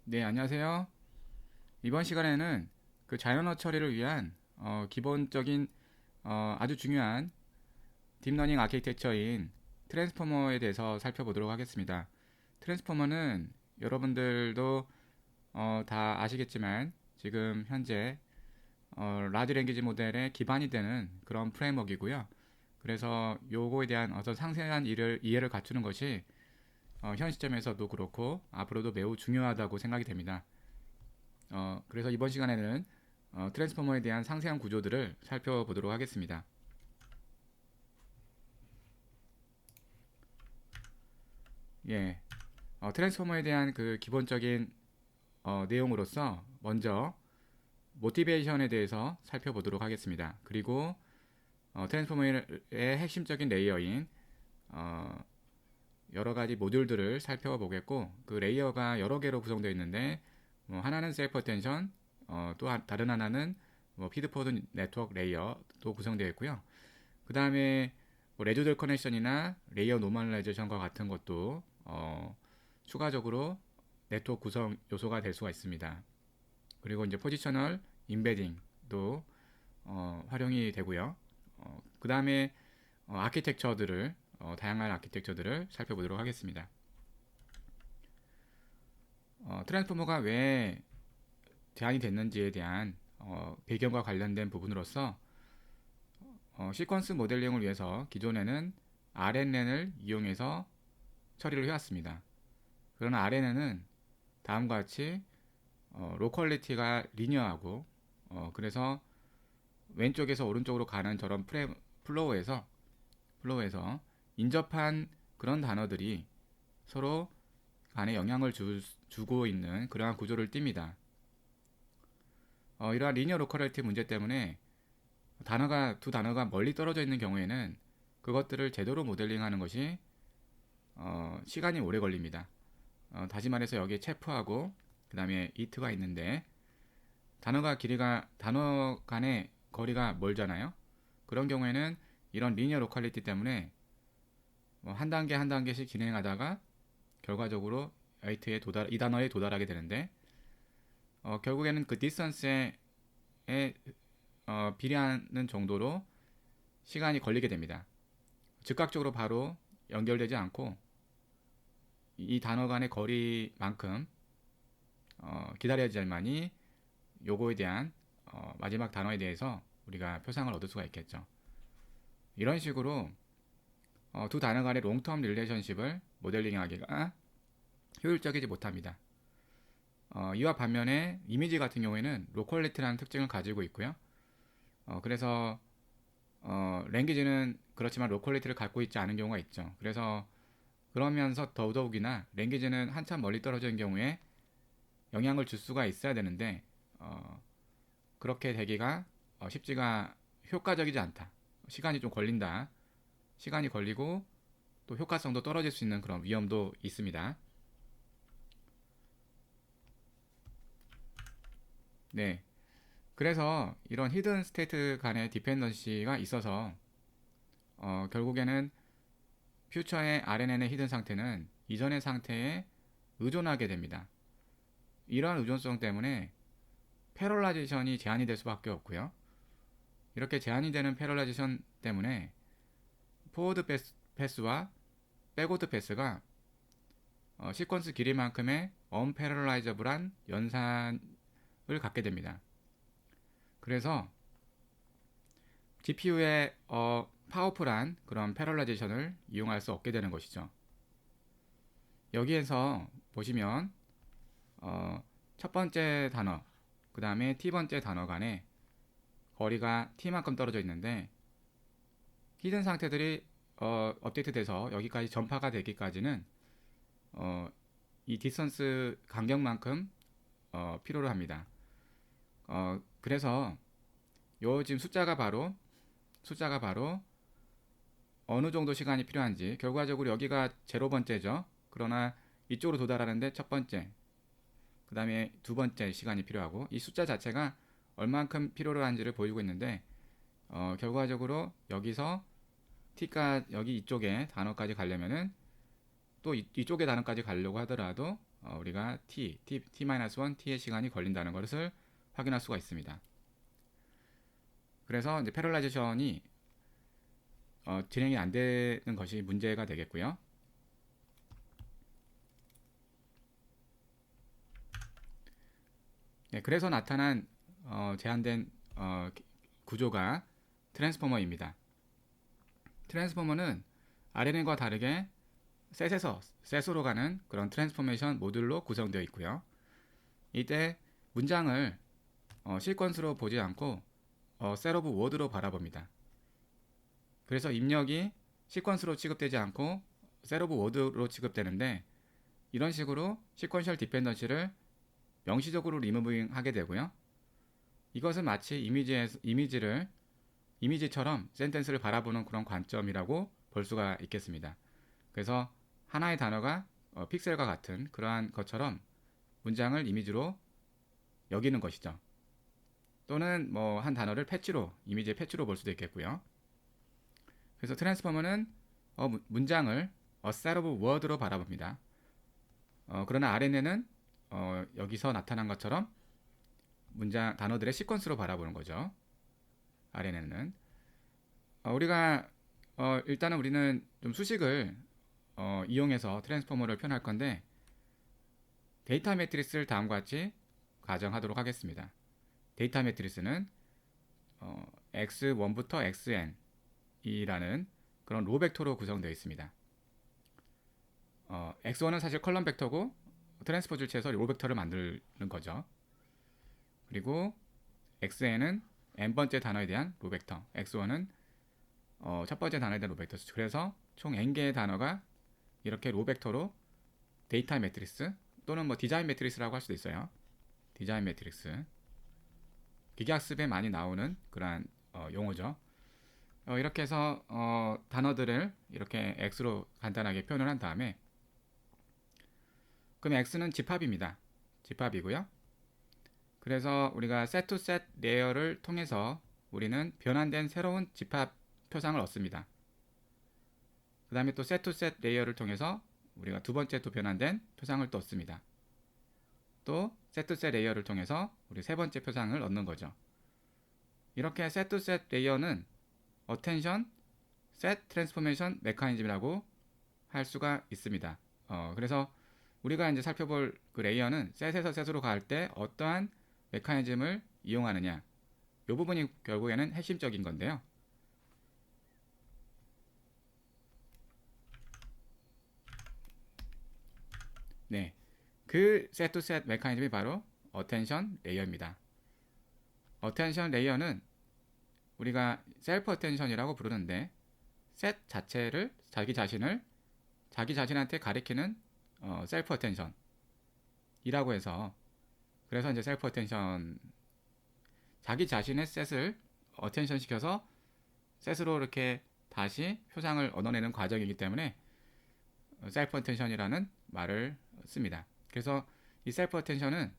네, 안녕하세요. 이번 시간에는 그 자연어 처리를 위한 기본적인 아주 중요한 딥러닝 아키텍처인 트랜스포머에 대해서 살펴보도록 하겠습니다. 트랜스포머는 여러분들도 다 아시겠지만 지금 현재 라지 랭귀지 모델의 기반이 되는 그런 프레임워크이고요. 그래서 요거에 대한 어떤 상세한 이해를 갖추는 것이 현 시점에서도 그렇고 앞으로도 매우 중요하다고 생각이 됩니다. 그래서 이번 시간에는 트랜스포머에 대한 상세한 구조들을 살펴보도록 하겠습니다. 예, 트랜스포머에 대한 그 기본적인 내용으로서 먼저 모티베이션에 대해서 살펴보도록 하겠습니다. 그리고 트랜스포머의 핵심적인 레이어인 어, 여러 가지 모듈들을 살펴보겠고 그 레이어가 여러 개로 구성되어 있는데 하나는 셀프 어텐션, 또 다른 하나는 피드포드 네트워크 레이어도 구성되어 있고요. 그 다음에 레조들 커넥션이나 레이어 노멀라이제이션과 같은 것도 추가적으로 네트워크 구성 요소가 될 수가 있습니다. 그리고 이제 포지셔널 임베딩도 활용이 되고요. 그 다음에 아키텍처들을 다양한 아키텍처들을 살펴보도록 하겠습니다. 트랜스포머가 왜 제안이 됐는지에 대한 배경과 관련된 부분으로서 시퀀스 모델링을 위해서 기존에는 RNN을 이용해서 처리를 해왔습니다. 그러나 RNN은 다음과 같이 로컬리티가 리니어하고 그래서 왼쪽에서 오른쪽으로 가는 저런 플로우에서 인접한 그런 단어들이 서로 간에 영향을 주고 있는 그러한 구조를 띱니다. 이러한 리니어 로컬리티 문제 때문에 두 단어가 멀리 떨어져 있는 경우에는 그것들을 제대로 모델링하는 것이 시간이 오래 걸립니다. 다시 말해서 여기에 체프하고 그 다음에 이트가 있는데 단어 간의 거리가 멀잖아요. 그런 경우에는 이런 리니어 로컬리티 때문에 한 단계 한 단계씩 진행하다가 결과적으로 이 단어에 도달하게 되는데 결국에는 그 디스턴스에 비례하는 정도로 시간이 걸리게 됩니다. 즉각적으로 바로 연결되지 않고 이 단어 간의 거리만큼 기다려야지만이 요거에 대한 마지막 단어에 대해서 우리가 표상을 얻을 수가 있겠죠. 이런 식으로 두 단어 간의 롱텀 릴레이션십을 모델링하기가 효율적이지 못합니다. 이와 반면에 이미지 같은 경우에는 로컬리티라는 특징을 가지고 있고요. 그래서 랭귀지는 그렇지만 로컬리티를 갖고 있지 않은 경우가 있죠. 그래서 그러면서 더더욱이나 랭귀지는 한참 멀리 떨어진 경우에 영향을 줄 수가 있어야 되는데 그렇게 되기가 쉽지가 효과적이지 않다. 시간이 좀 걸린다. 시간이 걸리고 또 효과성도 떨어질 수 있는 그런 위험도 있습니다. 네. 그래서 이런 히든 스테이트 간의 디펜던시가 있어서 결국에는 퓨처의 RNN의 히든 상태는 이전의 상태에 의존하게 됩니다. 이러한 의존성 때문에 패럴라이제이션이 제한이 될 수밖에 없고요. 이렇게 제한이 되는 패럴라이제이션 때문에 포워드 패스와 백워드 패스가 시퀀스 길이만큼의 언패럴라이저블한 연산을 갖게 됩니다. 그래서 GPU의 파워풀한 그런 패럴라이제이션을 이용할 수 없게 되는 것이죠. 여기에서 보시면 첫 번째 단어, 그 다음에 T번째 단어 간에 거리가 T만큼 떨어져 있는데 히든 상태들이 업데이트돼서 여기까지 전파가 되기까지는 이 디스턴스 간격만큼 필요로 합니다. 그래서 요 지금 숫자가 바로 어느 정도 시간이 필요한지 결과적으로 여기가 제로 번째죠. 그러나 이쪽으로 도달하는데 첫 번째, 그 다음에 두 번째 시간이 필요하고 이 숫자 자체가 얼만큼 필요로 한지를 보이고 있는데 결과적으로 여기서 t가 여기 이쪽에 단어까지 가려면은 또 이쪽의 단어까지 가려고 하더라도 우리가 t-1, t의 시간이 걸린다는 것을 확인할 수가 있습니다. 그래서 이제 패럴라이제이션이 진행이 안 되는 것이 문제가 되겠고요. 네, 그래서 나타난 제한된 구조가 트랜스포머입니다. 트랜스포머는 RNN과 다르게 셋에서 셋으로 가는 그런 트랜스포메이션 모듈로 구성되어 있고요. 이때 문장을 시퀀스로 보지 않고 셋 오브 워드로 바라봅니다. 그래서 입력이 시퀀스로 취급되지 않고 셋 오브 워드로 취급되는데, 이런 식으로 시퀀셜 디펜던시를 명시적으로 리무빙 하게 되고요. 이것은 마치 이미지처럼 센텐스를 바라보는 그런 관점이라고 볼 수가 있겠습니다. 그래서 하나의 단어가 픽셀과 같은 그러한 것처럼 문장을 이미지로 여기는 것이죠. 또는 뭐 한 단어를 이미지의 패치로 볼 수도 있겠고요. 그래서 트랜스포머는 문장을 set of word로 바라봅니다. 그러나 RNN은 여기서 나타난 것처럼 단어들의 시퀀스로 바라보는 거죠. RNN은 우리가 일단은 우리는 좀 수식을 이용해서 트랜스포머를 표현할 건데, 데이터 매트리스를 다음과 같이 가정하도록 하겠습니다. 데이터 매트리스는 x1부터 xn이라는 그런 로 벡터로 구성되어 있습니다. x1은 사실 컬럼 벡터고 트랜스포즈를 취해서 로 벡터를 만드는 거죠. 그리고 xn은 n번째 단어에 대한 로 벡터, x1은 첫 번째 단어에 대한 로 벡터. 그래서 총 n개의 단어가 이렇게 로 벡터로 데이터 매트리스 또는 뭐 디자인 매트리스라고 할 수도 있어요. 디자인 매트리스. 기계학습에 많이 나오는 그러한 용어죠. 이렇게 해서 단어들을 이렇게 x로 간단하게 표현을 한 다음에, 그럼 x는 집합입니다. 집합이고요. 그래서 우리가 set to set 레이어를 통해서 우리는 변환된 새로운 집합 표상을 얻습니다. 그 다음에 또 set to set 레이어를 통해서 우리가 두 번째 또 변환된 표상을 또 얻습니다. 또 set to set 레이어를 통해서 우리 세 번째 표상을 얻는 거죠. 이렇게 set to set 레이어는 attention set transformation mechanism이라고 할 수가 있습니다. 그래서 우리가 이제 살펴볼 그 레이어는 셋에서 셋으로 갈 때 어떠한 메커니즘을 이용하느냐, 이 부분이 결국에는 핵심적인 건데요. 네, 그 set to set 메커니즘이 바로 attention 레이어입니다. attention 레이어는 우리가 self attention이라고 부르는데, set 자체를 자기 자신한테 가리키는 self attention 이라고 해서, 그래서 이제 self attention, 자기 자신의 set을 attention 시켜서 set으로 이렇게 다시 표상을 얻어내는 과정이기 때문에 self attention이라는 말을 씁니다. 그래서 이 self attention은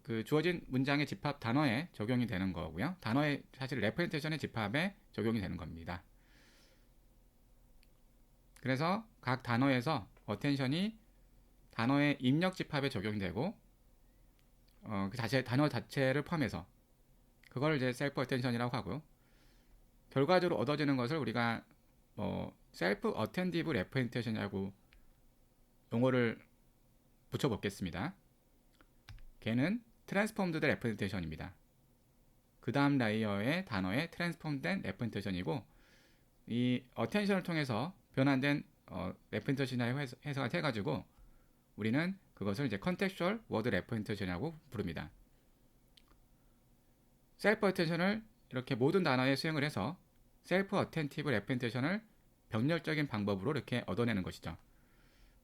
그 주어진 문장의 집합 단어에 적용이 되는 거고요. 단어의 사실 representation의 집합에 적용이 되는 겁니다. 그래서 각 단어에서 attention이 단어의 입력 집합에 적용이 되고, 그 단어 자체를 포함해서 그걸 이제 self attention이라고 하고요. 결과적으로 얻어지는 것을 우리가 self attentive representation이라고 용어를 붙여보겠습니다. 걔는 transformed representation입니다. 그 다음 레이어의 단어의 transformed representation이고, 이 attention을 통해서 변환된 representation이라고 해석을 해가지고 우리는 그것을 이제 contextual word representation이라고 부릅니다. self attention을 이렇게 모든 단어에 수행을 해서 self attentive representation을 병렬적인 방법으로 이렇게 얻어내는 것이죠.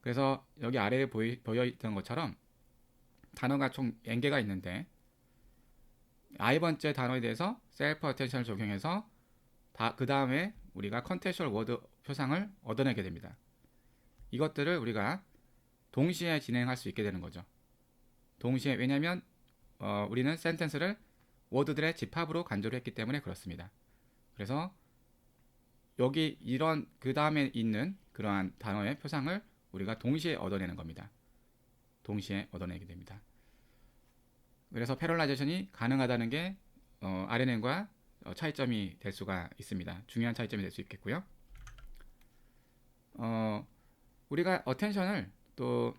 그래서 여기 아래에 보여 있던 것처럼 단어가 총 n개가 있는데, i번째 단어에 대해서 self attention을 적용해서 그 다음에 우리가 contextual word 표상을 얻어내게 됩니다. 이것들을 우리가 동시에 진행할 수 있게 되는 거죠. 동시에, 왜냐하면 우리는 센텐스를 워드들의 집합으로 간주를 했기 때문에 그렇습니다. 그래서 여기 이런 그 다음에 있는 그러한 단어의 표상을 우리가 동시에 얻어내는 겁니다. 동시에 얻어내게 됩니다. 그래서 패럴라이제이션이 가능하다는 게 RNN과 차이점이 될 수가 있습니다. 중요한 차이점이 될 수 있겠고요. 우리가 어텐션을 또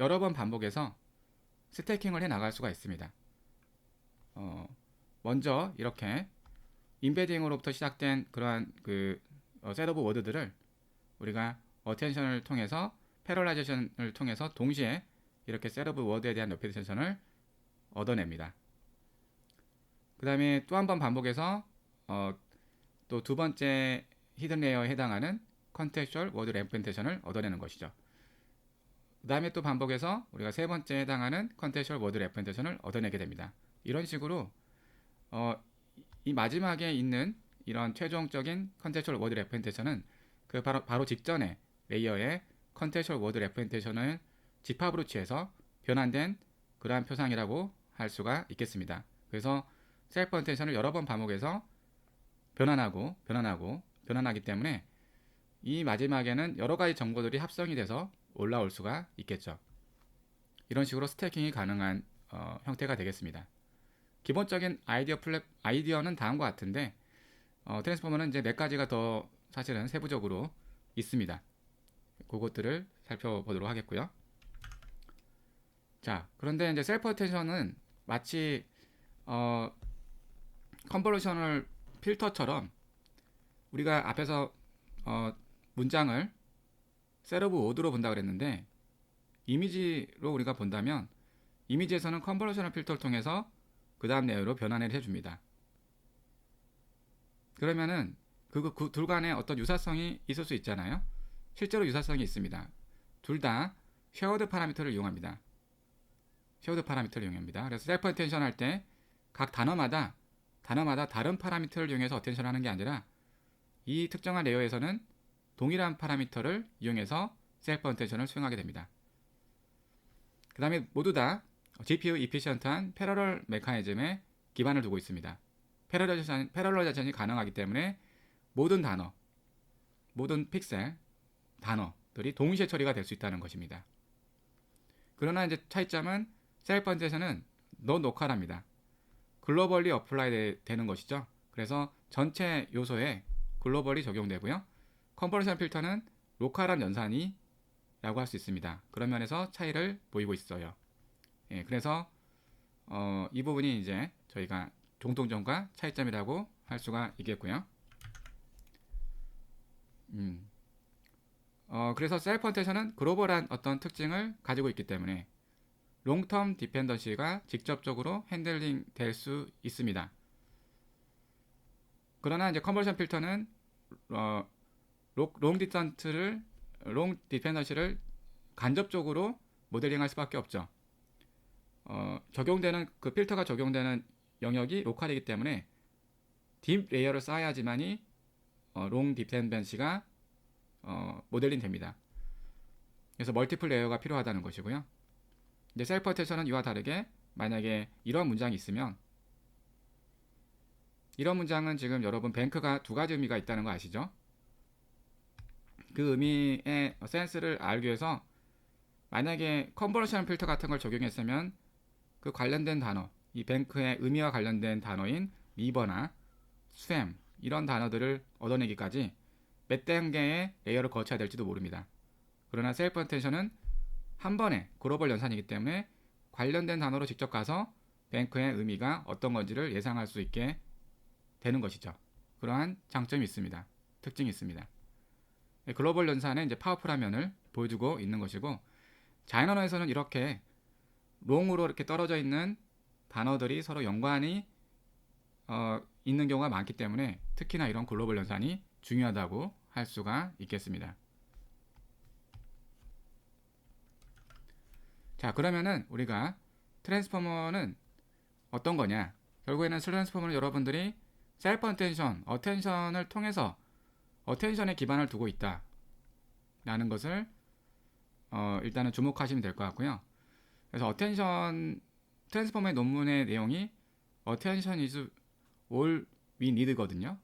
여러 번 반복해서 스태킹을 해 나갈 수가 있습니다. 먼저 이렇게 임베딩으로부터 시작된 그러한 셋 오브 워드들을 우리가 어텐션을 통해서 패럴라이제이션을 통해서 동시에 이렇게 셋 오브 워드에 대한 레피테이션을 얻어냅니다. 그 다음에 또 한 번 반복해서 또 두 번째 히든 레이어에 해당하는 컨텍스추얼 워드 레프레젠테이션을 얻어내는 것이죠. 그 다음에 또 반복해서 우리가 세 번째에 해당하는 컨텍스추얼 워드 레프레젠테이션을 얻어내게 됩니다. 이런 식으로 이 마지막에 있는 이런 최종적인 컨텍스추얼 워드 레프레젠테이션은 그 바로 직전에 레이어의 컨텍스추얼 워드 레프레젠테이션을 집합으로 취해서 변환된 그러한 표상이라고 할 수가 있겠습니다. 그래서 셀프 어텐션을 여러 번 반복해서 변환하기 때문에 이 마지막에는 여러 가지 정보들이 합성이 돼서 올라올 수가 있겠죠. 이런 식으로 스태킹이 가능한 형태가 되겠습니다. 기본적인 아이디어는 다음과 같은데 트랜스포머는 이제 몇 가지가 더 사실은 세부적으로 있습니다. 그것들을 살펴보도록 하겠고요. 자, 그런데 이제 셀프 어텐션은 마치 컨볼루셔널 필터처럼 우리가 앞에서 문장을 셋 오브 워드로 본다 그랬는데 이미지로 우리가 본다면 이미지에서는 컨볼루셔널 필터를 통해서 그 다음 레이어로 변환을 해줍니다. 그러면은 그 둘 간에 어떤 유사성이 있을 수 있잖아요. 실제로 유사성이 있습니다. 둘 다 쉐어드 파라미터를 이용합니다. 그래서 셀프 어텐션 할 때 각 단어마다 다른 파라미터를 이용해서 어텐션 하는 게 아니라 이 특정한 레이어에서는 동일한 파라미터를 이용해서 셀프 어텐션을 수행하게 됩니다. 그 다음에 모두 다 GPU 이피션트한 패러럴 메커니즘에 기반을 두고 있습니다. 패러럴라이제이션이 가능하기 때문에 모든 단어, 모든 픽셀, 단어들이 동시에 처리가 될 수 있다는 것입니다. 그러나 이제 차이점은 셀프 어텐션은 노노컬합니다. 글로벌리 어플라이 되는 것이죠. 그래서 전체 요소에 글로벌이 적용되고요. 컨버전 필터는 로컬한 연산이라고 할 수 있습니다. 그런 면에서 차이를 보이고 있어요. 예, 그래서 이 부분이 이제 저희가 공통점과 차이점이라고 할 수가 있겠고요. 그래서 셀프 어텐션은 글로벌한 어떤 특징을 가지고 있기 때문에 롱텀 디펜던시가 직접적으로 핸들링 될 수 있습니다. 그러나 이제 컨버전 필터는 롱 디펜던시를 간접적으로 모델링할 수밖에 없죠. 적용되는 그 필터가 적용되는 영역이 로컬이기 때문에 딥 레이어를 쌓아야지만이 롱 디펜던시가 모델링 됩니다. 그래서 멀티플 레이어가 필요하다는 것이고요. 이제 셀프 어텐션은 이와 다르게 만약에 이런 문장이 있으면 이런 문장은 지금 여러분 뱅크가 두 가지 의미가 있다는 거 아시죠? 그 의미의 센스를 알기 위해서 만약에 컨버전 필터 같은 걸 적용했으면 그 관련된 단어, 이 뱅크의 의미와 관련된 단어인 리버나 스팸 이런 단어들을 얻어내기까지 몇 단계의 레이어를 거쳐야 될지도 모릅니다. 그러나 셀프 어텐션은 한 번에 글로벌 연산이기 때문에 관련된 단어로 직접 가서 뱅크의 의미가 어떤 건지를 예상할 수 있게 되는 것이죠. 그러한 장점이 있습니다. 특징이 있습니다. 글로벌 연산의 이제 파워풀한 면을 보여주고 있는 것이고 자연 언어에서는 이렇게 롱으로 이렇게 떨어져 있는 단어들이 서로 연관이 있는 경우가 많기 때문에 특히나 이런 글로벌 연산이 중요하다고 할 수가 있겠습니다. 자, 그러면은 우리가 트랜스포머는 어떤 거냐? 결국에는 트랜스포머는 여러분들이 셀프 어텐션을 통해서 어텐션에 기반을 두고 있다 라는 것을 일단은 주목하시면 될 것 같고요. 그래서 트랜스포머의 논문의 내용이 Attention is all we need 거든요.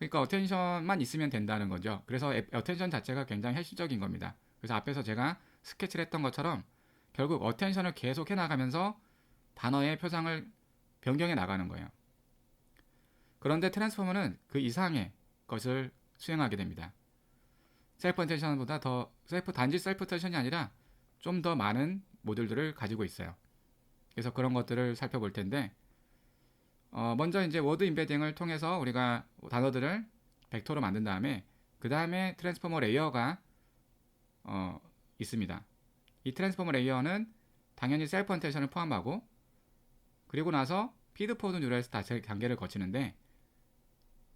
그러니까 어텐션만 있으면 된다는 거죠. 그래서 어텐션 자체가 굉장히 핵심적인 겁니다. 그래서 앞에서 제가 스케치를 했던 것처럼 결국 어텐션을 계속 해나가면서 단어의 표상을 변경해 나가는 거예요. 그런데 트랜스포머는 그 이상의 것을 수행하게 됩니다. 셀프 어텐션보다 단지 셀프 어텐션이 아니라 좀 더 많은 모듈들을 가지고 있어요. 그래서 그런 것들을 살펴볼 텐데 먼저 이제 워드 임베딩을 통해서 우리가 단어들을 벡터로 만든 다음에 그 다음에 트랜스포머 레이어가 있습니다. 이 트랜스포머 레이어는 당연히 셀프 어텐션을 포함하고 그리고 나서 피드 포워드 뉴럴에서 다시 단계를 거치는데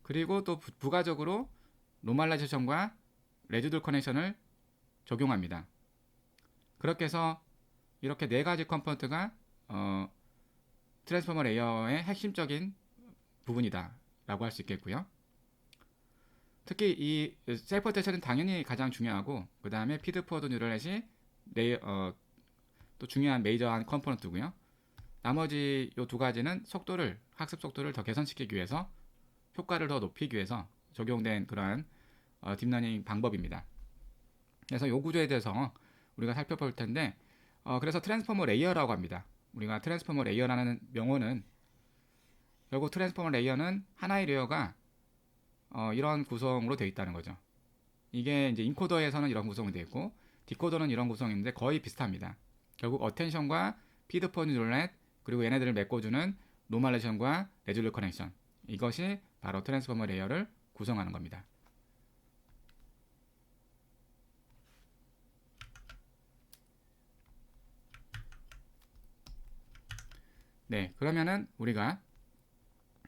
그리고 또 부가적으로 노멀라이제이션과 레지듀얼 커넥션을 적용합니다. 그렇게 해서 이렇게 네 가지 컴포넌트가 트랜스포머 레이어의 핵심적인 부분이다 라고 할 수 있겠고요. 특히 이 셀프 어텐션은 당연히 가장 중요하고 그 다음에 피드 포워드 뉴럴넷이 또 중요한 메이저한 컴포넌트고요. 나머지 이 두 가지는 학습 속도를 더 개선시키기 위해서 효과를 더 높이기 위해서 적용된 그러한 딥러닝 방법입니다. 그래서 이 구조에 대해서 우리가 살펴볼 텐데 그래서 트랜스포머 레이어라고 합니다. 우리가 트랜스포머 레이어라는 명호는 결국 트랜스포머 레이어는 하나의 레이어가 이런 구성으로 되어 있다는 거죠. 이게 이제 인코더에서는 이런 구성이 되어 있고 디코더는 이런 구성인데 거의 비슷합니다. 결국 어텐션과 피드 포워드 뉴럴넷 그리고 얘네들을 메꿔주는 노멀레이션과 레졸루 커넥션 이것이 바로 트랜스포머 레이어를 구성하는 겁니다. 네, 그러면은 우리가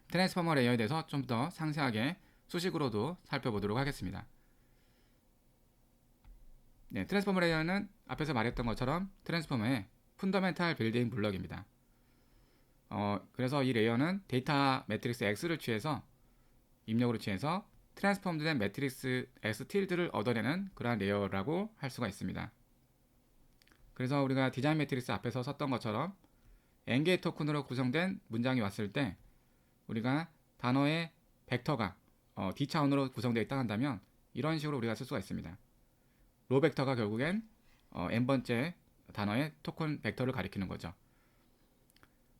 트랜스포머 레이어에 대해서 좀 더 상세하게 수식으로도 살펴보도록 하겠습니다. 네, 트랜스포머 레이어는 앞에서 말했던 것처럼 트랜스포머의 펀더멘탈 빌딩 블럭입니다. 그래서 이 레이어는 데이터 매트릭스 X를 취해서 입력으로 취해서 트랜스폼된 매트릭스 X 틸드를 얻어내는 그러한 레이어라고 할 수가 있습니다. 그래서 우리가 디자인 매트릭스 앞에서 썼던 것처럼 n개의 토큰으로 구성된 문장이 왔을 때 우리가 단어의 벡터가 D차원으로 구성되어 있다 한다면 이런 식으로 우리가 쓸 수가 있습니다. 로 벡터가 결국엔 n번째 단어의 토큰 벡터를 가리키는 거죠.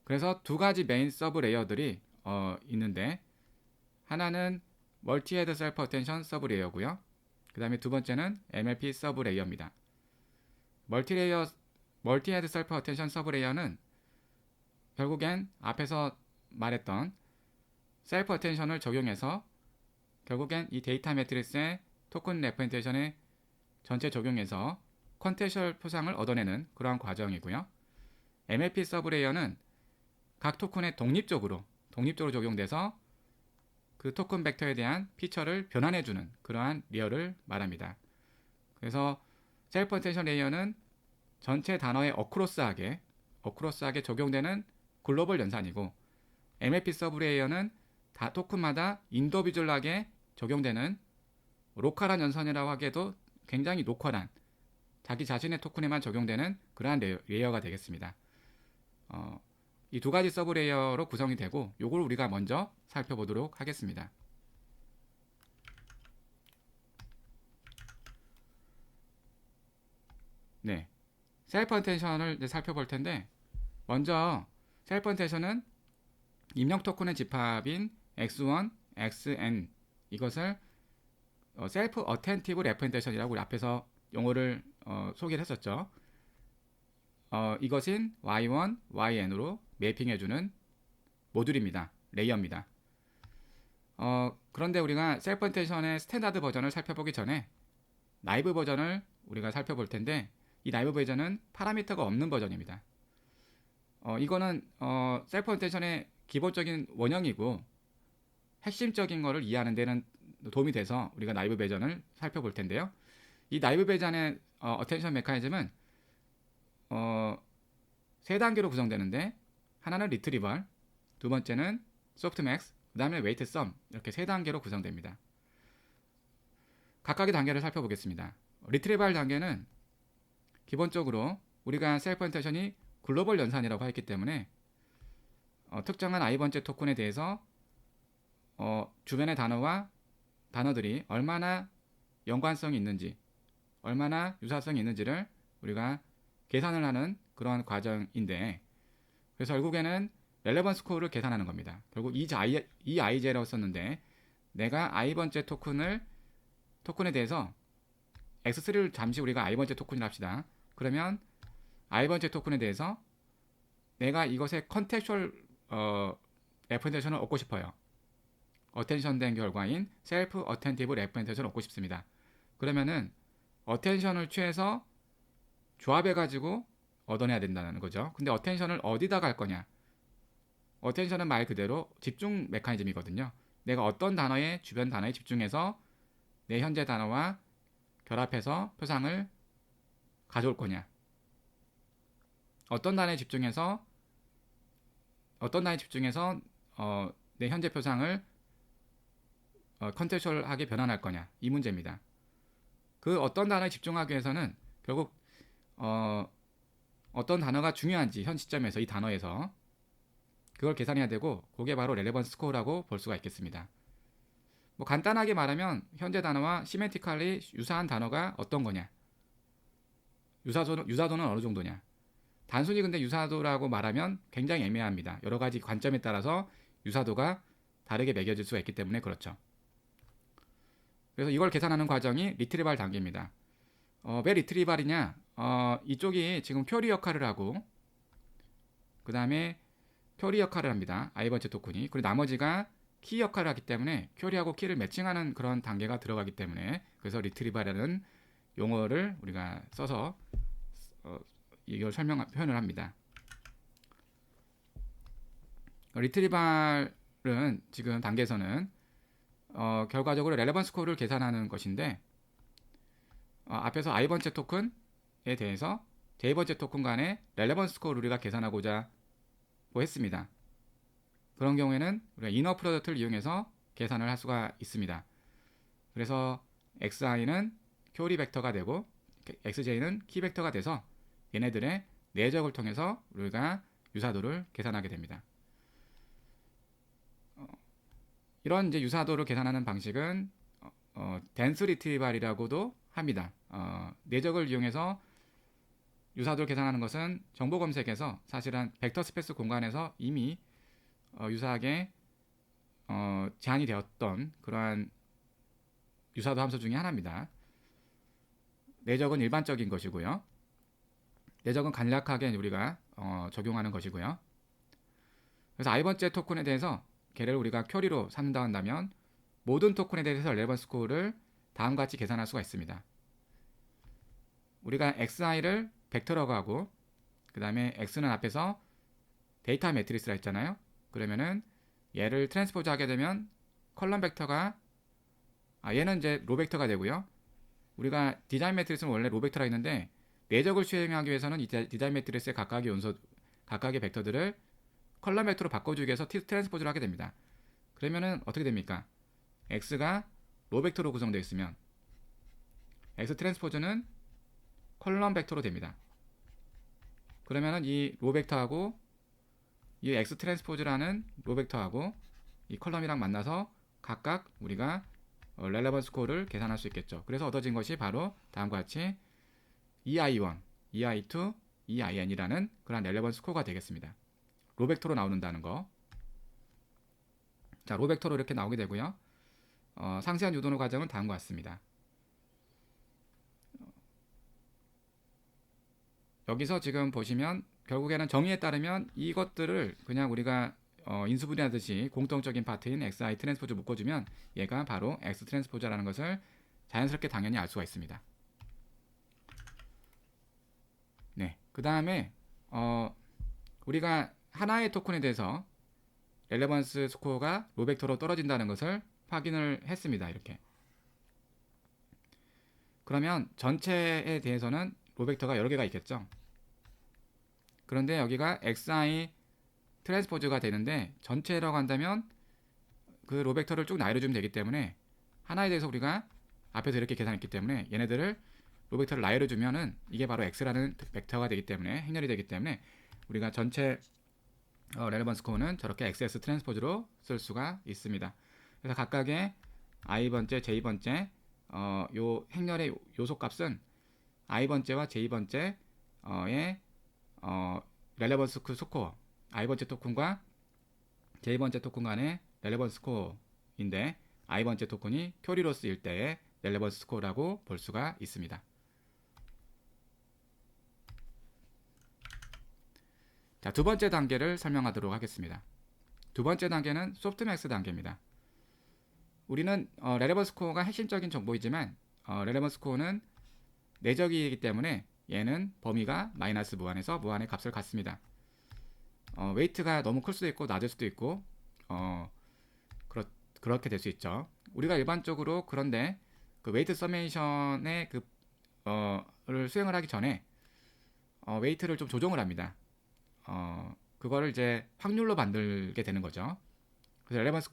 그래서 두 가지 메인 서브 레이어들이 있는데 하나는 멀티헤드 셀프 어텐션 서브 레이어고요. 그 다음에 두 번째는 MLP 서브 레이어입니다. 멀티헤드 셀프 어텐션 서브 레이어는 결국엔 앞에서 말했던 셀프 어텐션을 적용해서 결국엔 이 데이터 매트릭스의 토큰 레프레젠테이션에 전체 적용해서 컨텍스츄얼 표상을 얻어내는 그러한 과정이고요. MLP 서브 레이어는 각 토큰에 독립적으로 적용돼서 그 토큰 벡터에 대한 피처를 변환해주는 그러한 레이어를 말합니다. 그래서 셀프 어텐션 레이어는 전체 단어에 어크로스하게 적용되는 글로벌 연산이고 MLP 서브 레이어는 다 토큰마다 인디비주얼하게 적용되는 로컬한 연산이라고 하기에도 굉장히 로컬한 자기 자신의 토큰에만 적용되는 그러한 레이어가 되겠습니다. 이 두 가지 서브 레이어로 구성이 되고 이걸 우리가 먼저 살펴보도록 하겠습니다. 네, 셀프 어텐션을 살펴볼 텐데 먼저 셀프 어텐션은 입력 토큰의 집합인 x1, xn 이것을 셀프 어텐티브 레프레젠테이션이라고 우리 앞에서 용어를 소개를 했었죠. 이것인 y1, yn으로 매핑해주는 모듈입니다. 레이어입니다. 그런데 우리가 셀프 어텐션의 스탠다드 버전을 살펴보기 전에 나이브 버전을 우리가 살펴볼 텐데 이 나이브 버전은 파라미터가 없는 버전입니다. 이거는 셀프 어텐션의 기본적인 원형이고 핵심적인 거를 이해하는 데는 도움이 돼서 우리가 나이브 버전을 살펴볼 텐데요. 이 나이브 버전의 어텐션 메커니즘은 세 단계로 구성되는데 하나는 리트리벌, 두 번째는 소프트맥스, 그 다음에 웨이트 썸 이렇게 세 단계로 구성됩니다. 각각의 단계를 살펴보겠습니다. 리트리벌 단계는 기본적으로 우리가 셀프 어텐션이 글로벌 연산이라고 했기 때문에 특정한 i번째 토큰에 대해서 주변의 단어와 단어들이 얼마나 연관성이 있는지, 얼마나 유사성이 있는지를 우리가 계산을 하는 그런 과정인데, 그래서 결국에는 렐레번스 스코어를 계산하는 겁니다. 결국 이 IJ라고 썼는데, 내가 i번째 토큰에 대해서 x3를 잠시 우리가 i번째 토큰이라 합시다. 그러면 i번째 토큰에 대해서 내가 이것의 컨텍슈얼 레프레젠테이션을 얻고 싶어요. 어텐션된 결과인 셀프 어텐티브 레프레젠테이션을 얻고 싶습니다. 그러면은 어텐션을 취해서 조합해가지고 얻어내야 된다는 거죠. 근데 어텐션을 어디다 갈 거냐? 어텐션은 말 그대로 집중 메커니즘이거든요. 내가 어떤 단어에 주변 단어에 집중해서 내 현재 단어와 결합해서 표상을 가져올 거냐? 어떤 단어에 집중해서 내 현재 표상을 컨텍슈얼하게 변환할 거냐? 이 문제입니다. 그 어떤 단어에 집중하기 위해서는 결국 어떤 단어가 중요한지 현 시점에서 이 단어에서 그걸 계산해야 되고, 그게 바로 렐레번스 스코어라고 볼 수가 있겠습니다. 뭐 간단하게 말하면 현재 단어와 시멘티컬리 유사한 단어가 어떤 거냐, 유사도는 어느 정도냐. 단순히 근데 유사도라고 말하면 굉장히 애매합니다. 여러 가지 관점에 따라서 유사도가 다르게 매겨질 수가 있기 때문에 그렇죠. 그래서 이걸 계산하는 과정이 리트리발 단계입니다. 왜 리트리발이냐? 이쪽이 지금 큐리 역할을 하고, 그 다음에 큐리 역할을 합니다. i번째 토큰이. 그리고 나머지가 키 역할을 하기 때문에 큐리하고 키를 매칭하는 그런 단계가 들어가기 때문에, 그래서 리트리발이라는 용어를 우리가 써서 이걸 표현을 합니다. 리트리발은 지금 단계에서는 결과적으로 렐레번스 스코어를 계산하는 것인데, 앞에서 i번째 토큰에 대해서 j번째 토큰 간의 렐레번스 스코어를 우리가 계산하고자 했습니다. 그런 경우에는 우리가 이너 프로덕트를 이용해서 계산을 할 수가 있습니다. 그래서 xi는 큐리 벡터가 되고 xj는 키 벡터가 돼서 얘네들의 내적을 통해서 우리가 유사도를 계산하게 됩니다. 이런 이제 유사도를 계산하는 방식은 덴스 리트리발이라고도 합니다. 내적을 이용해서 유사도를 계산하는 것은 정보 검색에서 사실은 벡터 스페이스 공간에서 이미 유사하게 제한이 되었던 그러한 유사도 함수 중에 하나입니다. 내적은 일반적인 것이고요. 내적은 간략하게 우리가 적용하는 것이고요. 그래서 i번째 토큰에 대해서 걔를 우리가 큐리로 삼는다 한다면 모든 토큰에 대해서 렐레번스 스코어를 다음과 같이 계산할 수가 있습니다. 우리가 xi를 벡터라고 하고, 그 다음에 x는 앞에서 데이터 매트리스라 했잖아요. 그러면은 얘를 트랜스포즈 하게 되면 컬럼 벡터가 얘는 이제 로 벡터가 되고요. 우리가 디자인 매트리스는 원래 로 벡터라 했는데, 내적을 수행하기 위해서는 이 디자인 매트리스의 각각의 벡터들을 컬럼 벡터로 바꿔주기 위해서 트랜스포즈를 하게 됩니다. 그러면은 어떻게 됩니까? x가 로 벡터로 구성되어 있으면 x 트랜스포즈는 컬럼 벡터로 됩니다. 그러면은 이 로 벡터하고 이 x 트랜스포즈라는 로 벡터하고 이 컬럼이랑 만나서 각각 우리가 렐레번스 스코어를 계산할 수 있겠죠. 그래서 얻어진 것이 바로 다음과 같이 EI1, EI2, EIN이라는 그런 렐레번스 스코어가 되겠습니다. 로 벡터로 나오는다는 거. 자, 로 벡터로 이렇게 나오게 되고요. 상세한 유도노 과정은 다음과 같습니다. 여기서 지금 보시면 결국에는 정의에 따르면 이것들을 그냥 우리가 인수분해하듯이 공통적인 파트인 xi 트랜스포즈 묶어주면 얘가 바로 x 트랜스포즈라는 것을 자연스럽게 당연히 알 수가 있습니다. 네, 그 다음에 우리가 하나의 토큰에 대해서 렐레번스 스코어가 로 벡터로 떨어진다는 것을 확인을 했습니다. 이렇게. 그러면 전체에 대해서는 로 벡터가 여러 개가 있겠죠. 그런데 여기가 xi 트랜스포즈가 되는데, 전체라고 한다면 그 로 벡터를 쭉 나열해주면 되기 때문에 하나에 대해서 우리가 앞에서 이렇게 계산했기 때문에 얘네들을 로 벡터를 나열해주면은 이게 바로 x라는 벡터가 되기 때문에, 행렬이 되기 때문에 우리가 전체 렐레번스 스코어는 저렇게 xs 트랜스포즈로 쓸 수가 있습니다. 그래서 각각의 i번째, j번째 요 행렬의 요소 값은 i번째와 j번째의 렐레번스 스코어, i번째 토큰과 j번째 토큰 간의 렐레번스 스코어인데 i번째 토큰이 큐리로스일 때의 렐레번스 스코어라고 볼 수가 있습니다. 자, 두 번째 단계를 설명하도록 하겠습니다. 두 번째 단계는 소프트맥스 단계입니다. 우리는 렐레번스 스코어가 핵심적인 정보이지만 렐레번스 스코어는 내적이기 때문에 얘는 범위가 마이너스 무한에서 무한의 값을 갖습니다. 웨이트가 너무 클 수도 있고 낮을 수도 있고 그렇게 될 수 있죠. 우리가 일반적으로 그런데 그 웨이트 서메이션의 를 수행을 하기 전에 웨이트를 좀 조정을 합니다. 그거를 이제 확률로 만들게 되는 거죠. 그래서 렐레번스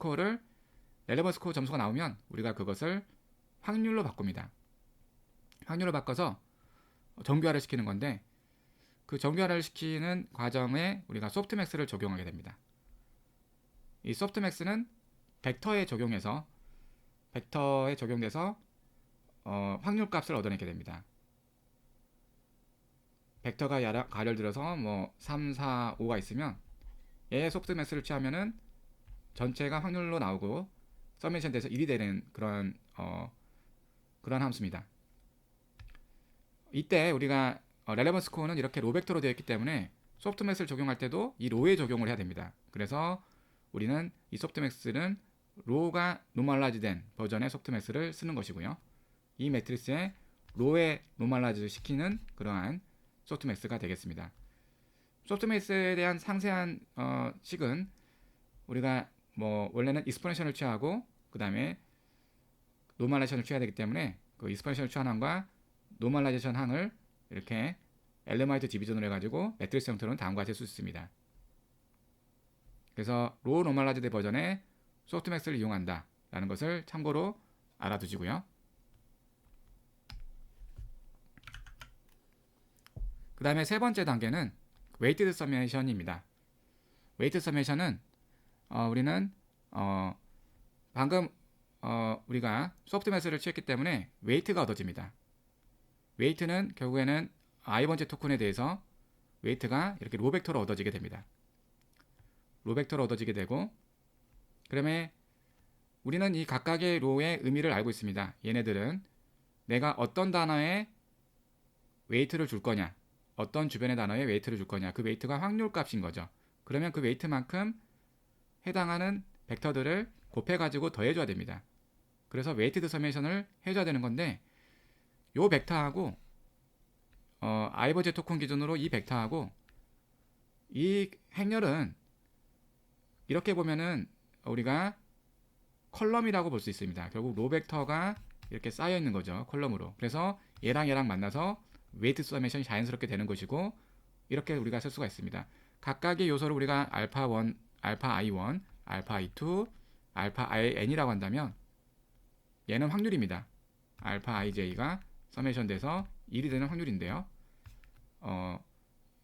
스코어 점수가 나오면 우리가 그것을 확률로 바꿉니다. 확률로 바꿔서 정교화를 시키는 건데 그 정교화를 시키는 과정에 우리가 소프트맥스를 적용하게 됩니다. 이 소프트맥스는 벡터에 적용돼서 확률값을 얻어내게 됩니다. 벡터가 가를 들어서 뭐 3, 4, 5가 있으면 얘의 소프트맥스를 취하면은 전체가 확률로 나오고 서메이션 돼서 1이 되는 그런 함수입니다. 이때 우리가 렐레번스 스코어는 이렇게 로 벡터로 되어 있기 때문에 소프트맥스를 적용할 때도 이 로에 적용을 해야 됩니다. 그래서 우리는 이 소프트맥스는 로가 노멀라이즈 된 버전의 소프트맥스를 쓰는 것이고요. 이 매트리스에 로에 노멀라이즈 시키는 그러한 소프트맥스가 되겠습니다. 소프트맥스에 대한 상세한 식은 우리가 뭐 원래는 익스포넨셜을 취하고 그 다음에 노멀라이제이션을 취해야 되기 때문에 그 익스포넨셜 취한 항과 노멀라이제이션 항을 이렇게 엘레마이트 디비전을 해가지고 매트리스 형태로는 다음과 같이 쓸 수 있습니다. 그래서 로 노멀라이즈드 버전의 소프트맥스를 이용한다 라는 것을 참고로 알아두시고요. 그 다음에 세 번째 단계는 웨이티드 서메이션입니다. 웨이티드 서메이션은 우리는 방금 우리가 소프트맥스를 취했기 때문에 웨이트가 얻어집니다. 웨이트는 결국에는 i번째 토큰에 대해서 웨이트가 이렇게 로 벡터로 얻어지게 됩니다. 로 벡터로 얻어지게 되고 그다음에 우리는 이 각각의 로의 의미를 알고 있습니다. 얘네들은 내가 어떤 단어에 웨이트를 줄 거냐, 어떤 주변의 단어에 웨이트를 줄 거냐, 그 웨이트가 확률 값인 거죠. 그러면 그 웨이트만큼 해당하는 벡터들을 곱해가지고 더해줘야 됩니다. 그래서 웨이티드 서메이션을 해줘야 되는 건데 요 벡터하고 아이버제 토큰 기준으로 이 벡터하고 이 행렬은 이렇게 보면은 우리가 컬럼이라고 볼 수 있습니다. 결국 로 벡터가 이렇게 쌓여 있는 거죠. 컬럼으로. 그래서 얘랑 만나서 웨이트 서메이션이 자연스럽게 되는 것이고 이렇게 우리가 쓸 수가 있습니다. 각각의 요소를 우리가 알파1, 알파 i1, 알파 i2, 알파 in이라고 한다면 얘는 확률입니다. 알파 ij가 서메이션 돼서 1이 되는 확률인데요.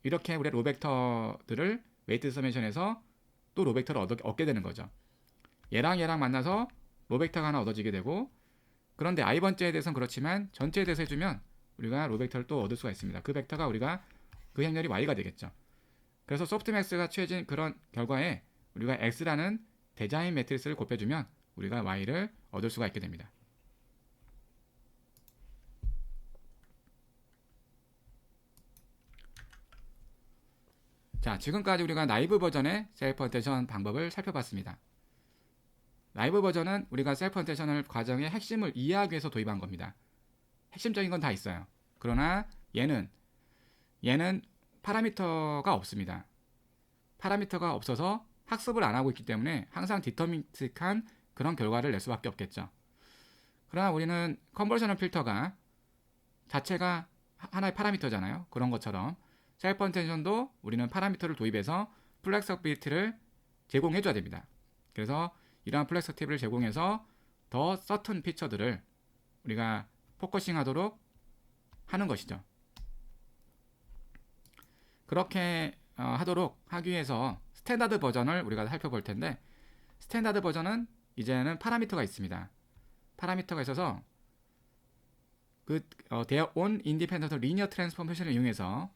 이렇게 우리 로 벡터들을 웨이트 서메이션에서 또 로 벡터를 얻게 되는 거죠. 얘랑 만나서 로 벡터가 하나 얻어지게 되고 그런데 i번째에 대해서는 그렇지만 전체에 대해서 해주면 우리가 로 벡터를 또 얻을 수가 있습니다. 그 벡터가 우리가 그 행렬이 y가 되겠죠. 그래서 소프트맥스가 취해진 그런 결과에 우리가 x라는 대자인 매트리스를 곱해주면 우리가 y를 얻을 수가 있게 됩니다. 자, 지금까지 우리가 나이브 버전의 셀프 언테이션 방법을 살펴봤습니다. 나이브 버전은 우리가 셀프 언테이션을 과정의 핵심을 이해하기 위해서 도입한 겁니다. 핵심적인 건 다 있어요. 그러나 얘는 파라미터가 없습니다. 파라미터가 없어서 학습을 안 하고 있기 때문에 항상 디터미니스틱한 그런 결과를 낼 수밖에 없겠죠. 그러나 우리는 컨버셔널 필터가 자체가 하나의 파라미터잖아요. 그런 것처럼 셀프 언테이션도 우리는 파라미터를 도입해서 플렉서빌리티를 제공해 줘야 됩니다. 그래서 이러한 플렉서티브를 제공해서 더 서튼 피처들을 우리가 포커싱 하도록 하는 것이죠. 그렇게 하도록 하기 위해서 스탠다드 버전을 우리가 살펴볼 텐데 스탠다드 버전은 이제는 파라미터가 있습니다. 파라미터가 있어서 their own independent linear transformation을 이용해서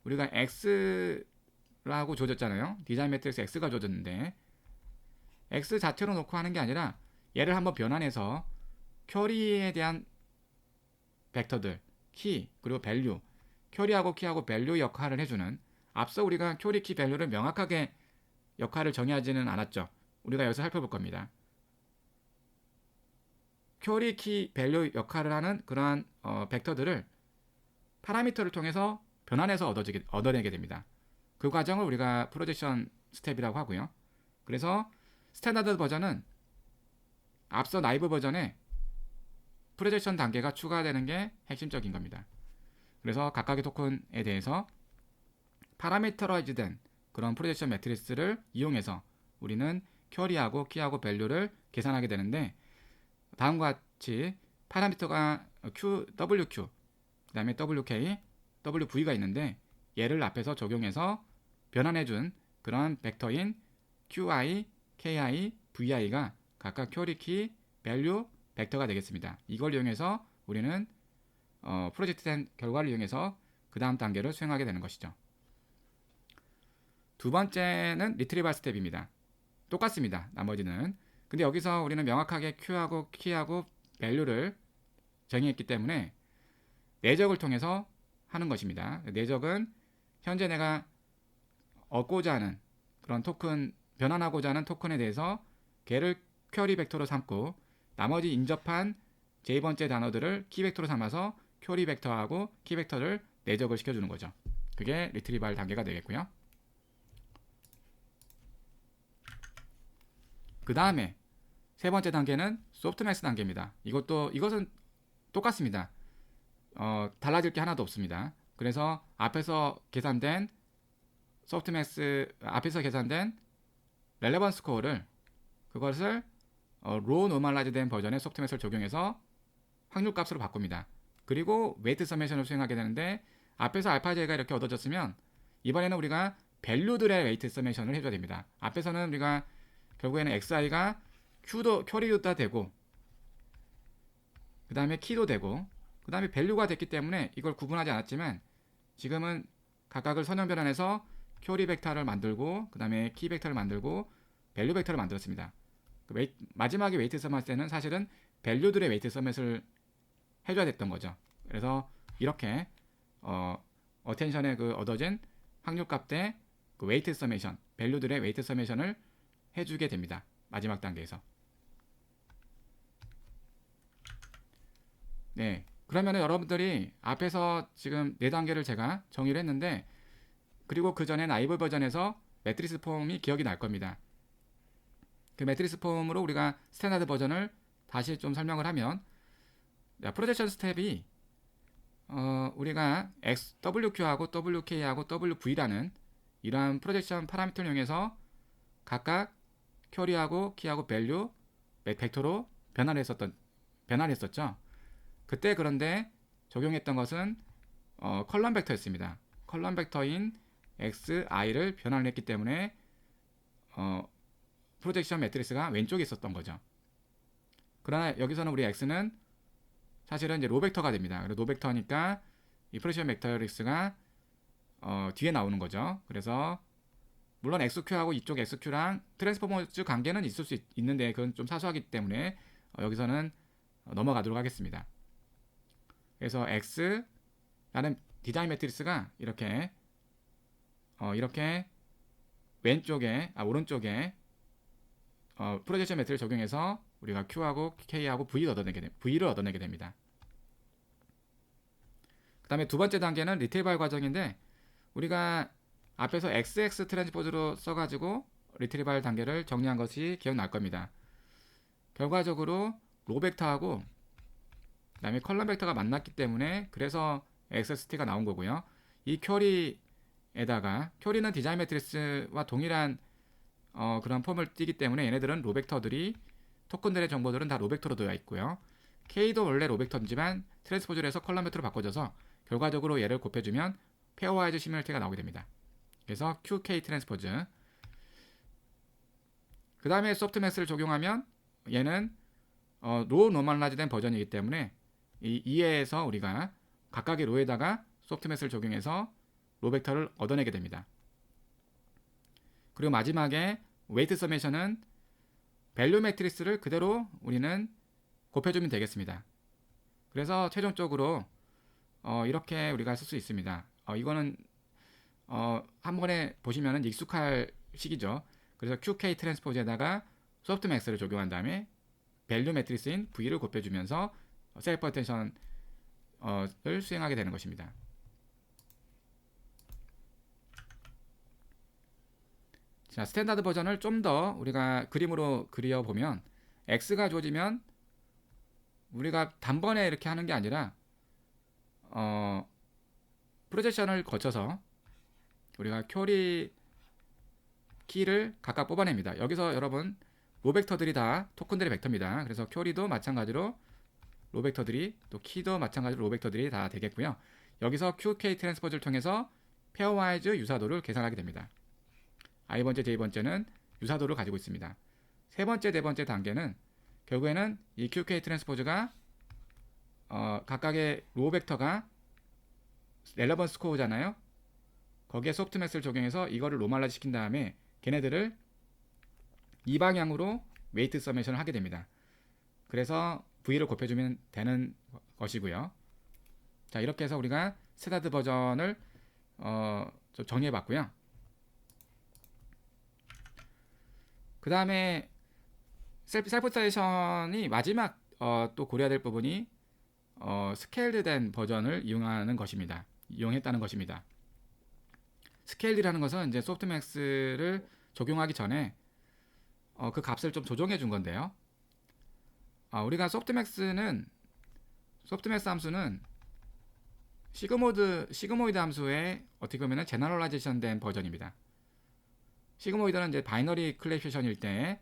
우리가 x라고 줘줬잖아요. 디자인 매트릭스 x가 줘줬는데 x 자체로 놓고 하는 게 아니라 얘를 한번 변환해서 큐리에 대한 벡터들 키 그리고 밸류 큐리하고 키하고 밸류 역할을 해주는 앞서 우리가 큐리 키 밸류를 명확하게 역할을 정의하지는 않았죠. 우리가 여기서 살펴볼 겁니다. 큐리 키 밸류 역할을 하는 그러한 벡터들을 파라미터를 통해서 변환해서 얻어내게 됩니다. 그 과정을 우리가 프로젝션 스텝이라고 하고요. 그래서 스탠다드 버전은 앞서 나이브 버전에 프로젝션 단계가 추가되는 게 핵심적인 겁니다. 그래서 각각의 토큰에 대해서 파라미터라이즈된 그런 프로젝션 매트리스를 이용해서 우리는 큐리하고 키하고 밸류를 계산하게 되는데 다음과 같이 파라미터가 WQ 그 다음에 WK, WV가 있는데 얘를 앞에서 적용해서 변환해준 그런 벡터인 QI, KI, VI가 각각 큐리, 밸류, 벡터가 되겠습니다. 이걸 이용해서 우리는 프로젝트된 결과를 이용해서 그 다음 단계를 수행하게 되는 것이죠. 두 번째는 리트리발 스텝입니다. 똑같습니다. 나머지는. 근데 여기서 우리는 명확하게 Q하고 키하고 밸류를 정의했기 때문에 내적을 통해서 하는 것입니다. 내적은 현재 내가 얻고자 하는 그런 토큰, 변환하고자 하는 토큰에 대해서 걔를 큐리 벡터로 삼고 나머지 인접한 j 번째 단어들을 키 벡터로 삼아서 큐리 벡터하고 키 벡터를 내적을 시켜주는 거죠. 그게 리트리발 단계가 되겠고요. 그 다음에 세 번째 단계는 소프트맥스 단계입니다. 이것은 똑같습니다. 달라질 게 하나도 없습니다. 그래서 앞에서 계산된 렐레번스 스코어를 그것을 로 노멀라이즈 된 버전의 소프트맥스를 적용해서 확률 값으로 바꿉니다. 그리고 웨이트 서메이션을 수행하게 되는데 앞에서 알파-j가 이렇게 얻어졌으면 이번에는 우리가 밸류들의 웨이트 서메이션을 해줘야 됩니다. 앞에서는 우리가 결국에는 xi가 큐리도 다 되고 그 다음에 키도 되고 그 다음에 밸류가 됐기 때문에 이걸 구분하지 않았지만 지금은 각각을 선형 변환해서 큐리 벡터를 만들고 그 다음에 키 벡터를 만들고 밸류 벡터를 만들었습니다. 마지막에 웨이트 서밋 때는 사실은 밸류들의 웨이트 서밋을 해줘야 됐던 거죠. 그래서 이렇게 어텐션에 얻어진 확률값 대 그 웨이트 서메이션, 밸류들의 웨이트 서메이션을 해주게 됩니다. 마지막 단계에서. 네, 그러면 여러분들이 앞에서 지금 4단계를 제가 정의를 했는데 그리고 그 전에 나이브 버전에서 매트리스 폼이 기억이 날 겁니다. 그 매트리스 폼으로 우리가 스탠다드 버전을 다시 좀 설명을 하면 프로젝션 스텝이 우리가 WQ하고 WK하고 WV라는 이러한 프로젝션 파라미터를 이용해서 각각 큐리하고 키하고 밸류 벡터로 변환했었죠. 그때 그런데 적용했던 것은 컬럼 벡터였습니다. 컬럼 벡터인 xi를 변환을 했기 때문에 프로젝션 매트리스가 왼쪽에 있었던 거죠. 그러나 여기서는 우리 x는 사실은 이제 로 벡터가 됩니다. 그래서 로 벡터니까 이 프로젝션 매트리스가 뒤에 나오는 거죠. 그래서 물론 XQ하고 이쪽 XQ랑 트랜스포머즈 관계는 있을 수 있는데 그건 좀 사소하기 때문에 여기서는 넘어가도록 하겠습니다. 그래서 X라는 디자인 매트리스가 이렇게 오른쪽에 프로젝션 매트리스를 적용해서 우리가 Q하고 K하고 V를 얻어내게 됩니다. 그 다음에 두 번째 단계는 리트리발 과정인데 우리가 앞에서 XX 트랜스포즈로 써가지고 리트리발 단계를 정리한 것이 기억날 겁니다. 결과적으로 로 벡터하고 그 다음에 컬럼 벡터가 만났기 때문에 그래서 XST가 나온 거고요. 이 큐리에다가 큐리는 디자인 매트리스와 동일한 그런 폼을 띠기 때문에 얘네들은 로 벡터들이 토큰들의 정보들은 다 로 벡터로 되어 있고요. K도 원래 로 벡터지만 트랜스포즈를 해서 컬럼 벡터로 바꿔줘서 결과적으로 얘를 곱해주면 페어와이즈 시뮬리티가 나오게 됩니다. 그래서 QK 트랜스포즈. 그 다음에 소프트맥스를 적용하면 얘는 로 노멀라이즈된 버전이기 때문에 이 이해에서 우리가 각각의 로에다가 소프트맥스를 적용해서 로 벡터를 얻어내게 됩니다. 그리고 마지막에 웨이트 서메이션은 밸류 매트리스를 그대로 우리는 곱해주면 되겠습니다. 그래서 최종적으로 이렇게 우리가 쓸 수 있습니다. 이거는 한 번에 보시면 익숙할 식이죠. 그래서 QK 트랜스포즈에다가 소프트맥스를 적용한 다음에 밸류 매트리스인 V를 곱해주면서 셀프 어텐션을 수행하게 되는 것입니다. 자, 스탠다드 버전을 좀 더 우리가 그림으로 그려보면 X가 주어지면 우리가 단번에 이렇게 하는 게 아니라 프로젝션을 거쳐서 우리가 큐리 키를 각각 뽑아냅니다. 여기서 여러분 로 벡터들이 다 토큰들의 벡터입니다. 그래서 큐리도 마찬가지로 로 벡터들이 또 키도 마찬가지로 로 벡터들이 다 되겠고요. 여기서 QK 트랜스포즈를 통해서 페어와이즈 유사도를 계산하게 됩니다. I번째, J번째는 유사도를 가지고 있습니다. 세 번째, 네 번째 단계는 결국에는 이 QK 트랜스포즈가 각각의 로 벡터가 렐러번스 스코어잖아요. 거기에 소프트맥스를 적용해서 이거를 노멀라이즈 시킨 다음에 걔네들을 이 방향으로 웨이트 서메이션을 하게 됩니다. 그래서 V를 곱해주면 되는 것이고요. 자, 이렇게 해서 우리가 스탠다드 버전을 좀 정리해봤고요. 그 다음에 셀프 스테이션이 마지막 또 고려해야 될 부분이 스케일드된 버전을 이용했다는 것입니다. 스케일드라는 것은 이제 소프트맥스를 적용하기 전에 그 값을 좀 조정해 준 건데요. 우리가 소프트맥스 함수는 시그모이드 함수의 어떻게 보면 제너럴라이제이션 된 버전입니다. 시그모이드는 이제 바이너리 클래시피케이션일 때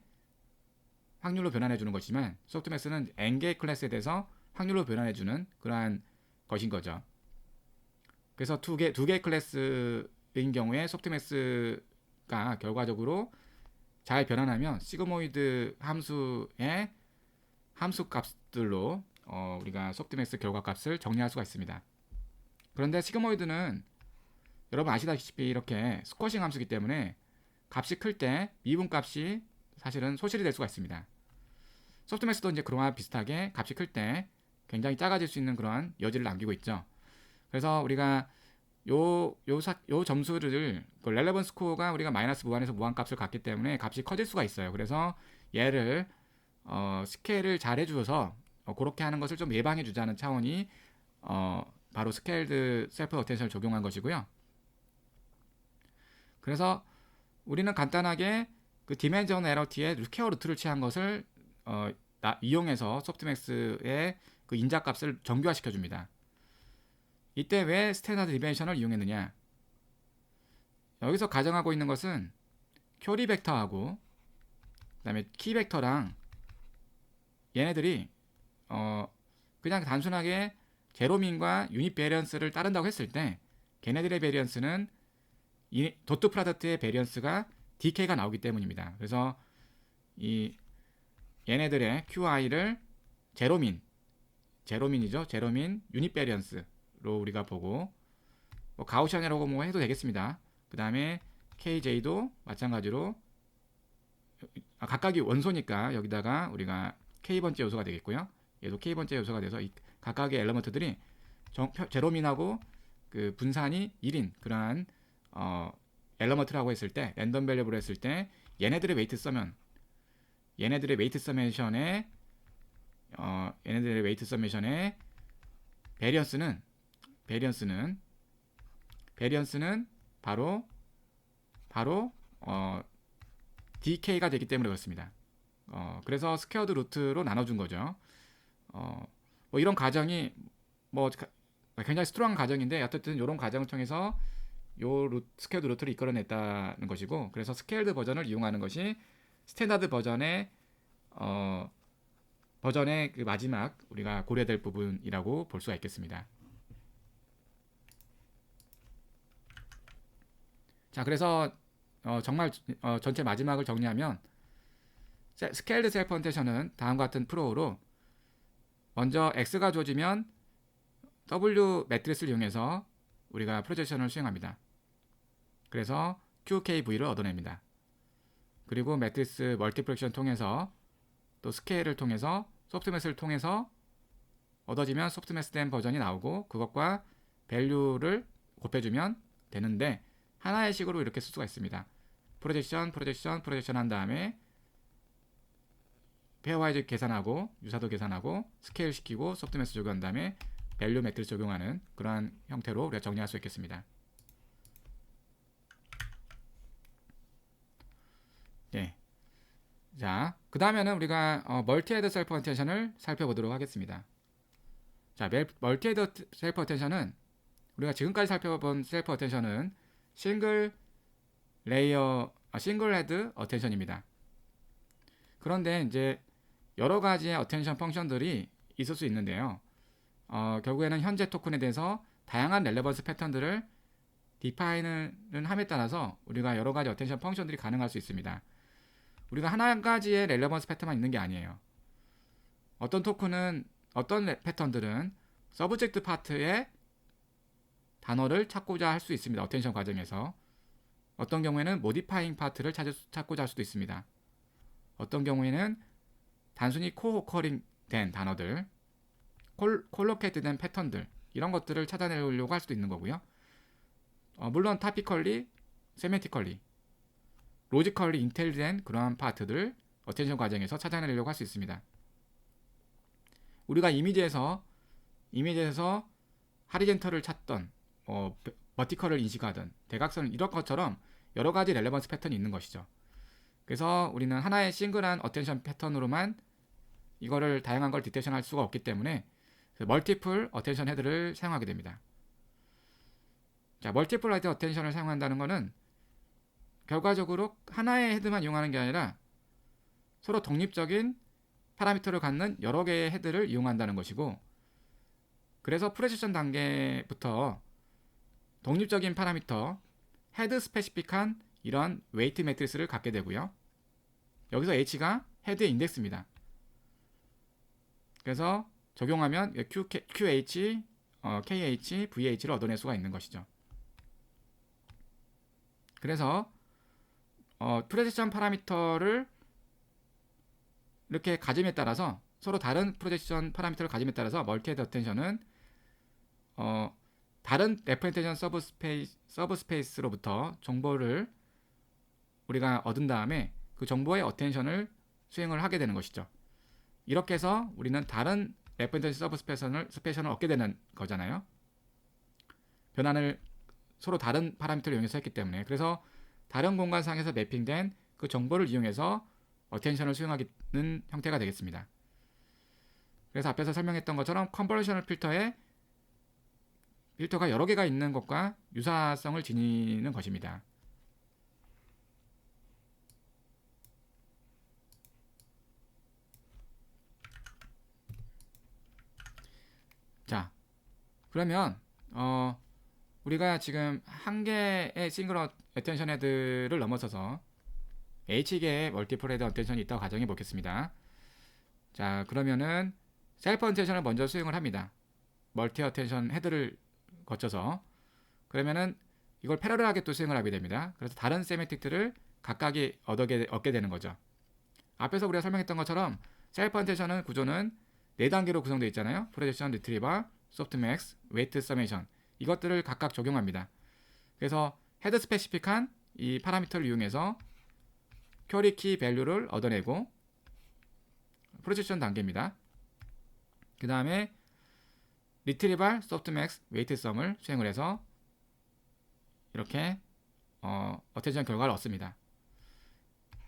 확률로 변환해 주는 것이지만 소프트맥스는 n개 클래스에 대해서 확률로 변환해 주는 그러한 것인 거죠. 그래서 두 개 클래스인 경우에 소프트맥스가 결과적으로 잘 변환하면 시그모이드 함수의 함수 값들로 우리가 소프트맥스 결과 값을 정리할 수가 있습니다. 그런데 시그모이드는 여러분 아시다시피 이렇게 스쿼싱 함수이기 때문에 값이 클 때 미분 값이 사실은 소실이 될 수가 있습니다. 소프트맥스도 이제 그와 비슷하게 값이 클 때 굉장히 작아질 수 있는 그러한 여지를 남기고 있죠. 그래서 우리가 요 점수를 그 렐레번스 스코어가 우리가 마이너스 무한에서 무한 값을 갖기 때문에 값이 커질 수가 있어요. 그래서 얘를 스케일을 잘 해주어서 그렇게 하는 것을 좀 예방해 주자는 차원이 바로 스케일드 셀프 어텐션을 적용한 것이고요. 그래서 우리는 간단하게 그 디멘전 에러티의 스퀘어 루트를 취한 것을 이용해서 소프트맥스의 그 인자값을 정교화시켜 줍니다. 이때 왜 스탠다드 디멘션을 이용했느냐? 여기서 가정하고 있는 것은 큐리 벡터하고 그다음에 키 벡터랑 얘네들이 그냥 단순하게 제로민과 유닛 베리언스를 따른다고 했을 때 걔네들의 베리언스는 이 도트 프로덕트의 베리언스가 DK가 나오기 때문입니다. 그래서 이 얘네들의 QI를 제로민이죠. 제로민 유닛 베리언스로 우리가 보고 가우시안이라고 뭐 해도 되겠습니다. 그 다음에 KJ도 마찬가지로 각각이 원소니까 여기다가 우리가 K번째 요소가 되겠고요. 얘도 K번째 요소가 돼서 이 각각의 엘리먼트들이 제로민하고 그 분산이 1인 그러한 엘리먼트라고 했을 때 랜덤 밸류로 했을 때 얘네들의 웨이트 서메이션의 베리언스는 바로 DK가 되기 때문에 그렇습니다. 그래서 스퀘어드 루트로 나눠준 거죠. 뭐 이런 가정이 뭐 굉장히 스트롱한 가정인데 어쨌든 이런 가정을 통해서 스케일드 루트를 이끌어냈다는 것이고, 그래서 스케일드 버전을 이용하는 것이 스탠다드 버전의 그 마지막 우리가 고려될 부분이라고 볼 수가 있겠습니다. 자, 그래서 정말 전체 마지막을 정리하면 스케일드 셀프 어텐션은 다음과 같은 프로로 먼저 X가 주어지면 W 매트리스를 이용해서 우리가 프로젝션을 수행합니다. 그래서 QKV를 얻어냅니다. 그리고 매트리스 멀티플렉션 통해서 또 스케일을 통해서 소프트매스를 통해서 얻어지면 소프트매스된 버전이 나오고 그것과 밸류를 곱해주면 되는데 하나의 식으로 이렇게 쓸 수가 있습니다. 프로젝션 한 다음에 페어와이즈 계산하고 유사도 계산하고 스케일 시키고 소프트매스 적용한 다음에 밸류 매트리스 적용하는 그러한 형태로 우리가 정리할 수 있겠습니다. 네. 자, 그 다음에는 우리가 멀티헤드 셀프 어텐션을 살펴보도록 하겠습니다. 자, 멀티헤드 셀프 어텐션은 우리가 지금까지 살펴본 셀프 어텐션은 싱글 헤드 어텐션입니다. 그런데 이제 여러 가지의 어텐션 펑션들이 있을 수 있는데요. 결국에는 현재 토큰에 대해서 다양한 렐레번스 패턴들을 디파인을 함에 따라서 우리가 여러 가지 어텐션 펑션들이 가능할 수 있습니다. 우리가 한 가지의 렐레번스 패턴만 있는 게 아니에요. 어떤 토큰은 어떤 패턴들은 서브젝트 파트의 단어를 찾고자 할 수 있습니다. 어텐션 과정에서. 어떤 경우에는 모디파잉 파트를 찾고자 할 수도 있습니다. 어떤 경우에는 단순히 코어커링 된 단어들, 콜로케이트 된 패턴들 이런 것들을 찾아내려고 할 수도 있는 거고요. 물론 타피컬리, 세메티컬리, 로지컬리 인텔리된 그러한 파트들 어텐션 과정에서 찾아내려고 할 수 있습니다. 우리가 이미지에서 하리젠털을 찾던 버티컬을 인식하던 대각선 이런 것처럼 여러 가지 렐레번스 패턴이 있는 것이죠. 그래서 우리는 하나의 싱글한 어텐션 패턴으로만 이거를 다양한 걸 디텍션할 수가 없기 때문에 멀티플 어텐션 헤드를 사용하게 됩니다. 자, 멀티플 헤드 어텐션을 사용한다는 것은 결과적으로 하나의 헤드만 이용하는 게 아니라 서로 독립적인 파라미터를 갖는 여러 개의 헤드를 이용한다는 것이고, 그래서 프레시션 단계부터 독립적인 파라미터 헤드 스페시픽한 이런 웨이트 매트리스를 갖게 되고요. 여기서 H가 헤드의 인덱스입니다. 그래서 적용하면 QH, KH, VH를 얻어낼 수가 있는 것이죠. 그래서 프로젝션 파라미터를 이렇게 가짐에 따라서 서로 다른 프로젝션 파라미터를 가짐에 따라서 멀티헤드 어텐션은 다른 레프레젠테이션 서브스페이스로부터 정보를 우리가 얻은 다음에 그 정보의 어텐션을 수행을 하게 되는 것이죠. 이렇게 해서 우리는 다른 레프레젠테이션 서브스페이션을 얻게 되는 거잖아요. 변환을 서로 다른 파라미터를 이용해서 했기 때문에. 그래서 다른 공간상에서 매핑된 그 정보를 이용해서 어텐션을 수행하는 형태가 되겠습니다. 그래서 앞에서 설명했던 것처럼 컨버전럴 필터가 여러 개가 있는 것과 유사성을 지니는 것입니다. 자, 그러면 우리가 지금 한 개의 싱글 어텐션 헤드를 넘어서서 H개의 멀티플 헤드 어텐션이 있다고 가정해 보겠습니다. 자, 그러면은 셀프 어텐션을 먼저 수행을 합니다. 멀티 어텐션 헤드를 거쳐서. 그러면은 이걸 패러럴하게 또 수행을 하게 됩니다. 그래서 다른 세메틱들을 각각이 얻게 되는 거죠. 앞에서 우리가 설명했던 것처럼 셀프 어텐션은 구조는 4단계로 구성되어 있잖아요. 프로젝션, 리트리버, 소프트맥스, 웨이트 서메이션 이것들을 각각 적용합니다. 그래서 헤드 스페시픽한 이 파라미터를 이용해서 쿼리 키 밸류를 얻어내고 프로젝션 단계입니다. 그 다음에 리트리발, 소프트맥스, 웨이트 썸을 수행을 해서 이렇게 어텐션 결과를 얻습니다.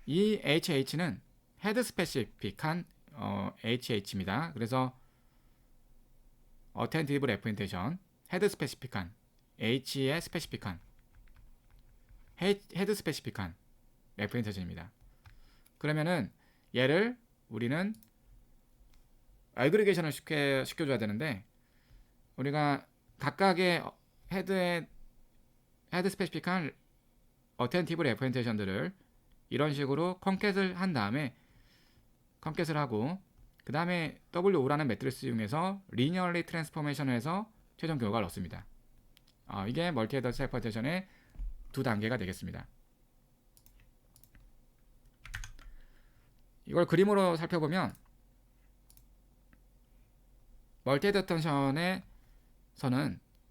이 HH는 헤드 스페시픽한 HH입니다. 그래서 어텐티브 레프레젠테이션 헤드 스페시픽한 H의 스페시픽한 헤드 스페시픽한 레프레젠테이션입니다. 그러면은 얘를 우리는 애그리게이션을 시켜줘야 되는데 우리가 각각의 헤드 스페시픽한 어텐티브 레프레젠테이션들을 이런 식으로 컴캣을 한 다음에 컴캣을 하고 그 다음에 W5라는 매트리스 이용해서 리니어리 트랜스포메이션을 해서 최종 결과를 얻습니다. 이게 멀티헤더 셀프 어텐션의 두 단계가 되겠습니다. 이걸 그림으로 살펴보면 멀티헤더 어텐션에서는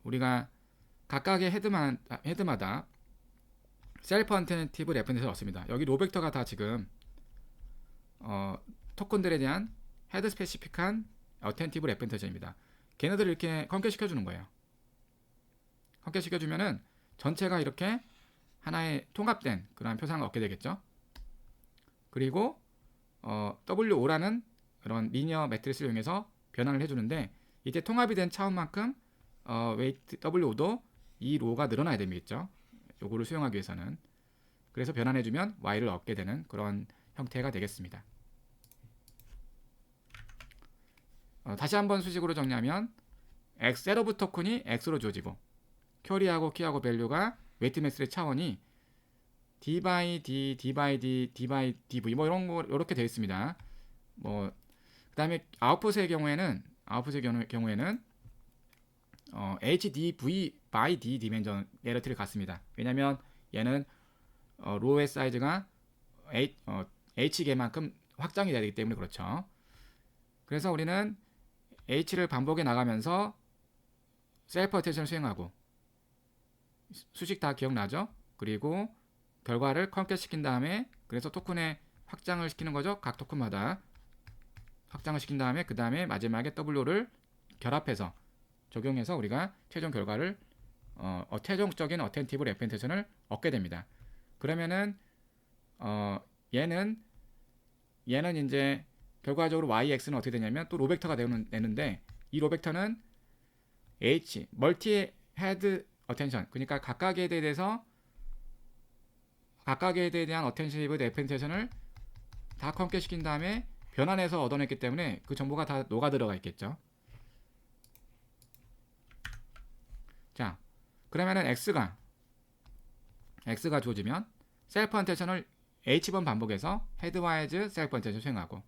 우리가 각각의 헤드마다 셀프 어텐티브 레퍼런스를 얻습니다. 여기 로벡터가 다 지금 토큰들에 대한 헤드 스페시픽한 어텐티브 레퍼런스입니다. 걔네들을 이렇게 컴케 시켜주는 거예요. 컴케 시켜주면은 전체가 이렇게 하나의 통합된 그런 표상을 얻게 되겠죠. 그리고 W5라는 그런 리니어 매트리스를 이용해서 변환을 해주는데 이때 통합이 된 차원만큼 웨이트 W5도 이 로가 늘어나야 되겠죠. 요거를 수용하기 위해서는. 그래서 변환해주면 Y를 얻게 되는 그런 형태가 되겠습니다. 다시 한번 수식으로 정리하면 X 셋오브 토큰이 X로 주어지고 큐리하고 키하고 밸류가 웨이트 매스의 차원이 D by D, D by D, D by DV 뭐 이런 거 이렇게 되어 있습니다. 뭐 그다음에 아웃풋의 경우에는 HDV by D 디멘전 내러티를 갖습니다. 왜냐면 얘는 로의 사이즈가 H개만큼 확장이 되기 때문에 그렇죠. 그래서 우리는 H를 반복해 나가면서 셀프 어텐션을 수행하고 수식 다 기억나죠? 그리고 결과를 컴켓 시킨 다음에 그래서 토큰에 확장을 시키는 거죠. 각 토큰마다 확장을 시킨 다음에 그 다음에 마지막에 W를 결합해서 적용해서 우리가 최종 결과를 최종적인 어텐티브 레프렌테이션을 얻게 됩니다. 그러면은 얘는 이제 결과적으로 YX는 어떻게 되냐면 또 로벡터가 되는데 이 로벡터는 H 멀티 헤드 어텐션 그러니까 각각의 헤드에 대한 어텐티브 레프렌테이션을 다 컴켓 시킨 다음에 변환해서 얻어냈기 때문에 그 정보가 다 녹아 들어가 있겠죠. 자, 그러면은 X가 주어지면 셀프 어텐션을 H번 반복해서 헤드와이즈 셀프 어텐션 수행하고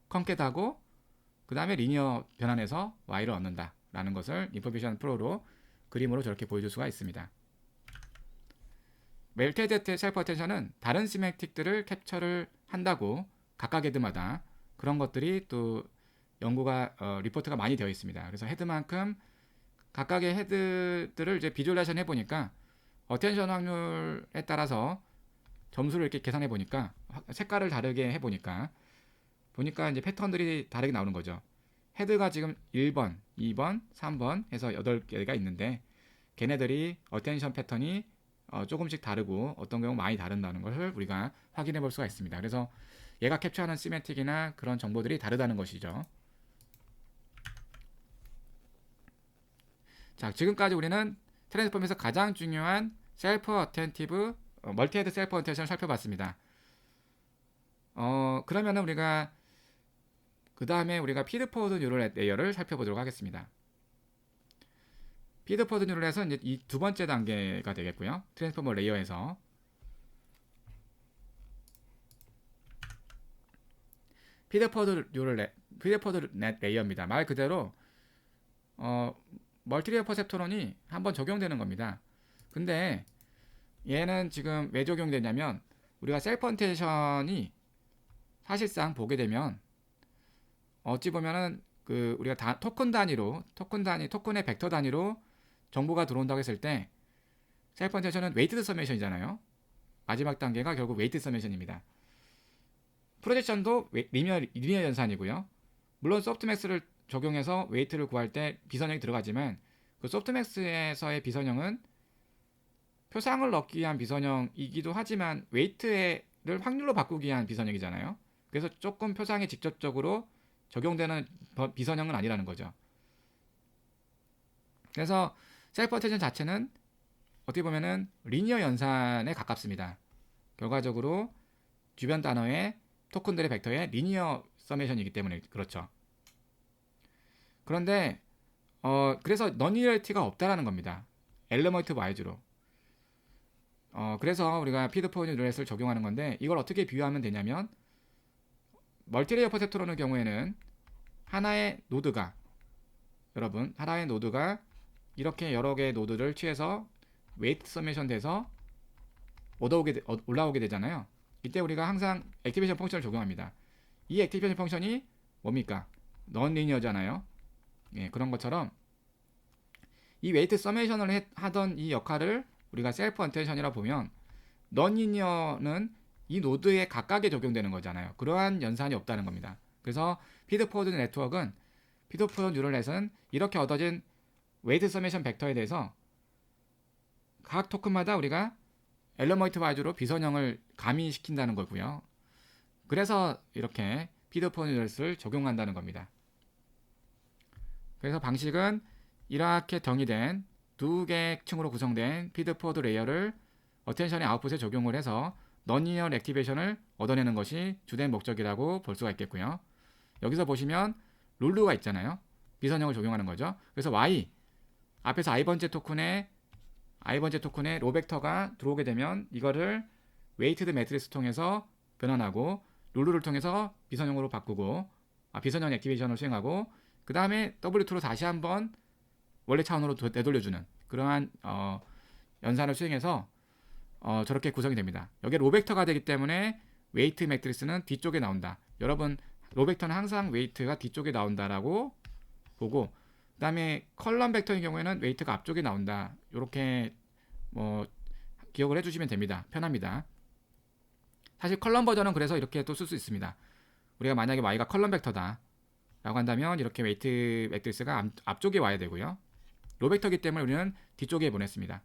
컴켓하고 그 다음에 리니어 변환해서 Y를 얻는다 라는 것을 인포메이션 프로로 그림으로 저렇게 보여줄 수가 있습니다. 멜테드 셀프 어텐션은 다른 시메틱들을 캡처를 한다고 각각 헤드마다 그런 것들이 또 연구가 리포트가 많이 되어 있습니다. 그래서 헤드만큼 각각의 헤드들을 이제 비주얼레이션 해보니까 어텐션 확률에 따라서 점수를 이렇게 계산해 보니까 색깔을 다르게 해보니까 이제 패턴들이 다르게 나오는 거죠. 헤드가 지금 1번, 2번, 3번 해서 8개가 있는데 걔네들이 어텐션 패턴이 조금씩 다르고 어떤 경우 많이 다른다는 것을 우리가 확인해 볼 수가 있습니다. 그래서 얘가 캡처하는 시메틱이나 그런 정보들이 다르다는 것이죠. 자, 지금까지 우리는 트랜스폼에서 가장 중요한 셀프 어텐티브 멀티헤드 셀프 어텐션을 살펴봤습니다. 그러면은 우리가 그 다음에 우리가 피드포워드 뉴럴 레이어를 살펴보도록 하겠습니다. 피드포워드 뉴럴에서 이제 이 두 번째 단계가 되겠고요. 트랜스포머 레이어에서 피드포워드 넷 레이어입니다. 말 그대로 멀티레이어 퍼셉트론이 한번 적용되는 겁니다. 근데 얘는 지금 왜 적용되냐면 우리가 셀프 어텐션이 사실상 보게 되면 어찌 보면은 그 우리가 토큰의 벡터 단위로 정보가 들어온다고 했을 때 셀프 어텐션은 웨이티드 서메이션이잖아요. 마지막 단계가 결국 웨이티드 서메이션입니다. 프로젝션도 리니어 연산이고요. 물론 소프트맥스를 적용해서 웨이트를 구할 때 비선형이 들어가지만 그 소프트맥스에서의 비선형은 표상을 넣기 위한 비선형이기도 하지만 웨이트를 확률로 바꾸기 위한 비선형이잖아요. 그래서 조금 표상에 직접적으로 적용되는 비선형은 아니라는 거죠. 그래서 셀프 어텐션 자체는 어떻게 보면은 리니어 연산에 가깝습니다. 결과적으로 주변 단어의 토큰들의 벡터의 리니어 서메이션이기 때문에 그렇죠. 그런데 그래서 너니리티가 없다라는 겁니다. 엘리먼트 와이즈로. 그래서 우리가 피드포워드 뉴럴넷을 적용하는 건데 이걸 어떻게 비유하면 되냐면 멀티레이어 퍼셉트론의 경우에는 하나의 노드가 여러분 하나의 노드가 이렇게 여러 개의 노드를 취해서 웨이트 서메이션 돼서 올라오게 되잖아요. 이때 우리가 항상 액티베이션 펑션을 적용합니다. 이 액티베이션 펑션이 뭡니까? 넌 리니어잖아요. 예, 그런 것처럼 이 웨이트 서메이션을 하던 이 역할을 우리가 셀프 언텐션이라 보면 넌 리니어는 이 노드에 각각에 적용되는 거잖아요. 그러한 연산이 없다는 겁니다. 그래서 피드포워드 네트워크는 피드포워드 뉴럴넷은 이렇게 얻어진 웨이트 서메이션 벡터에 대해서 각 토큰마다 우리가 엘러먼트 와이즈로 비선형을 가미시킨다는 거고요. 그래서 이렇게 피드포워드 뉴럴넷을 적용한다는 겁니다. 그래서 방식은 이렇게 정의된 두 개 층으로 구성된 피드포워드 레이어를 어텐션의 아웃풋에 적용을 해서 넌리니어 액티베이션을 얻어내는 것이 주된 목적이라고 볼 수가 있겠고요. 여기서 보시면 룰루가 있잖아요. 비선형을 적용하는 거죠. 그래서 Y 앞에서 i번째 토큰에 로벡터가 들어오게 되면 이거를 웨이티드 매트리스 통해서 변환하고 룰루를 통해서 비선형으로 바꾸고 비선형 액티베이션을 수행하고 그 다음에 W2로 다시 한번 원래 차원으로 되돌려주는 그러한 연산을 수행해서 저렇게 구성이 됩니다. 여기에 로벡터가 되기 때문에 웨이트 매트리스는 뒤쪽에 나온다. 여러분 로벡터는 항상 웨이트가 뒤쪽에 나온다라고 보고 그 다음에 컬럼 벡터의 경우에는 웨이트가 앞쪽에 나온다. 이렇게 기억을 해주시면 됩니다. 편합니다. 사실 컬럼 버전은 그래서 이렇게 또 쓸 수 있습니다. 우리가 만약에 y가 컬럼 벡터다 라고 한다면 이렇게 웨이트 매트리스가 앞쪽에 와야 되고요. 로벡터이기 때문에 우리는 뒤쪽에 보냈습니다.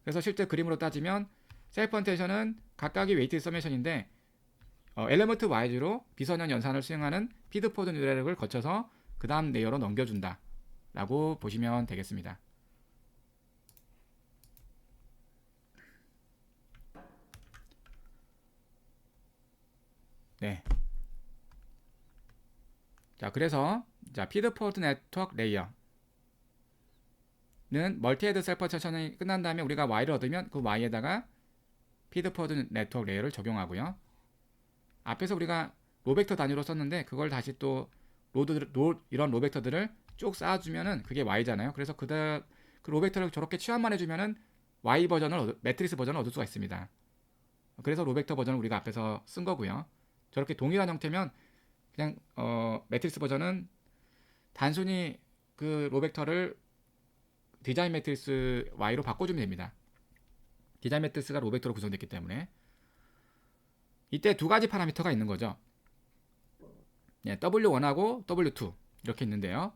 그래서 실제 그림으로 따지면 셀프 언텐션은 각각의 웨이트 서메이션인데 엘리먼트 와이즈로 비선형 연산을 수행하는 피드포워드 뉴럴을 거쳐서 그 다음 레이어로 넘겨준다 라고 보시면 되겠습니다. 네. 자, 그래서 피드포워드 네트워크 레이어는 멀티헤드 셀프 언텐션이 끝난 다음에 우리가 Y를 얻으면 그 Y에다가 피드포워드 네트워크 레이어를 적용하고요. 앞에서 우리가 로벡터 단위로 썼는데 그걸 다시 또 이런 로벡터들을 쭉 쌓아주면은 그게 Y잖아요. 그래서 그 로벡터를 저렇게 치환만 해주면은 Y 버전을 매트리스 버전을 얻을 수가 있습니다. 그래서 로벡터 버전을 우리가 앞에서 쓴 거고요. 저렇게 동일한 형태면 그냥 매트리스 버전은 단순히 그 로벡터를 디자인 매트리스 Y로 바꿔주면 됩니다. 디자인 매트리스가 로벡터로 구성됐기 때문에 이때 두 가지 파라미터가 있는 거죠. 네, W1하고 W2 이렇게 있는데요.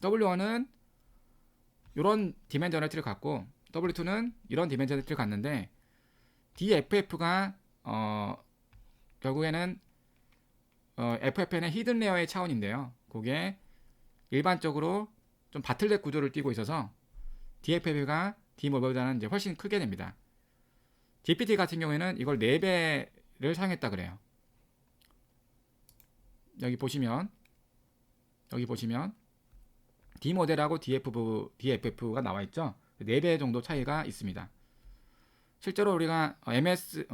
W1은 이런 디멘 저너리티를 갖고 W2는 이런 디멘 저너리티를 갖는데 DFF가 결국에는 FFN의 히든 레어의 차원인데요. 그게 일반적으로 좀 바틀넷 구조를 띠고 있어서 DFF가 D몰보다는 이제 훨씬 크게 됩니다. GPT 같은 경우에는 이걸 4배를 사용했다 그래요. 여기 보시면 D 모델하고 DFF가 나와 있죠. 4배 정도 차이가 있습니다. 실제로 우리가 MS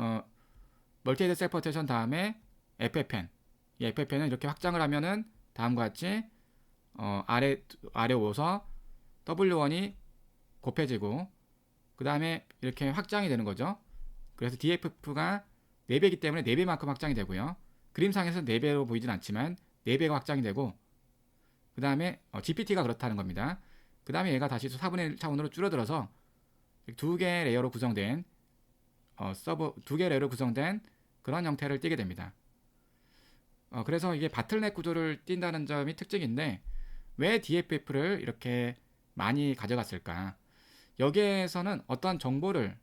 멀티헤드 셀프 언텐션 다음에 FFN 이 FFN은 이렇게 확장을 하면은 다음과 같이 아래 오서 W1이 곱해지고 그 다음에 이렇게 확장이 되는 거죠. 그래서 DFF가 4배이기 때문에 4배만큼 확장이 되고요. 그림상에서 4배로 보이진 않지만 4배가 확장이 되고 그 다음에 GPT가 그렇다는 겁니다. 그 다음에 얘가 다시 4분의 1 차원으로 줄어들어서 두 개의 레이어로 구성된 두 개의 레이어로 구성된 그런 형태를 띠게 됩니다. 그래서 이게 바틀넷 구조를 띈다는 점이 특징인데 왜 DFF를 이렇게 많이 가져갔을까? 여기에서는 어떤 정보를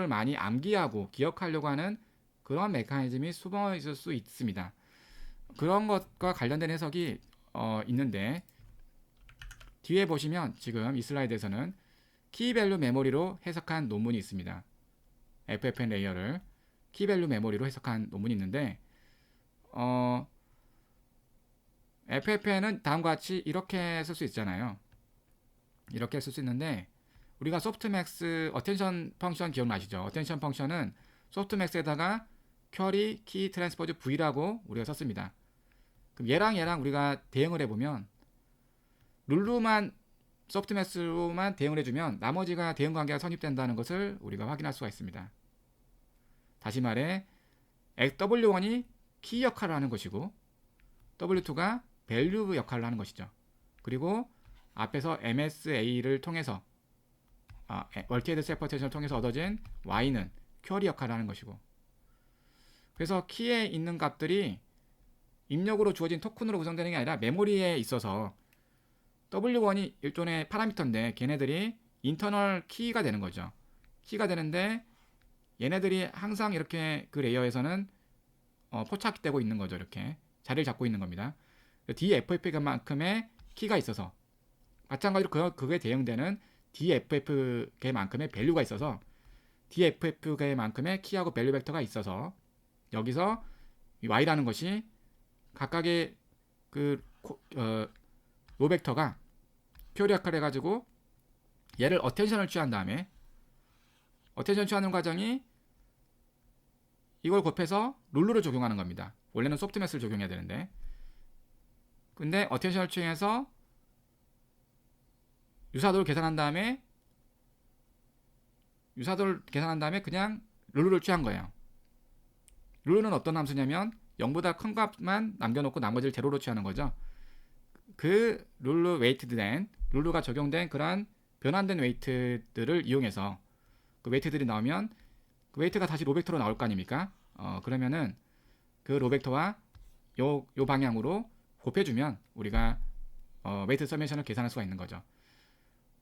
많이 암기하고 기억하려고 하는 그런 메커니즘이 숨어 있을 수 있습니다. 그런 것과 관련된 해석이 있는데 뒤에 보시면 지금 이 슬라이드에서는 키밸류 메모리로 해석한 논문이 있습니다. FFN 레이어를 키밸류 메모리로 해석한 논문이 있는데 FFN은 다음과 같이 이렇게 쓸 수 있잖아요. 이렇게 쓸 수 있는데 우리가 소프트맥스 어텐션 펑션 기억나시죠? 어텐션 펑션은 소프트맥스에다가 쿼리 키 트랜스포즈 V라고 우리가 썼습니다. 그럼 얘랑 우리가 대응을 해보면 룰루만 소프트매스로만 대응을 해주면 나머지가 대응 관계가 성립된다는 것을 우리가 확인할 수가 있습니다. 다시 말해 W1이 키 역할을 하는 것이고 W2가 밸류 역할을 하는 것이죠. 그리고 앞에서 MSA를 통해서 멀티헤드 셀프 어텐션을 통해서 얻어진 Y는 쿼리 역할을 하는 것이고, 그래서 키에 있는 값들이 입력으로 주어진 토큰으로 구성되는 게 아니라 메모리에 있어서 W1이 일종의 파라미터인데 걔네들이 인터널 키가 되는 거죠. 키가 되는데 얘네들이 항상 이렇게 그 레이어에서는 포착되고 있는 거죠. 이렇게 자리를 잡고 있는 겁니다. DFF만큼의 키가 있어서 마찬가지로 그거에 대응되는 DFF계만큼의 밸류가 있어서 DFF계만큼의 키하고 밸류 벡터가 있어서 여기서 Y라는 것이 각각의 그 로 벡터가 쿼리 역할을 해가지고 얘를 어텐션을 취한 다음에 어텐션 취하는 과정이 이걸 곱해서 룰루를 적용하는 겁니다. 원래는 소프트매스를 적용해야 되는데, 근데 어텐션을 취해서 유사도를 계산한 다음에 그냥 룰루를 취한 거예요. 룰루는 어떤 함수냐면 0보다 큰 값만 남겨놓고 나머지를 제로로 취하는 거죠. 그 룰루가 적용된 그러한 변환된 웨이트들을 이용해서 그 웨이트들이 나오면 그 웨이트가 다시 로벡터로 나올 거 아닙니까? 그러면은 그 로벡터와 요 방향으로 곱해주면 우리가 웨이트 서메이션을 계산할 수가 있는 거죠.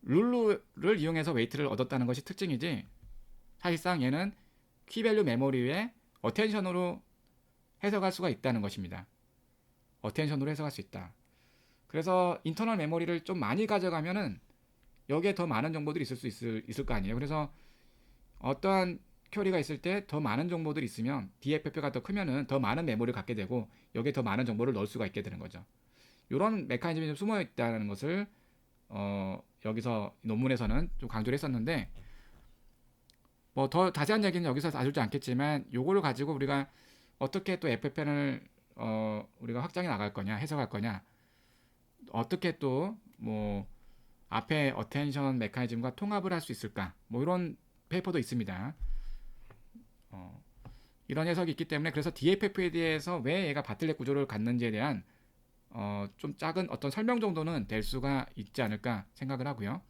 룰루를 이용해서 웨이트를 얻었다는 것이 특징이지, 사실상 얘는 키밸류 메모리에 어텐션으로 해석할 수가 있다는 것입니다. 어텐션으로 해석할 수 있다. 그래서 인터널 메모리를 좀 많이 가져가면은 여기에 더 많은 정보들이 있을 거 아니에요. 그래서 어떠한 쿼리가 있을 때 더 많은 정보들이 있으면 DFF가 더 크면은 더 많은 메모리를 갖게 되고 여기에 더 많은 정보를 넣을 수가 있게 되는 거죠. 이런 메커니즘이 좀 숨어 있다는 것을 여기서 논문에서는 좀 강조를 했었는데, 뭐 더 자세한 얘기는 여기서 다루지 않겠지만 요거를 가지고 우리가 어떻게 또 FFN을 우리가 확장해 나갈 거냐, 해석할 거냐, 어떻게 또 뭐 앞에 어텐션 메커니즘과 통합을 할 수 있을까, 뭐 이런 페이퍼도 있습니다. 이런 해석이 있기 때문에 그래서 DFF에 대해서 왜 얘가 바틀렛 구조를 갖는지에 대한 좀 작은 어떤 설명 정도는 될 수가 있지 않을까 생각을 하고요.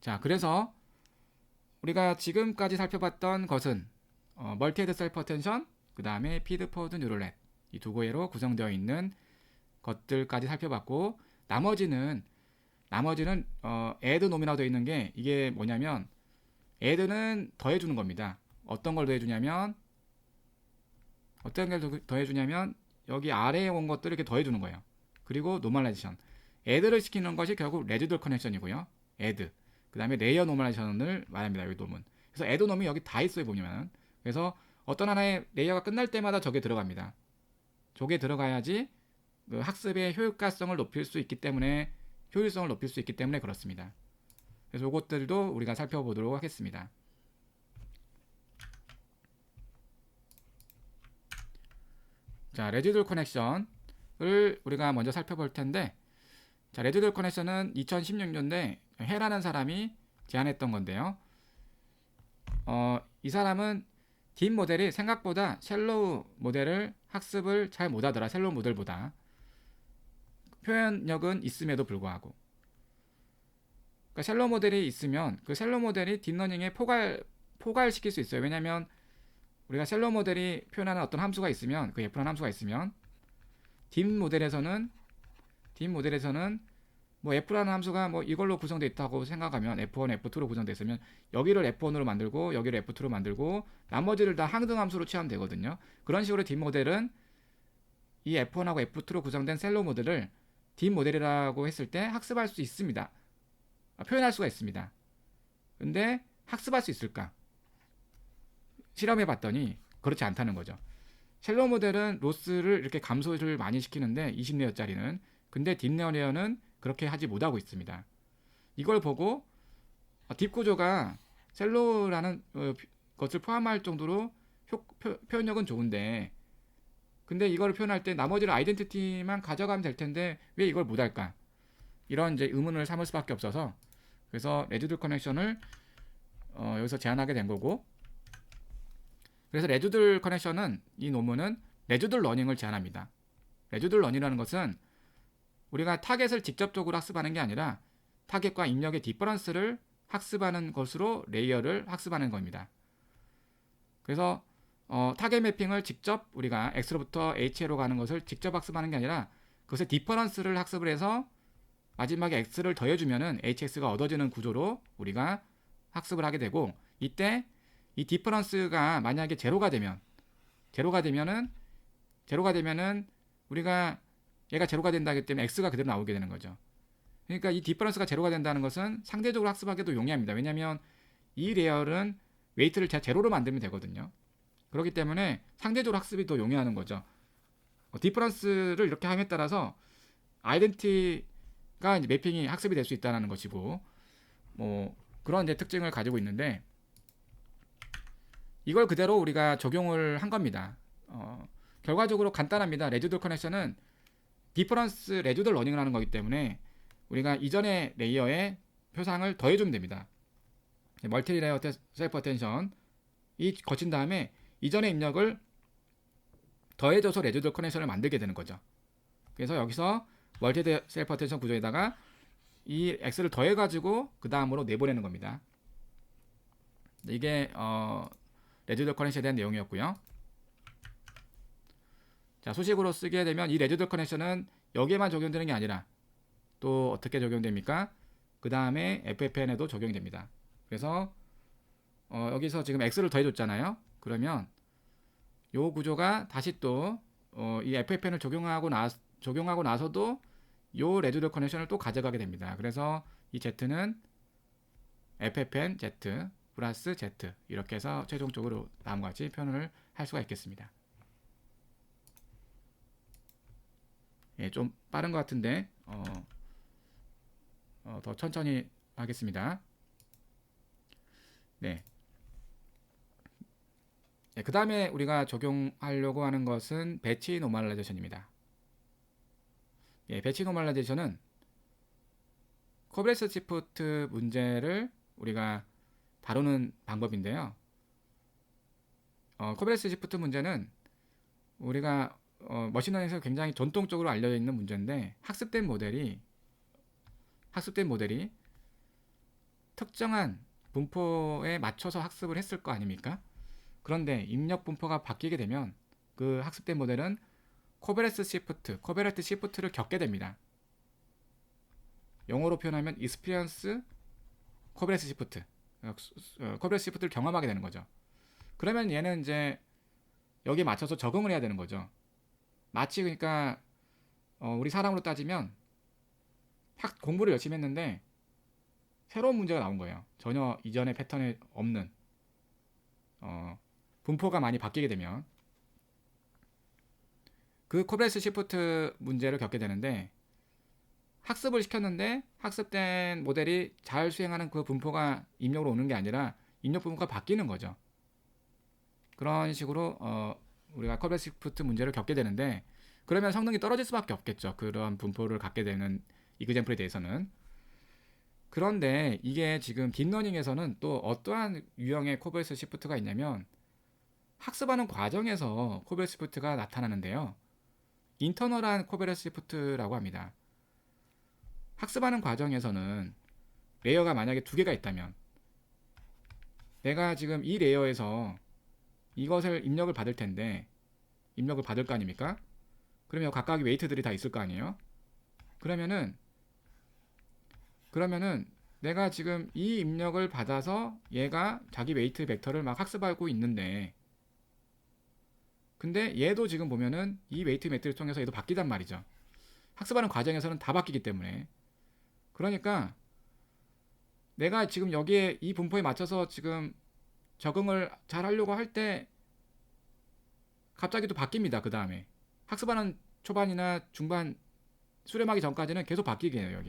자, 그래서 우리가 지금까지 살펴봤던 것은 멀티헤드 셀프 어텐션, 그 다음에 피드포워드 뉴럴넷, 이 두 개로 구성되어 있는 것들까지 살펴봤고, 나머지는 add 놈이라고 되어 있는 게 이게 뭐냐면 add는 더해주는 겁니다. 어떤 걸 더해주냐면 여기 아래에 온 것들을 이렇게 더해주는 거예요. 그리고 노멀라이제이션, add를 시키는 것이 결국 레지덜 커넥션이고요. add, 그 다음에 레이어 노멀라이제이션을 말합니다. 여기 놈은. 그래서 add 놈이 여기 다 있어요, 보면. 그래서 어떤 하나의 레이어가 끝날 때마다 저게 들어갑니다. 저게 들어가야지 그 학습의 효율성을 높일 수 있기 때문에 그렇습니다. 그래서 이것들도 우리가 살펴보도록 하겠습니다. 자, 레지덜 커넥션을 우리가 먼저 살펴볼 텐데, 자, 레지덜 커넥션은 2016년에 해라는 사람이 제안했던 건데요. 이 사람은 딥 모델이 생각보다 셀로우 모델을 학습을 잘 못하더라. 셀로우 모델보다 표현력은 있음에도 불구하고, 그러니까 셀로우 모델이 있으면 그 셀로우 모델이 딥러닝에 포괄시킬 수 있어요. 왜냐하면 우리가 셀로우 모델이 표현하는 어떤 함수가 있으면, 그 F라는 함수가 있으면 딥 모델에서는 뭐 F라는 함수가 뭐 이걸로 구성되어 있다고 생각하면 F1, F2로 구성되어 있으면 여기를 F1으로 만들고 여기를 F2로 만들고 나머지를 다 항등 함수로 취하면 되거든요. 그런 식으로 딥 모델은 이 F1하고 F2로 구성된 셀로우 모델을 딥 모델이라고 했을 때 학습할 수 있습니다. 표현할 수가 있습니다. 근데 학습할 수 있을까? 실험해 봤더니 그렇지 않다는 거죠. 셀로우 모델은 로스를 이렇게 감소를 많이 시키는데 20레이어짜리는, 근데 딥레이어는 그렇게 하지 못하고 있습니다. 이걸 보고 딥 구조가 셀로우라는 것을 포함할 정도로 표현력은 좋은데 근데 이걸 표현할 때 나머지를 아이덴티티만 가져가면 될 텐데 왜 이걸 못할까? 이런 이제 의문을 삼을 수밖에 없어서 그래서 레지듀얼 커넥션을 여기서 제안하게 된 거고, 그래서 레지듀얼 커넥션은 이 논문은 레지듀얼 러닝을 제안합니다. 레지듀얼 러닝이라는 것은 우리가 타겟을 직접적으로 학습하는 게 아니라 타겟과 입력의 디퍼런스를 학습하는 것으로 레이어를 학습하는 겁니다. 그래서 타겟 매핑을 직접 우리가 X로부터 HA로 가는 것을 직접 학습하는 게 아니라 그것의 디퍼런스를 학습을 해서 마지막에 X를 더해주면은 HX가 얻어지는 구조로 우리가 학습을 하게 되고, 이때 이 디퍼런스가 만약에 제로가 되면은 우리가 얘가 제로가 된다기 때문에 X가 그대로 나오게 되는 거죠. 그러니까 이 디퍼런스가 제로가 된다는 것은 상대적으로 학습하기도 용이합니다. 왜냐하면 이 레이어는 웨이트를 제로로 만들면 되거든요. 그렇기 때문에 상대적으로 학습이 더 용이하는 거죠. 디퍼런스를 이렇게 함에 따라서 아이덴티가 이제 매핑이 학습이 될 수 있다는 것이고, 뭐 그런 이제 특징을 가지고 있는데 이걸 그대로 우리가 적용을 한 겁니다. 결과적으로 간단합니다. 레지듀얼 커넥션은 디퍼런스 레지듀얼 러닝을 하는 거기 때문에 우리가 이전의 레이어에 표상을 더해주면 됩니다. 멀티 레이어 셀프 어텐션 이 거친 다음에 이전의 입력을 더해줘서 레지듀얼 커넥션을 만들게 되는 거죠. 그래서 여기서 멀티 셀프 어텐션 구조에다가 이 X를 더해가지고 그 다음으로 내보내는 겁니다. 이게 레지듀얼 커넥션에 대한 내용이었고요. 자, 수식으로 쓰게 되면 이 레지듀얼 커넥션은 여기에만 적용되는 게 아니라 또 어떻게 적용됩니까? 그 다음에 FFN에도 적용이 됩니다. 그래서 여기서 지금 X를 더해줬잖아요. 그러면 요 구조가 다시 또 이 FFN을 적용하고 나서도 요 레지듀얼 커넥션을 또 가져가게 됩니다. 그래서 이 Z는 FFN Z 플러스 Z 이렇게 해서 최종적으로 다음과 같이 표현을 할 수가 있겠습니다. 예, 좀 빠른 것 같은데 더 천천히 하겠습니다. 네. 네, 그 다음에 우리가 적용하려고 하는 것은 배치 노멀라이제이션입니다. 예, 배치 노멀라이제이션은 코브레스 시프트 문제를 우리가 다루는 방법인데요. 코브레스 시프트 문제는 우리가 머신러닝에서 굉장히 전통적으로 알려져 있는 문제인데 학습된 모델이 특정한 분포에 맞춰서 학습을 했을 거 아닙니까? 그런데 입력 분포가 바뀌게 되면 그 학습된 모델은 코베레트 시프트를 겪게 됩니다. 영어로 표현하면 experience 코베레트 시프트를 경험하게 되는 거죠. 그러면 얘는 이제 여기에 맞춰서 적응을 해야 되는 거죠. 마치 그러니까 우리 사람으로 따지면 공부를 열심히 했는데 새로운 문제가 나온 거예요. 전혀 이전의 패턴에 없는 분포가 많이 바뀌게 되면 그 코브레스 시프트 문제를 겪게 되는데, 학습을 시켰는데 학습된 모델이 잘 수행하는 그 분포가 입력으로 오는 게 아니라 입력 분포가 바뀌는 거죠. 그런 식으로 우리가 코브레스 시프트 문제를 겪게 되는데, 그러면 성능이 떨어질 수밖에 없겠죠. 그런 분포를 갖게 되는 이그젬플에 대해서는. 그런데 이게 지금 딥러닝에서는 또 어떠한 유형의 코브레스 시프트가 있냐면 학습하는 과정에서 코브레스 시프트가 나타나는데요. 인터널한 코브레스 시프트라고 합니다. 학습하는 과정에서는 레이어가 만약에 두 개가 있다면 내가 지금 이 레이어에서 이것을 입력을 받을 텐데 입력을 받을 거 아닙니까? 그러면 각각의 웨이트들이 다 있을 거 아니에요? 그러면은 내가 지금 이 입력을 받아서 얘가 자기 웨이트 벡터를 막 학습하고 있는데, 근데 얘도 지금 보면은 이 웨이트 매트릭을 통해서 얘도 바뀌단 말이죠. 학습하는 과정에서는 다 바뀌기 때문에. 그러니까 내가 지금 여기에 이 분포에 맞춰서 지금 적응을 잘 하려고 할 때 갑자기 또 바뀝니다. 그 다음에 학습하는 초반이나 중반 수렴하기 전까지는 계속 바뀌게 해요.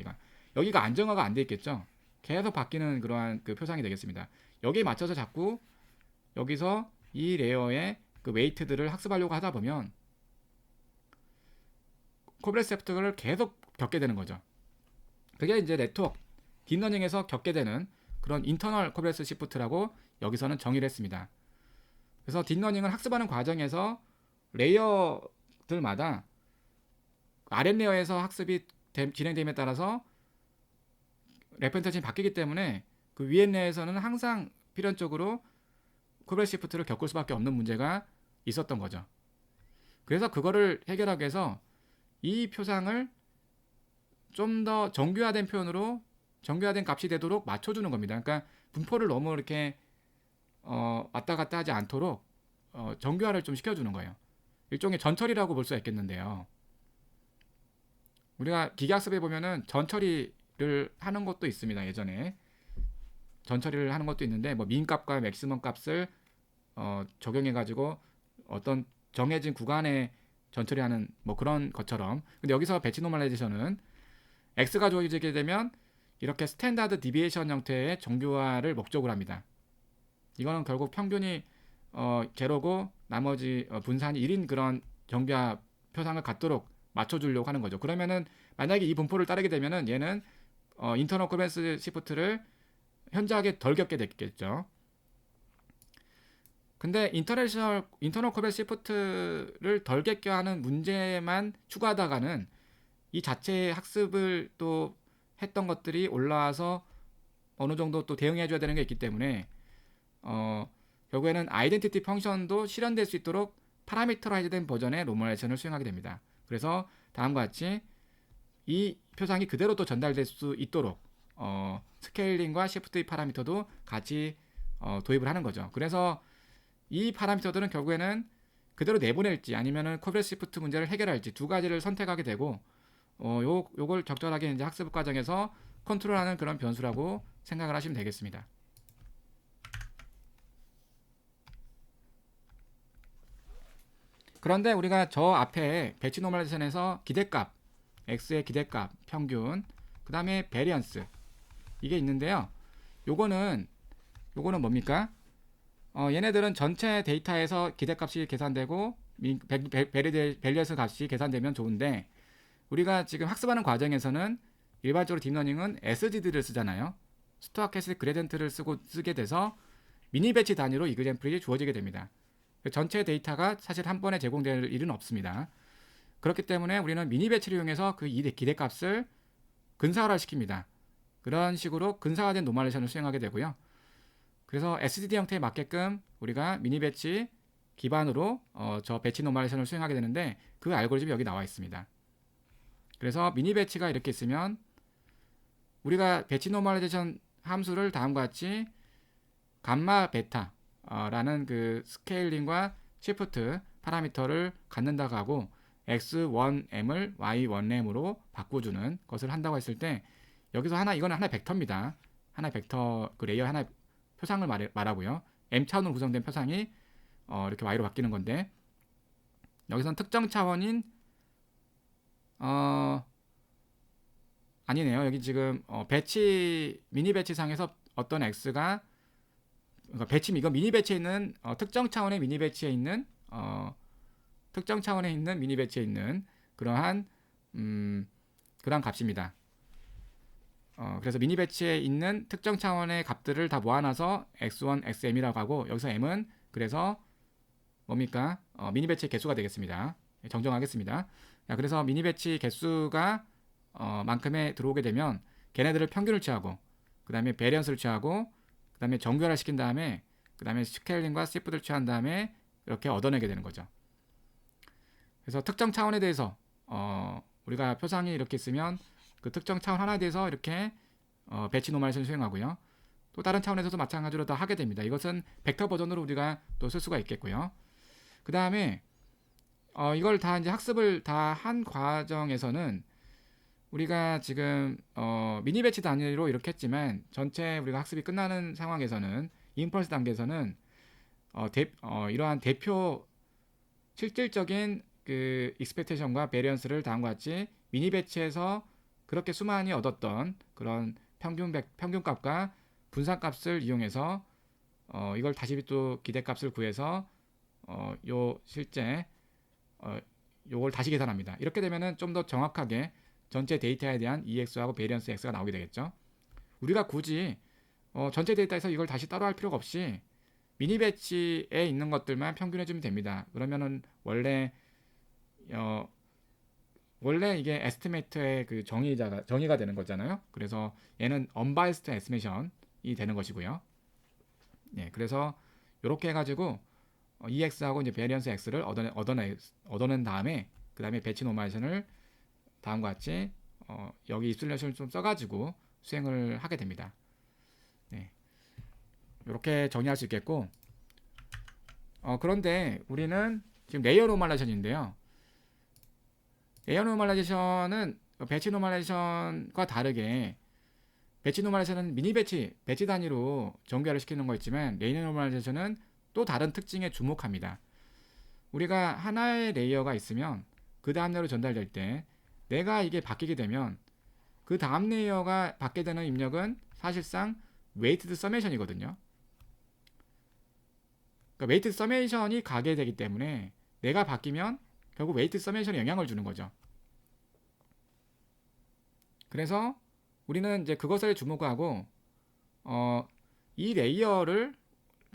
여기가 안정화가 안 돼 있겠죠. 계속 바뀌는 그러한 그 표상이 되겠습니다. 여기에 맞춰서 자꾸 여기서 이 레이어의 그 웨이트들을 학습하려고 하다 보면 코브레스 에프트를 계속 겪게 되는 거죠. 그게 이제 네트워크 딥러닝에서 겪게 되는 그런 인터널 코브레스 시프트라고 여기서는 정의를 했습니다. 그래서 딥러닝을 학습하는 과정에서 레이어들마다 아랫레이어에서 학습이 진행됨에 따라서 레퍼런스가 바뀌기 때문에 그 위에 레이어에서는 항상 필연적으로 코브레스 시프트를 겪을 수밖에 없는 문제가 있었던 거죠. 그래서 그거를 해결하기 위해서 이 표상을 좀 더 정교화된 표현으로 정교화된 값이 되도록 맞춰주는 겁니다. 그러니까 분포를 너무 이렇게 왔다 갔다 하지 않도록 정교화를 좀 시켜주는 거예요. 일종의 전처리라고 볼 수 있겠는데요. 우리가 기계학습에 보면은 전처리를 하는 것도 있습니다. 예전에 전처리를 하는 것도 있는데 뭐 민값과 맥시멈 값을 적용해가지고 어떤 정해진 구간에 전처리하는 뭐 그런 것처럼. 근데 여기서 배치 노멀라이제이션은 x가 주어지게 되면 이렇게 스탠다드 디비에이션 형태의 정교화를 목적으로 합니다. 이거는 결국 평균이 제로고 나머지 분산이 1인 그런 정교화 표상을 갖도록 맞춰주려고 하는 거죠. 그러면은 만약에 이 분포를 따르게 되면은 얘는 인터널 코브레스 시프트를 현저하게 덜 겪게 됐겠죠. 근데 인터널 코브레스 시프트를 덜 겪게 하는 문제만 추가하다가는 이 자체의 학습을 또 했던 것들이 올라와서 어느 정도 또 대응해 줘야 되는 게 있기 때문에 결국에는 아이덴티티 펑션도 실현될 수 있도록 파라미터라이즈된 버전의 노멀라이제이션을 수행하게 됩니다. 그래서 다음과 같이 이 표상이 그대로 또 전달될 수 있도록 스케일링과 시프트의 파라미터도 같이 도입을 하는 거죠. 그래서 이 파라미터들은 결국에는 그대로 내보낼지 아니면은 코브레스 시프트 문제를 해결할지 두 가지를 선택하게 되고 요걸 적절하게 이제 학습 과정에서 컨트롤하는 그런 변수라고 생각을 하시면 되겠습니다. 그런데 우리가 저 앞에 배치 노멀라이제이션에서 기대값, x의 기대값, 평균, 그 다음에 베리언스 이게 있는데요. 요거는 뭡니까? 얘네들은 전체 데이터에서 기대값이 계산되고 베리언스 값이 계산되면 좋은데 우리가 지금 학습하는 과정에서는 일반적으로 딥러닝은 SGD를 쓰잖아요. 스토캐스틱 그레디언트를 쓰게 돼서 미니 배치 단위로 이그젠플이 주어지게 됩니다. 전체 데이터가 사실 한 번에 제공될 일은 없습니다. 그렇기 때문에 우리는 미니 배치를 이용해서 그 기대값을 근사화를 시킵니다. 그런 식으로 근사화된 노멀레이션을 수행하게 되고요. 그래서 SGD 형태에 맞게끔 우리가 미니 배치 기반으로 저 배치 노멀레이션을 수행하게 되는데 그 알고리즘이 여기 나와 있습니다. 그래서 미니 배치가 이렇게 있으면 우리가 배치 노멀라이제이션 함수를 다음과 같이 감마 베타 라는 그 스케일링과 시프트 파라미터를 갖는다고 하고 x1m을 y1m으로 바꿔주는 것을 한다고 했을 때 여기서 이거는 하나의 벡터입니다. 하나의 벡터 그 레이어 하나의 표상을 말하고요. m 차원으로 구성된 표상이 이렇게 y로 바뀌는 건데 여기서는 특정 차원인 아니네요. 여기 지금 미니 배치 상에서 어떤 x가 그러니까 이거 미니 배치에 있는 특정 차원의 미니 배치에 있는 그러한 그러한 값입니다. 그래서 미니 배치에 있는 특정 차원의 값들을 다 모아놔서 x1, xm이라고 하고 여기서 m은 그래서 뭡니까? 미니 배치의 개수가 되겠습니다. 정정하겠습니다. 자, 그래서 미니 배치 개수가 만큼에 들어오게 되면 걔네들을 평균을 취하고 그 다음에 베리언스를 취하고 그 다음에 정교화를 시킨 다음에 그 다음에 스케일링과 시프트를 취한 다음에 이렇게 얻어내게 되는 거죠. 그래서 특정 차원에 대해서 우리가 표상이 이렇게 있으면 그 특정 차원 하나에 대해서 이렇게 배치 노멀레이션을 수행하고요. 또 다른 차원에서도 마찬가지로 다 하게 됩니다. 이것은 벡터 버전으로 우리가 또 쓸 수가 있겠고요. 그 다음에 이걸 다 이제 학습을 다 한 과정에서는 우리가 지금 미니 배치 단위로 이렇게 했지만 전체 우리가 학습이 끝나는 상황에서는 인퍼런스 단계에서는 이러한 대표 실질적인 그 익스펙테이션과 베리언스를 다음과 같이 미니 배치에서 그렇게 수많이 얻었던 그런 평균값과 분산값을 이용해서 이걸 다시 또 기대값을 구해서 요 실제 요걸 다시 계산합니다. 이렇게 되면은 좀 더 정확하게 전체 데이터에 대한 EX하고 베리언스 X가 나오게 되겠죠. 우리가 굳이 전체 데이터에서 이걸 다시 따로 할 필요가 없이 미니 배치에 있는 것들만 평균해 주면 됩니다. 그러면은 원래 이게 에스티메이트의 그 정의가 되는 거잖아요. 그래서 얘는 unbiased estimation이 되는 것이고요. 예, 그래서 이렇게 해가지고 EX하고 이제 베리언스 X를 얻어낸 다음에 그 다음에 배치 노멀레이션을 다음과 같이 여기 입술레이션을 좀 써가지고 수행을 하게 됩니다. 네, 이렇게 정리할 수 있겠고 그런데 우리는 지금 레이어 노멀레이션인데요. 레이어 노멀레이션은 배치 노멀레이션과 다르게 배치 노멀레이션은 미니 배치 단위로 정교화를 시키는 거 있지만 레이어 노멀레이션은 또 다른 특징에 주목합니다. 우리가 하나의 레이어가 있으면 그 다음 레이어로 전달될 때 내가 이게 바뀌게 되면 그 다음 레이어가 받게 되는 입력은 사실상 웨이티드 서메이션이거든요. 그러니까 웨이티드 서메이션이 가게 되기 때문에 내가 바뀌면 결국 웨이티드 서메이션에 영향을 주는 거죠. 그래서 우리는 이제 그것을 주목하고 이 레이어를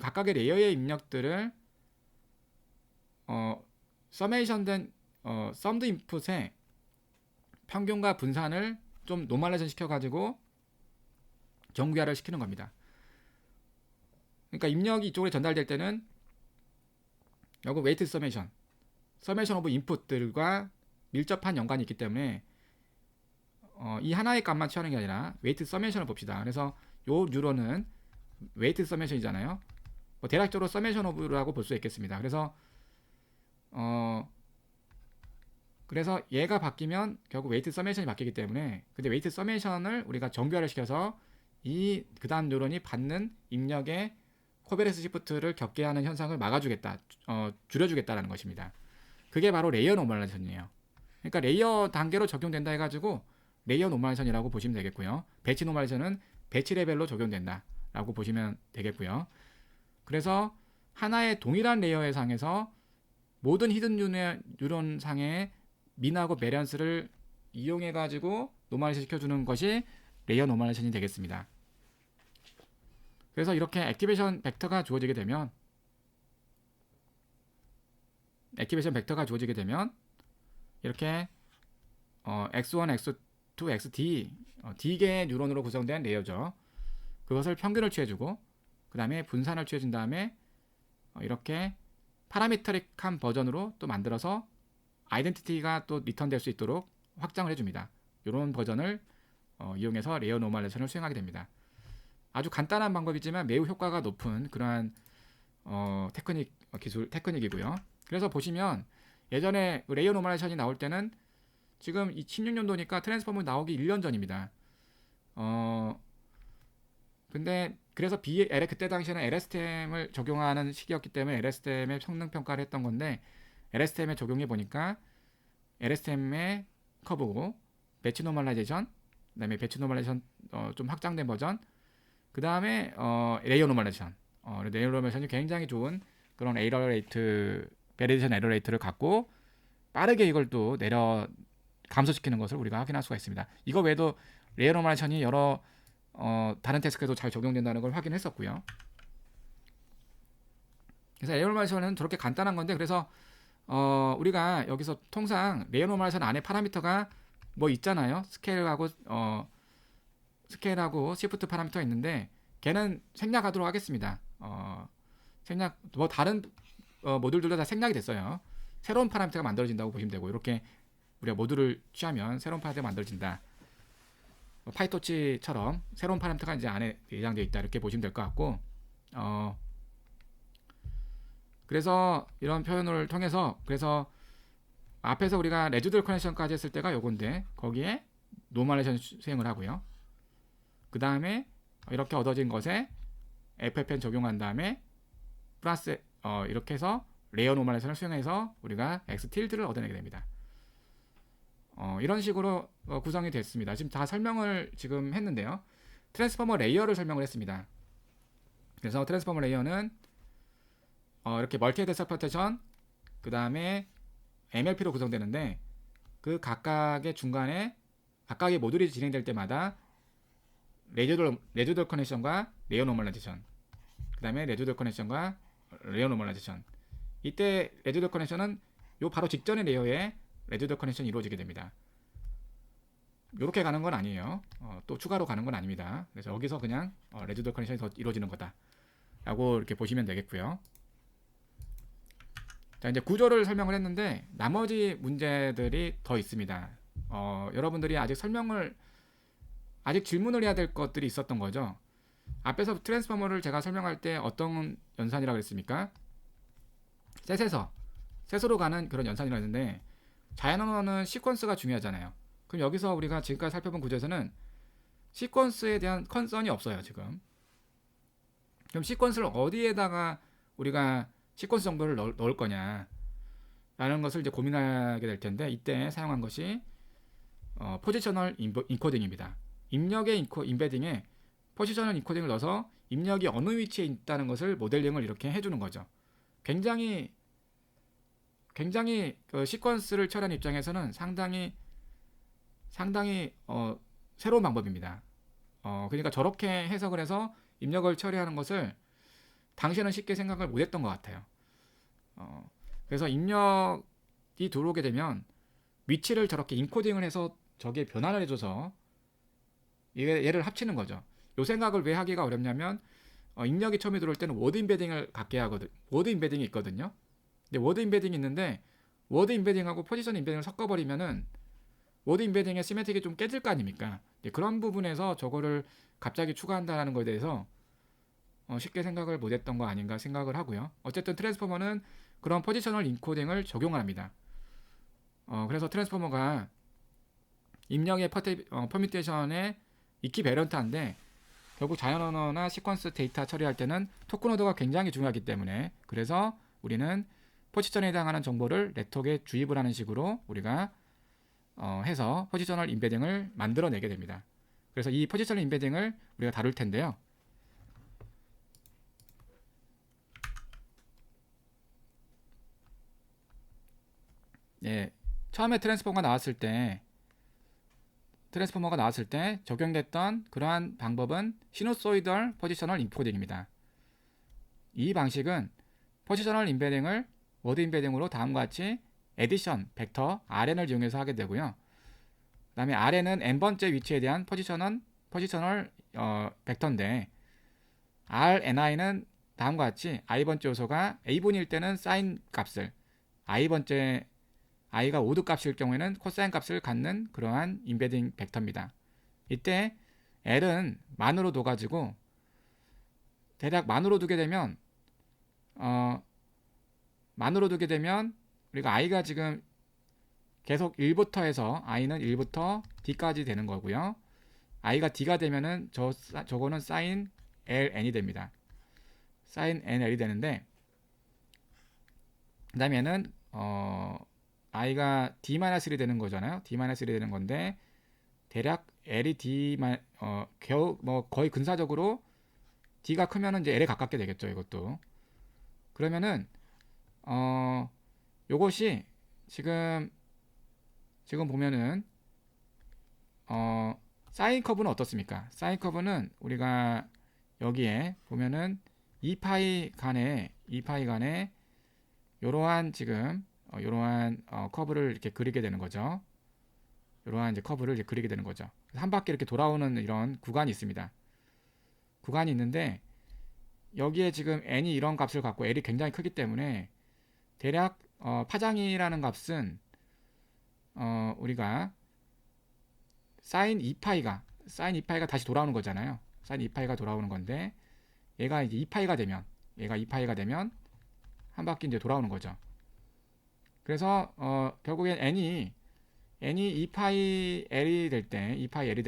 각각의 레이어의 입력들을 서메이션된 썸드 인풋에 평균과 분산을 좀 노멀레이션 시켜가지고 정교화를 시키는 겁니다. 그러니까 입력이 이쪽으로 전달될 때는 여기 웨이트 서메이션 오브 인풋들과 밀접한 연관이 있기 때문에 이 하나의 값만 취하는 게 아니라 웨이트 서메이션을 봅시다. 그래서 요 뉴런은 웨이트 서메이션이잖아요. 대략적으로 서메이션 오브라고 볼 수 있겠습니다. 그래서 얘가 바뀌면 결국 웨이트 서메이션이 바뀌기 때문에 근데 웨이트 서메이션을 우리가 정교화를 시켜서 이 그다음 뉴런이 받는 입력의 코베레스 시프트를 겪게 하는 현상을 막아주겠다, 줄여주겠다라는 것입니다. 그게 바로 레이어 노멀레이션이에요. 그러니까 레이어 단계로 적용된다 해가지고 레이어 노멀레이션이라고 보시면 되겠고요. 배치 노멀레이션은 배치 레벨로 적용된다라고 보시면 되겠고요. 그래서 하나의 동일한 레이어의 상에서 모든 히든 뉴런 상의 민하고 베리언스를 이용해가지고 노멀레이션 시켜주는 것이 레이어 노멀레이션이 되겠습니다. 그래서 이렇게 액티베이션 벡터가 주어지게 되면 이렇게 x1, x2, xd d개의 뉴런으로 구성된 레이어죠. 그것을 평균을 취해주고 그 다음에 분산을 취해준 다음에 이렇게 파라미터릭한 버전으로 또 만들어서 아이덴티티가 또 리턴될 수 있도록 확장을 해줍니다. 이런 버전을 이용해서 레이어 노멀레이션을 수행하게 됩니다. 아주 간단한 방법이지만 매우 효과가 높은 그러한 테크닉이고요. 그래서 보시면 예전에 레이어 노멀레이션이 나올 때는 지금 16년도니까 트랜스포머 나오기 1년 전입니다. 근데 그래서 그때 당시에는 LSTM을 적용하는 시기였기 때문에 LSTM의 성능 평가를 했던 건데 LSTM에 적용해 보니까 LSTM의 커브고 배치 노멀라이제이션, 그다음에 배치 노멀라이제이션 좀 확장된 버전, 그다음에 레이어 노멀라이제이션, 레이어 노멀라이제이션이 굉장히 좋은 그런 에러 레이트, 베리에이션 에러 레이트를 갖고 빠르게 이걸 또 감소시키는 것을 우리가 확인할 수가 있습니다. 이거 외에도 레이어 노멀라이제이션이 여러 다른 태스크에도 잘 적용된다는 걸 확인했었고요. 그래서 레이어 노멀레이션은 저렇게 간단한 건데 그래서 우리가 여기서 통상 레이어 노멀레이션 안에 파라미터가 뭐 있잖아요. 스케일하고 시프트 파라미터가 있는데 걔는 생략하도록 하겠습니다. 생략 뭐 다른 모듈들도 다 생략이 됐어요. 새로운 파라미터가 만들어진다고 보시면 되고 이렇게 우리가 모듈을 취하면 새로운 파라미터가 만들어진다. 파이토치처럼 새로운 파라미터가 이제 안에 예정되어 있다 이렇게 보시면 될 것 같고 그래서 이런 표현을 통해서 그래서 앞에서 우리가 레지듀얼 커넥션까지 했을 때가 요건데 거기에 노멀레이션 수행을 하고요. 그 다음에 이렇게 얻어진 것에 FFN 적용한 다음에 플러스 이렇게 해서 레이어 노멀레이션을 수행해서 우리가 X 틸드를 얻어내게 됩니다. 이런 식으로 구성이 됐습니다. 지금 다 설명을 지금 했는데요. 트랜스포머 레이어를 설명을 했습니다. 그래서 트랜스포머 레이어는 이렇게 멀티 데스 퍼테션, 그 다음에 MLP로 구성되는데 그 각각의 중간에 각각의 모듈이 진행될 때마다 레지듀얼 커넥션과 레이어 노멀라이제이션, 그 다음에 레지듀얼 커넥션과 레이어 노멀라이제이션. 이때 레지듀얼 커넥션은 요 바로 직전의 레이어에 레지듀얼 커넥션이 이루어지게 됩니다. 이렇게 가는 건 아니에요. 또 추가로 가는 건 아닙니다. 그래서 여기서 그냥 레지듀얼 커넥션이 더 이루어지는 거다 라고 이렇게 보시면 되겠고요. 자, 이제 구조를 설명을 했는데 나머지 문제들이 더 있습니다. 여러분들이 아직 질문을 해야 될 것들이 있었던 거죠. 앞에서 트랜스포머를 제가 설명할 때 어떤 연산이라고 그랬습니까? 셋으로 가는 그런 연산이라고 했는데, 자연 언어는 시퀀스가 중요하잖아요. 그럼 여기서 우리가 지금까지 살펴본 구조에서는 시퀀스에 대한 컨선이 없어요, 지금. 그럼 시퀀스를 어디에다가 우리가 시퀀스 정보를 넣을 거냐 라는 것을 이제 고민하게 될 텐데, 이때 사용한 것이 포지셔널 인코딩입니다. 입력의 인베딩에 포지셔널 인코딩을 넣어서 입력이 어느 위치에 있다는 것을 모델링을 이렇게 해주는 거죠. 굉장히 그 시퀀스를 처리하는 입장에서는 상당히 새로운 방법입니다. 그러니까 저렇게 해석을 해서 입력을 처리하는 것을 당시에는 쉽게 생각을 못했던 것 같아요. 그래서 입력이 들어오게 되면 위치를 저렇게 인코딩을 해서 저기에 변환을 해줘서 얘를 합치는 거죠. 이 생각을 왜 하기가 어렵냐면, 입력이 처음에 들어올 때는 워드 인베딩을 갖게 하거든. 워드 인베딩이 있거든요. 근데 워드 인베딩이 있는데 워드 인베딩하고 포지션 인베딩을 섞어버리면은 워드 인베딩의 시메틱이 좀 깨질 거 아닙니까? 그런 부분에서 저거를 갑자기 추가한다는 거에 대해서 쉽게 생각을 못했던 거 아닌가 생각을 하고요. 어쨌든 트랜스포머는 그런 포지셔널 인코딩을 적용을 합니다. 그래서 트랜스포머가 입력의 퍼뮤테이션의 이퀴베런트한데, 결국 자연 언어나 시퀀스 데이터 처리할 때는 토큰 오더가 굉장히 중요하기 때문에, 그래서 우리는 포지션에 해당하는 정보를 네트워크에 주입을 하는 식으로 우리가 해서 포지셔널 인베딩을 만들어내게 됩니다. 그래서 이 포지셔널 인베딩을 우리가 다룰 텐데요. 예, 처음에 트랜스포머가 나왔을 때 적용됐던 그러한 방법은 시누소이덜 포지셔널 인코딩입니다. 이 방식은 포지셔널 인베딩을 워드 인베딩으로 다음과 같이 에디션, 벡터, RN을 이용해서 하게 되고요. 그 다음에 RN은 n번째 위치에 대한 포지셔널 벡터인데, RNI는 다음과 같이 i번째 요소가 a분일 때는 사인 값을, i가 오드 값일 경우에는 코사인 값을 갖는 그러한 인베딩 벡터입니다. 이때 L은 만으로 둬가지고, 대략 만으로 두게 되면 우리가 i가 지금 계속 1부터 해서 i는 1부터 d까지 되는 거고요. i가 d가 되면은 저거는 sin ln이 됩니다. sin nl이 되는데, 그 다음에는 i가 d-1이 되는 거잖아요. d-1이 되는 건데, 대략 l이 거의 근사적으로 d가 크면은 이제 l에 가깝게 되겠죠, 이것도. 그러면은 요것이 지금 보면은 사인 커브는 어떻습니까? 사인 커브는 우리가 여기에 보면은 2파이 간에 요러한 요러한 커브를 이렇게 그리게 되는 거죠. 요러한 이제 커브를 이제 그리게 되는 거죠. 한 바퀴 이렇게 돌아오는 이런 구간이 있습니다. 구간이 있는데, 여기에 지금 n이 이런 값을 갖고 l이 굉장히 크기 때문에 대략 파장이라는 값은 우리가 sin 2파이가 다시 돌아오는 거잖아요. sin 2파이가 돌아오는 건데, 얘가 이제 2파이가 되면 한 바퀴 이제 돌아오는 거죠. 그래서 결국엔 n이 2파이 l이 될 때, 2파이 l이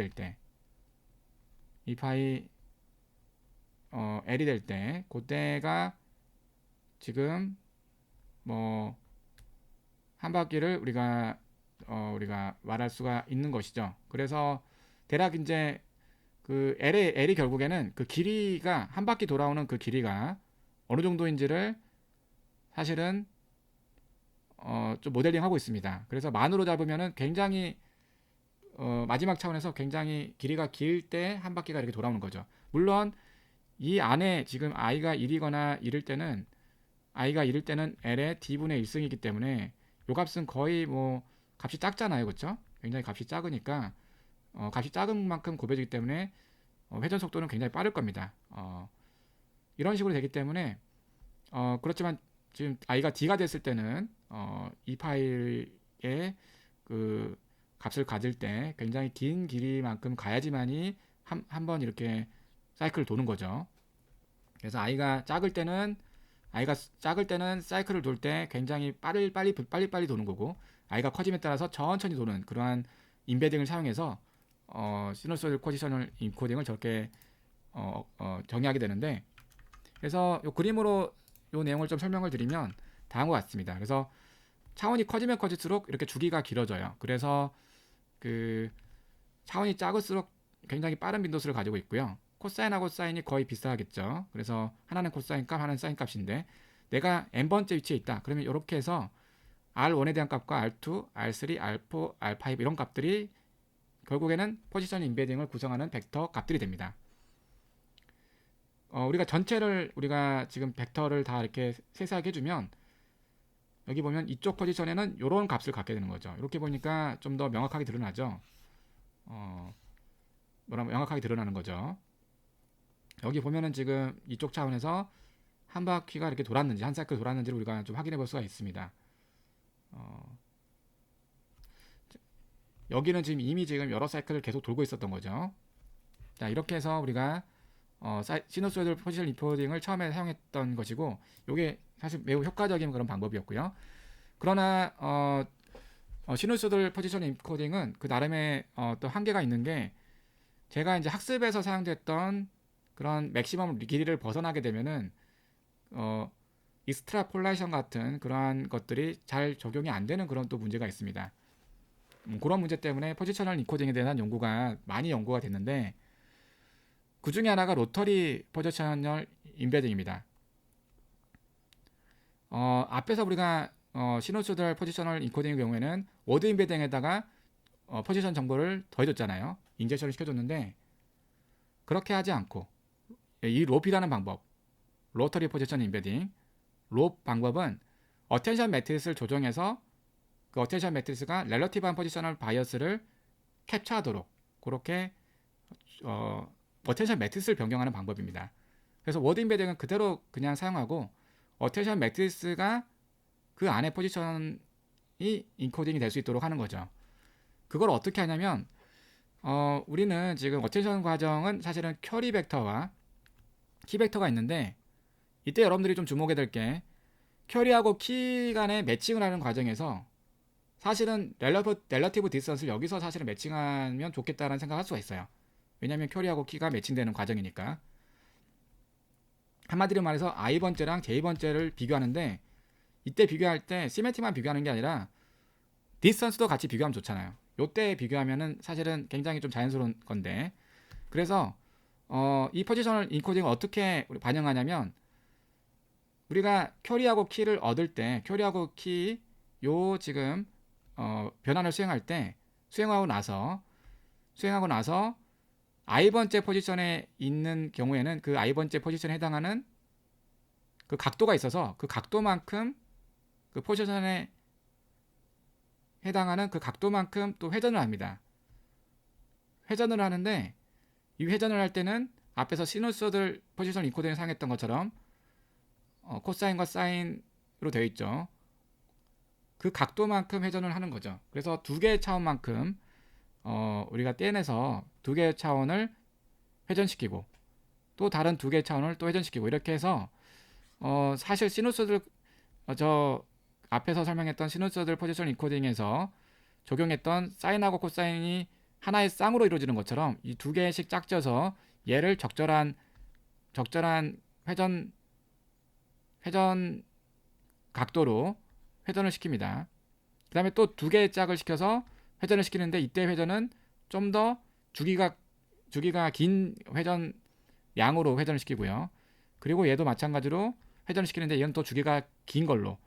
될 때, 그때가 지금 뭐 한 바퀴를 우리가 말할 수가 있는 것이죠. 그래서 대략 이제 그 L이 결국에는 그 길이가, 한 바퀴 돌아오는 그 길이가 어느 정도인지를 사실은 좀 모델링 하고 있습니다. 그래서 만으로 잡으면은 굉장히 마지막 차원에서 굉장히 길이가 길 때 한 바퀴가 이렇게 돌아오는 거죠. 물론 이 안에 지금 i가 1이거나 이럴 때는 i가 1일 때는 l의 d분의 1승이기 때문에 요 값은 거의 뭐 값이 작잖아요, 그렇죠? 굉장히 값이 작으니까 값이 작은 만큼 곱해지기 때문에 회전 속도는 굉장히 빠를 겁니다. 이런 식으로 되기 때문에 그렇지만 지금 i가 d가 됐을 때는 이 파일의 그 값을 가질 때 굉장히 긴 길이만큼 가야지만이 한 번 이렇게 사이클을 도는 거죠. 그래서 i가 작을 때는 사이클을 돌 때 굉장히 빨리 도는 거고 i가 커짐에 따라서 천천히 도는 그러한 인베딩을 사용해서 시누소이드 포지셔널 인코딩을 저렇게 정의하게 되는데 그래서 이 그림으로 이 내용을 좀 설명을 드리면 다음과 같습니다. 그래서 차원이 커지면 커질수록 이렇게 주기가 길어져요. 그래서 그 차원이 작을수록 굉장히 빠른 빈도수를 가지고 있고요. 코사인하고 사인이 거의 비슷하겠죠. 그래서 하나는 코사인 값, 하나는 사인 값인데 내가 n번째 위치에 있다. 그러면 이렇게 해서 R1에 대한 값과 R2, R3, R4, R5 이런 값들이 결국에는 포지션 인베딩을 구성하는 벡터 값들이 됩니다. 우리가 전체를 우리가 지금 벡터를 다 이렇게 세세하게 해주면 여기 보면 이쪽 포지션에는 이런 값을 갖게 되는 거죠. 이렇게 보니까 좀 더 명확하게 드러나죠. 명확하게 드러나는 거죠. 여기 보면은 지금 이쪽 차원에서 한 바퀴가 이렇게 돌았는지 한 사이클 돌았는지를 우리가 좀 확인해 볼 수가 있습니다. 여기는 지금 이미 지금 여러 사이클을 계속 돌고 있었던 거죠. 자, 이렇게 해서 우리가 시누소이드 포지션 인코딩을 처음에 사용했던 것이고 이게 사실 매우 효과적인 그런 방법이었고요. 그러나 시누소이드 포지션 인코딩은 그 나름의 또 한계가 있는 게 제가 이제 학습에서 사용됐던 그런 맥시멈 길이를 벗어나게 되면은 익스트라폴레이션 같은 그러한 것들이 잘 적용이 안 되는 그런 또 문제가 있습니다. 그런 문제 때문에 포지셔널 인코딩에 대한 연구가 많이 연구가 됐는데 그 중에 하나가 로터리 포지셔널 인베딩입니다. 앞에서 우리가 시누소이드 포지셔널 인코딩의 경우에는 워드 인베딩에다가 포지션 정보를 더해줬잖아요. 인젝션을 시켜줬는데 그렇게 하지 않고 이 롭이라는 방법, 로터리 포지션 인베딩 롭 방법은 어텐션 매트리스를 조정해서 그 어텐션 매트리스가 렐러티브한 포지셔널 바이어스를 캡처하도록 그렇게 어텐션 매트리스를 변경하는 방법입니다. 그래서 워드 인베딩은 그대로 그냥 사용하고 어텐션 매트리스가 그 안에 포지션이 인코딩이 될 수 있도록 하는 거죠. 그걸 어떻게 하냐면 우리는 지금 어텐션 과정은 사실은 쿼리 벡터와 키 벡터가 있는데 이때 여러분들이 좀 주목해야 될 게 쿼리하고 키 간의 매칭을 하는 과정에서 사실은 렐러티브 디스턴스를 여기서 사실은 매칭하면 좋겠다라는 생각을 할 수가 있어요. 왜냐하면 쿼리하고 키가 매칭되는 과정이니까. 한마디로 말해서 i번째랑 j번째를 비교하는데 이때 비교할 때 시메트릭만 비교하는 게 아니라 디스턴스도 같이 비교하면 좋잖아요. 요때 비교하면은 사실은 굉장히 좀 자연스러운 건데 그래서 이 포지셔널 인코딩을 어떻게 반영하냐면 우리가 쿼리하고 키를 얻을 때 쿼리하고 키 요 지금 변환을 수행할 때 수행하고 나서 i번째 포지션에 있는 경우에는 그 i번째 포지션에 해당하는 그 각도가 있어서 그 각도만큼 그 포지션에 해당하는 그 각도만큼 또 회전을 합니다. 회전을 하는데 이 회전을 할 때는 앞에서 시누소이드 포지션 인코딩을 사용했던 것처럼 코사인과 사인으로 되어 있죠. 그 각도만큼 회전을 하는 거죠. 그래서 두 개의 차원만큼 우리가 떼내서 두 개의 차원을 회전시키고 또 다른 두 개의 차원을 또 회전시키고 이렇게 해서 사실 시누소이드 저 앞에서 설명했던 시누소이드 포지션 인코딩에서 적용했던 사인하고 코사인이 하나의 쌍으로 이루어지는 것처럼 이 두 개씩 짝져서 얘를 적절한 회전 각도로 회전을 시킵니다. 그 다음에 또 두 개의 짝을 시켜서 회전을 시키는데 이때 회전은 좀 더 주기가 긴 회전 양으로 회전을 시키고요. 그리고 얘도 마찬가지로 회전을 시키는데 얘는 또 주기가 긴 걸로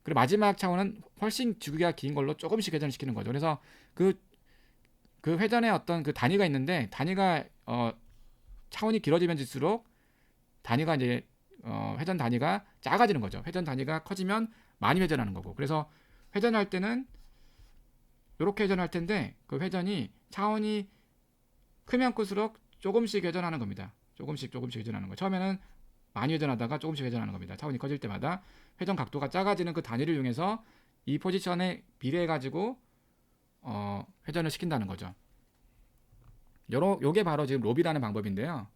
그리고 마지막 차원은 훨씬 주기가 긴 걸로 조금씩 회전을 시키는 거죠. 그래서 그, 그 회전의 어떤 그 단위가 있는데 단위가 차원이 길어지면 질수록 단위가 이제 회전 단위가 작아지는 거죠. 회전 단위가 커지면 많이 회전하는 거고. 그래서 회전할 때는 이렇게 회전할 텐데 그 회전이 차원이 크면 클수록 조금씩 회전하는 겁니다. 조금씩 회전하는 거. 처음에는 많이 회전하다가 조금씩 회전하는 겁니다. 차원이 커질 때마다 회전 각도가 작아지는 그 단위를 이용해서 이 포지션에 비례해 가지고 회전을 시킨다는 거죠. 요게 바로 지금 로비라는 방법인데요.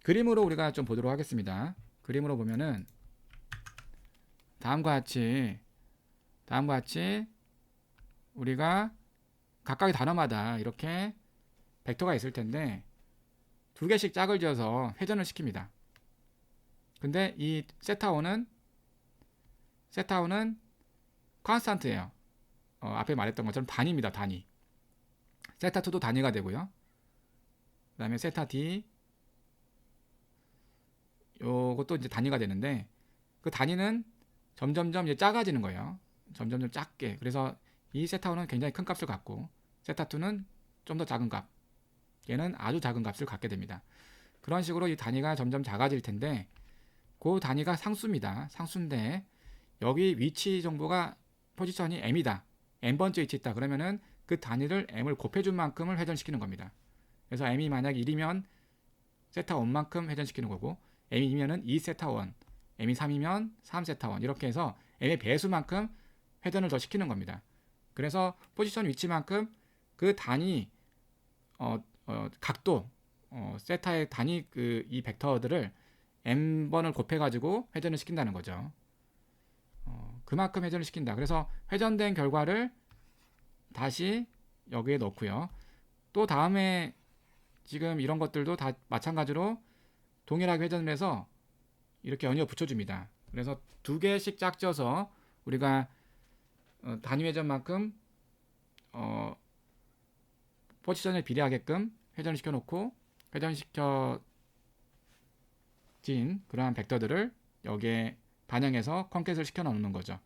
그림으로 우리가 좀 보도록 하겠습니다. 그림으로 보면은 다음과 같이 우리가 각각의 단어마다 이렇게 벡터가 있을 텐데 두 개씩 짝을 지어서 회전을 시킵니다. 근데 이 세타1은 컨스탄트예요. 앞에 말했던 것처럼 단위입니다. 단위. 세타2도 단위가 되고요. 그 다음에 세타 D 요것도 이제 단위가 되는데 그 단위는 점점점 이제 작아지는 거예요. 점점점 작게. 그래서 이 세타1은 굉장히 큰 값을 갖고 세타2는 좀 더 작은 값. 얘는 아주 작은 값을 갖게 됩니다. 그런 식으로 이 단위가 점점 작아질 텐데 그 단위가 상수입니다. 상수인데 여기 위치 정보가 포지션이 m이다. m번째 위치에 있다. 그러면은 그 단위를 m을 곱해준 만큼을 회전시키는 겁니다. 그래서 m이 만약 1이면 세타1만큼 회전시키는 거고 m이 2면은 2세타1, m이 3이면 3세타1 이렇게 해서 m의 배수만큼 회전을 더 시키는 겁니다. 그래서 포지션 위치만큼 그 단위 각도 세타의 단위 이 벡터들을 m번을 곱해가지고 회전을 시킨다는 거죠. 그만큼 회전을 시킨다. 그래서 회전된 결과를 다시 여기에 넣고요. 또 다음에 지금 이런 것들도 다 마찬가지로 동일하게 회전을 해서 이렇게 연이어 붙여줍니다. 그래서 두 개씩 짝져서 우리가 단위 회전만큼 포지션에 비례하게끔 회전을 시켜놓고 회전시켜진 그러한 벡터들을 여기에 반영해서 컨캣을 시켜놓는 거죠.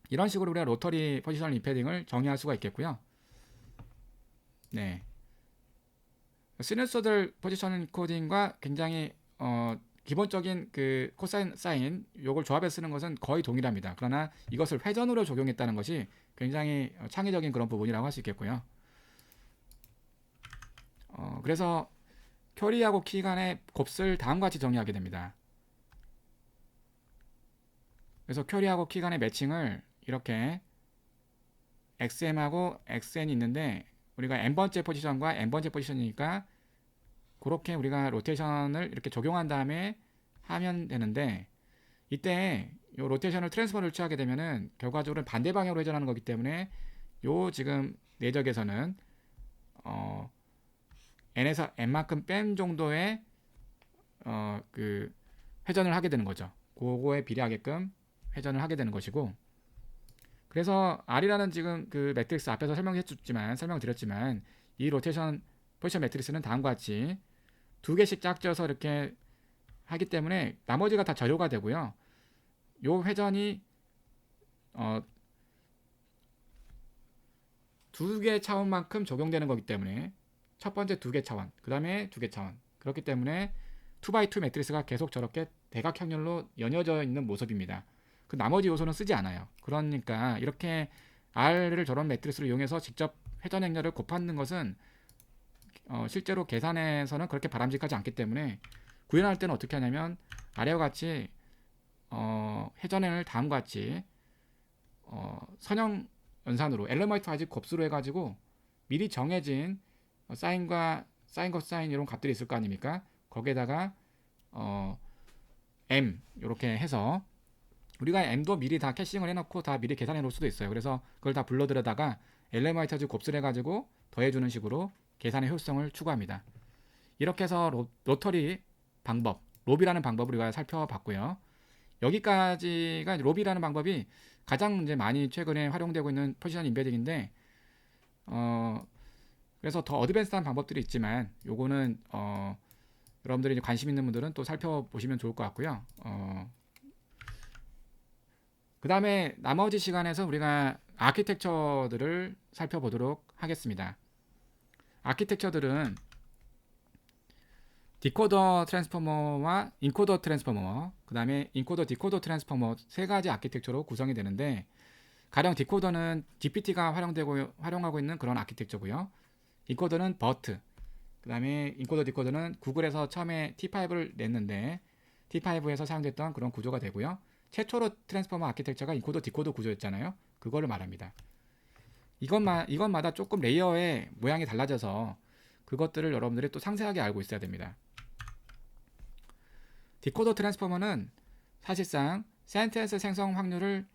이런 식으로 우리가 로터리 포지셔널 임패딩을 정의할 수가 있겠고요. 네. 시누소이달 포지션 코딩과 굉장히 기본적인 그 코사인 사인 요걸 조합해 쓰는 것은 거의 동일합니다. 그러나 이것을 회전으로 적용했다는 것이 굉장히 창의적인 그런 부분이라고 할 수 있겠고요. 그래서 큐리하고 키 간의 곱을 다음과 같이 정의하게 됩니다. 그래서 큐리하고 키 간의 매칭을 이렇게 xm하고 xn이 있는데 우리가 n번째 포지션과 n번째 포지션이니까 그렇게 우리가 로테이션을 이렇게 적용한 다음에 하면 되는데 이때 이 로테이션을 트랜스퍼를 취하게 되면은 결과적으로 반대 방향으로 회전하는 거기 때문에 요 지금 내적에서는 n에서 n만큼 뺀 정도의 그 회전을 하게 되는 거죠. 그거에 비례하게끔 회전을 하게 되는 것이고 그래서 R이라는 지금 그 매트릭스 앞에서 설명드렸지만 이 로테이션 포지션 매트릭스는 다음과 같이 두 개씩 짝져서 이렇게 하기 때문에 나머지가 다 저효가 되고요. 요 회전이 두 개 차원만큼 적용되는 거기 때문에 첫 번째 두 개 차원, 그 다음에 두 개 차원 그렇기 때문에 2x2 매트리스가 계속 저렇게 대각형렬로 연이어져 있는 모습입니다. 그 나머지 요소는 쓰지 않아요. 그러니까 이렇게 R을 저런 매트리스를 이용해서 직접 회전 행렬을 곱하는 것은 실제로 계산에서는 그렇게 바람직하지 않기 때문에 구현할 때는 어떻게 하냐면 아래와 같이 회전행을 다음과 같이 선형 연산으로 엘레먼트 아직 곱수로 해가지고 미리 정해진 사인과 사인 코사인 이런 값들이 있을 거 아닙니까? 거기에다가 m 이렇게 해서 우리가 m도 미리 다 캐싱을 해놓고 다 미리 계산해 놓을 수도 있어요. 그래서 그걸 다 불러들여다가 엘레먼트 아직 곱수를 해가지고 더해주는 식으로 계산의 효율성을 추구합니다. 이렇게 해서 로터리 방법, 로비라는 방법을 우리가 살펴봤고요. 여기까지가 로비라는 방법이 가장 이제 많이 최근에 활용되고 있는 포지션 임베딩인데 그래서 더 어드밴스한 방법들이 있지만 요거는 여러분들이 이제 관심 있는 분들은 또 살펴보시면 좋을 것 같고요. 그 다음에 나머지 시간에서 우리가 아키텍처들을 살펴보도록 하겠습니다. 아키텍처들은 디코더 트랜스포머와 인코더 트랜스포머, 그 다음에 인코더 디코더 트랜스포머 세 가지 아키텍처로 구성이 되는데, 가령 디코더는 GPT가 활용하고 있는 그런 아키텍처고요. 인코더는 버트, 그 다음에 인코더 디코더는 구글에서 처음에 T5를 냈는데 T5에서 사용됐던 그런 구조가 되고요. 최초로 트랜스포머 아키텍처가 인코더 디코더 구조였잖아요. 그거를 말합니다. 이것마다 조금 레이어의 모양이 달라져서 그것들을 여러분들이 또 상세하게 알고 있어야 됩니다. 디코더 트랜스포머는 사실상 센텐스 생성 확률을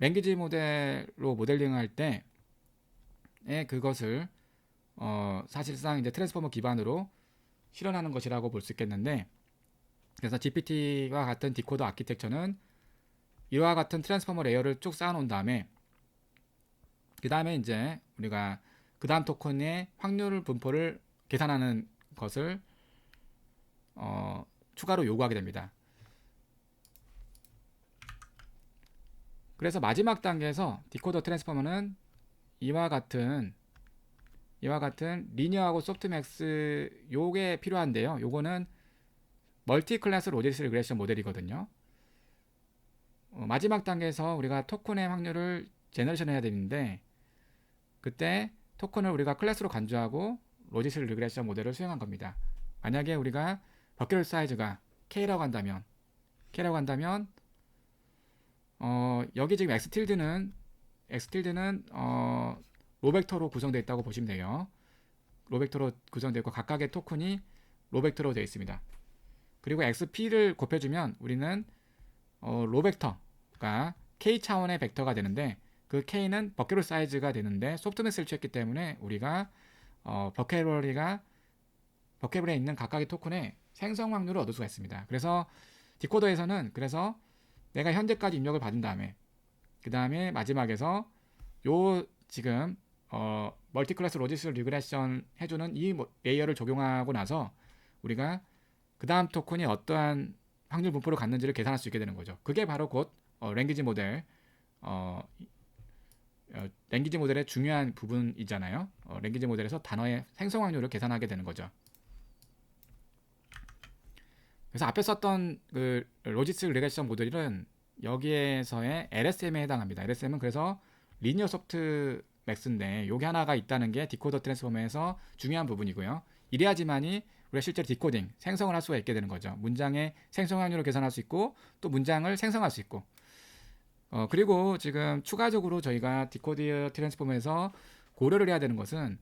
랭귀지 모델로 모델링할 때 그것을 사실상 이제 트랜스포머 기반으로 실현하는 것이라고 볼 수 있겠는데, 그래서 GPT와 같은 디코더 아키텍처는 이와 같은 트랜스포머 레이어를 쭉 쌓아 놓은 다음에 그 다음에 이제 우리가 그 다음 토큰의 확률 분포를 계산하는 것을 추가로 요구하게 됩니다. 그래서 마지막 단계에서 디코더 트랜스포머는 이와 같은 리니어하고 소프트맥스 요게 필요한데요. 요거는 멀티 클래스 로지스 리그레션 모델이거든요. 마지막 단계에서 우리가 토큰의 확률을 제너레이션 해야 되는데, 그때 토큰을 우리가 클래스로 간주하고 로지스 리그레션 모델을 수행한 겁니다. 만약에 우리가 버킷 사이즈가 K라고 한다면 여기 지금 X tilde는 로벡터로 구성되어 있다고 보시면 돼요. 로벡터로 구성되어 있고 각각의 토큰이 로벡터로 되어 있습니다. 그리고 XP를 곱해주면 우리는 로벡터가 K 차원의 벡터가 되는데, 그 K는 버켓 사이즈가 되는데 소프트맥스를 취했기 때문에 우리가 버켓볼에 있는 각각의 토큰의 생성 확률을 얻을 수가 있습니다. 그래서 디코더에서는 내가 현재까지 입력을 받은 다음에 그 다음에 마지막에서 요 지금 멀티클래스 로지스 리그레션 해주는 이 레이어를 적용하고 나서 우리가 그 다음 토큰이 어떠한 확률 분포를 갖는지를 계산할 수 있게 되는 거죠. 그게 바로 곧 랭귀지 모델의 중요한 부분이잖아요. 랭귀지 모델에서 단어의 생성 확률을 계산하게 되는 거죠. 그래서 앞에 썼던 그 로지스 리그레션 모델은 여기에서의 LSM에 해당합니다. LSM은 그래서 리니어 소프트 맥스인데 요게 하나가 있다는 게 디코더 트랜스포머에서 중요한 부분이고요. 이래야지만이 우리가 실제로 디코딩, 생성을 할 수가 있게 되는 거죠. 문장의 생성 확률을 계산할 수 있고 또 문장을 생성할 수 있고, 그리고 지금 추가적으로 저희가 디코더 트랜스포머에서 고려를 해야 되는 것은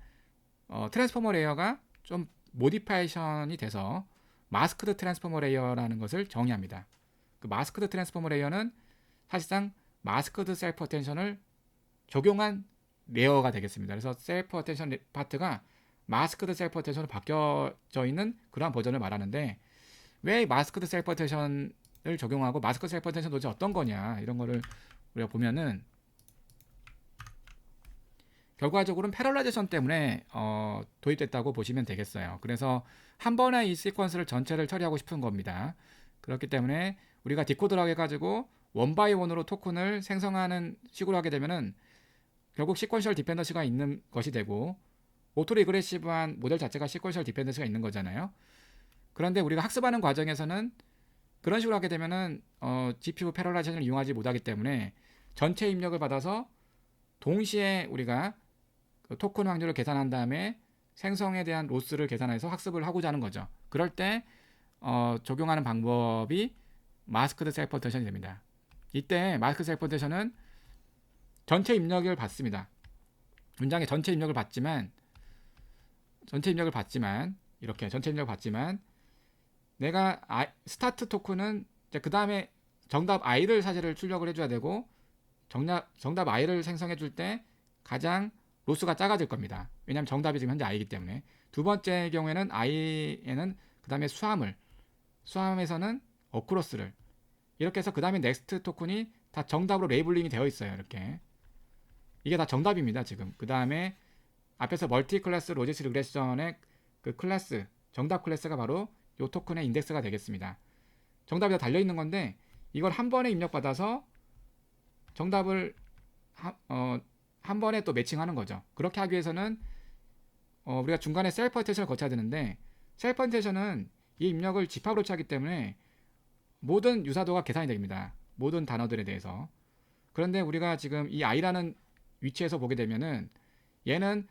트랜스포머 레이어가 좀 모디파이션이 돼서 마스크드 트랜스포머 레이어라는 것을 정의합니다. 그 마스크드 트랜스포머 레이어는 사실상 마스크드 셀프 어텐션을 적용한 레이어가 되겠습니다. 그래서 셀프 어텐션 파트가 마스크드 셀프 어텐션으로 바뀌어져 있는 그러한 버전을 말하는데, 왜 마스크드 셀프 어텐션을 적용하고 마스크드 셀프 어텐션 도대체 어떤 거냐, 이런 거를 우리가 보면은 결과적으로는 패럴라이제이션 때문에 도입됐다고 보시면 되겠어요. 그래서 한 번에 이 시퀀스를 전체를 처리하고 싶은 겁니다. 그렇기 때문에 우리가 디코더라고 해가지고 원바이 원으로 토큰을 생성하는 식으로 하게 되면은 결국 시퀀셜 디펜던시가 있는 것이 되고, 오토 리그레시브한 모델 자체가 시퀀셜 디펜던시가 있는 거잖아요. 그런데 우리가 학습하는 과정에서는 그런 식으로 하게 되면은 GPU 패럴라이제이션을 이용하지 못하기 때문에 전체 입력을 받아서 동시에 우리가 그 토큰 확률을 계산한 다음에 생성에 대한 로스를 계산해서 학습을 하고자 하는 거죠. 그럴 때 적용하는 방법이 마스크드 셀프 어텐션이 됩니다. 이때 마스크드 셀프 어텐션은 전체 입력을 받습니다. 문장의 전체 입력을 받지만 이렇게 전체 입력을 받지만 내가 스타트 토큰은 그 다음에 정답 i를 사실을 출력을 해줘야 되고, 정답 i를 생성해 줄 때 가장 로스가 작아질 겁니다. 왜냐하면 정답이 지금 현재 i이기 때문에. 두 번째 경우에는 i에는 그 다음에 수함에서는 어크로스를 이렇게 해서 그 다음에 넥스트 토큰이 다 정답으로 레이블링이 되어 있어요. 이렇게 이게 다 정답입니다. 지금 그 다음에 앞에서 멀티 클래스 로지스 리그레션의 그 클래스, 정답 클래스가 바로 요 토큰의 인덱스가 되겠습니다. 정답이 다 달려 있는 건데 이걸 한 번에 입력받아서 정답을 한 번에 또 매칭하는 거죠. 그렇게 하기 위해서는 우리가 중간에 셀프 어텐션을 거쳐야 되는데 셀프 어텐션은 이 입력을 집합으로 취하기 때문에 모든 유사도가 계산이 됩니다. 모든 단어들에 대해서. 그런데 우리가 지금 이 i라는 위치에서 보게 되면은 얘는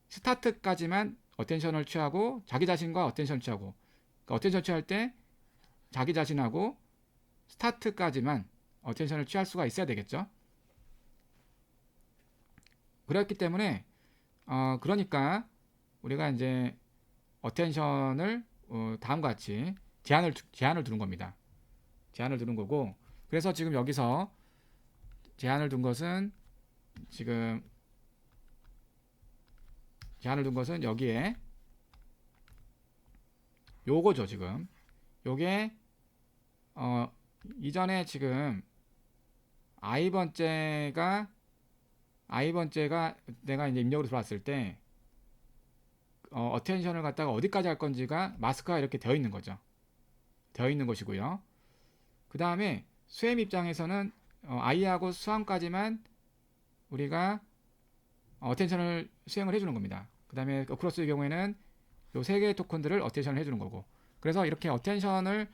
스타트까지만 어텐션을 취하고 자기 자신과 어텐션을 취하고 그러니까 어텐션 취할 때 자기 자신하고 스타트까지만 어텐션을 취할 수가 있어야 되겠죠. 그렇기 때문에 그러니까 우리가 이제 어텐션을 다음과 같이 제한을 두는 겁니다. 제한을 두는 거고 그래서 지금 여기서 제한을 둔 것은 지금 제한을 둔 것은 여기에 요거죠. 지금 요게 이전에 지금 i번째가 내가 이제 입력으로 들어왔을 때 어텐션을 갖다가 어디까지 할 건지가 마스크가 이렇게 되어 있는 거죠. 되어 있는 것이고요. 그 다음에 수엠 입장에서는 i하고 수함까지만 우리가 어텐션을 수행을 해주는 겁니다. 그 다음에 어크로스의 경우에는 요 세 개의 토큰들을 어텐션을 해주는 거고 그래서 이렇게 어텐션을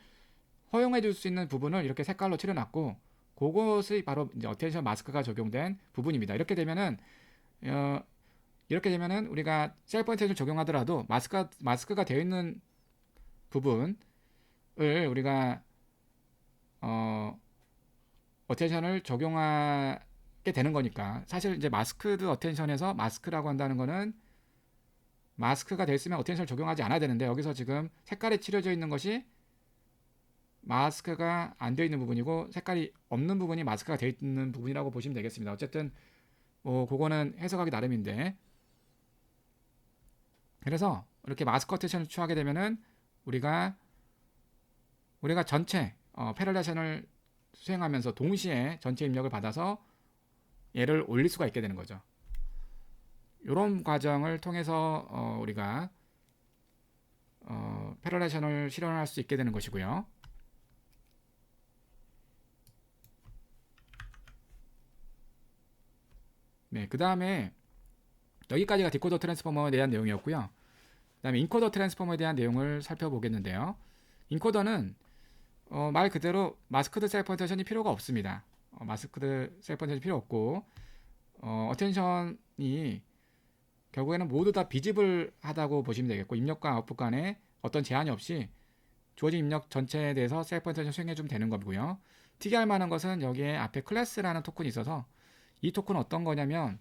허용해 줄 수 있는 부분을 이렇게 색깔로 칠해놨고 그것이 바로 이제 어텐션 마스크가 적용된 부분입니다. 이렇게 되면은 우리가 셀프 어텐션 적용하더라도 마스크가 되어 있는 부분을 우리가 어텐션을 적용하게 되는 거니까 사실 이제 마스크드 어텐션에서 마스크라고 한다는 거는 마스크가 됐으면 어텐션을 적용하지 않아야 되는데 여기서 지금 색깔이 칠해져 있는 것이 마스크가 안 되어 있는 부분이고 색깔이 없는 부분이 마스크가 되어 있는 부분이라고 보시면 되겠습니다. 어쨌든 그거는 해석하기 나름인데 그래서 이렇게 마스크 어텐션을 취하게 되면은 우리가 전체 패러레이션을 수행하면서 동시에 전체 입력을 받아서 얘를 올릴 수가 있게 되는 거죠. 이런 과정을 통해서 우리가 패러레이션을 실현할 수 있게 되는 것이고요. 네, 그 다음에 여기까지가 디코더 트랜스포머에 대한 내용이었고요. 그 다음에 인코더 트랜스포머에 대한 내용을 살펴보겠는데요. 인코더는 말 그대로 마스크드 셀프 어텐션이 필요가 없습니다. 마스크드 셀프 어텐션이 필요 없고 어텐션이 결국에는 모두 다 비지블하다고 보시면 되겠고 입력과 아웃풋 간에 어떤 제한이 없이 주어진 입력 전체에 대해서 셀프 어텐션 수행해주면 되는 거고요. 특이할 만한 것은 여기에 앞에 클래스라는 토큰이 있어서 이 토큰은 어떤 거냐면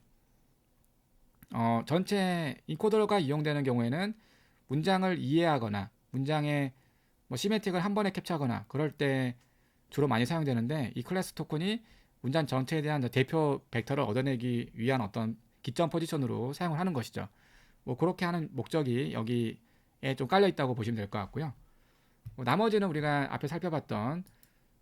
전체 인코더가 이용되는 경우에는 문장을 이해하거나 문장의 시메틱을 한 번에 캡처하거나 그럴 때 주로 많이 사용되는데 이 클래스 토큰이 문장 전체에 대한 대표 벡터를 얻어내기 위한 어떤 기점 포지션으로 사용을 하는 것이죠. 그렇게 하는 목적이 여기에 좀 깔려 있다고 보시면 될 것 같고요. 나머지는 우리가 앞에 살펴봤던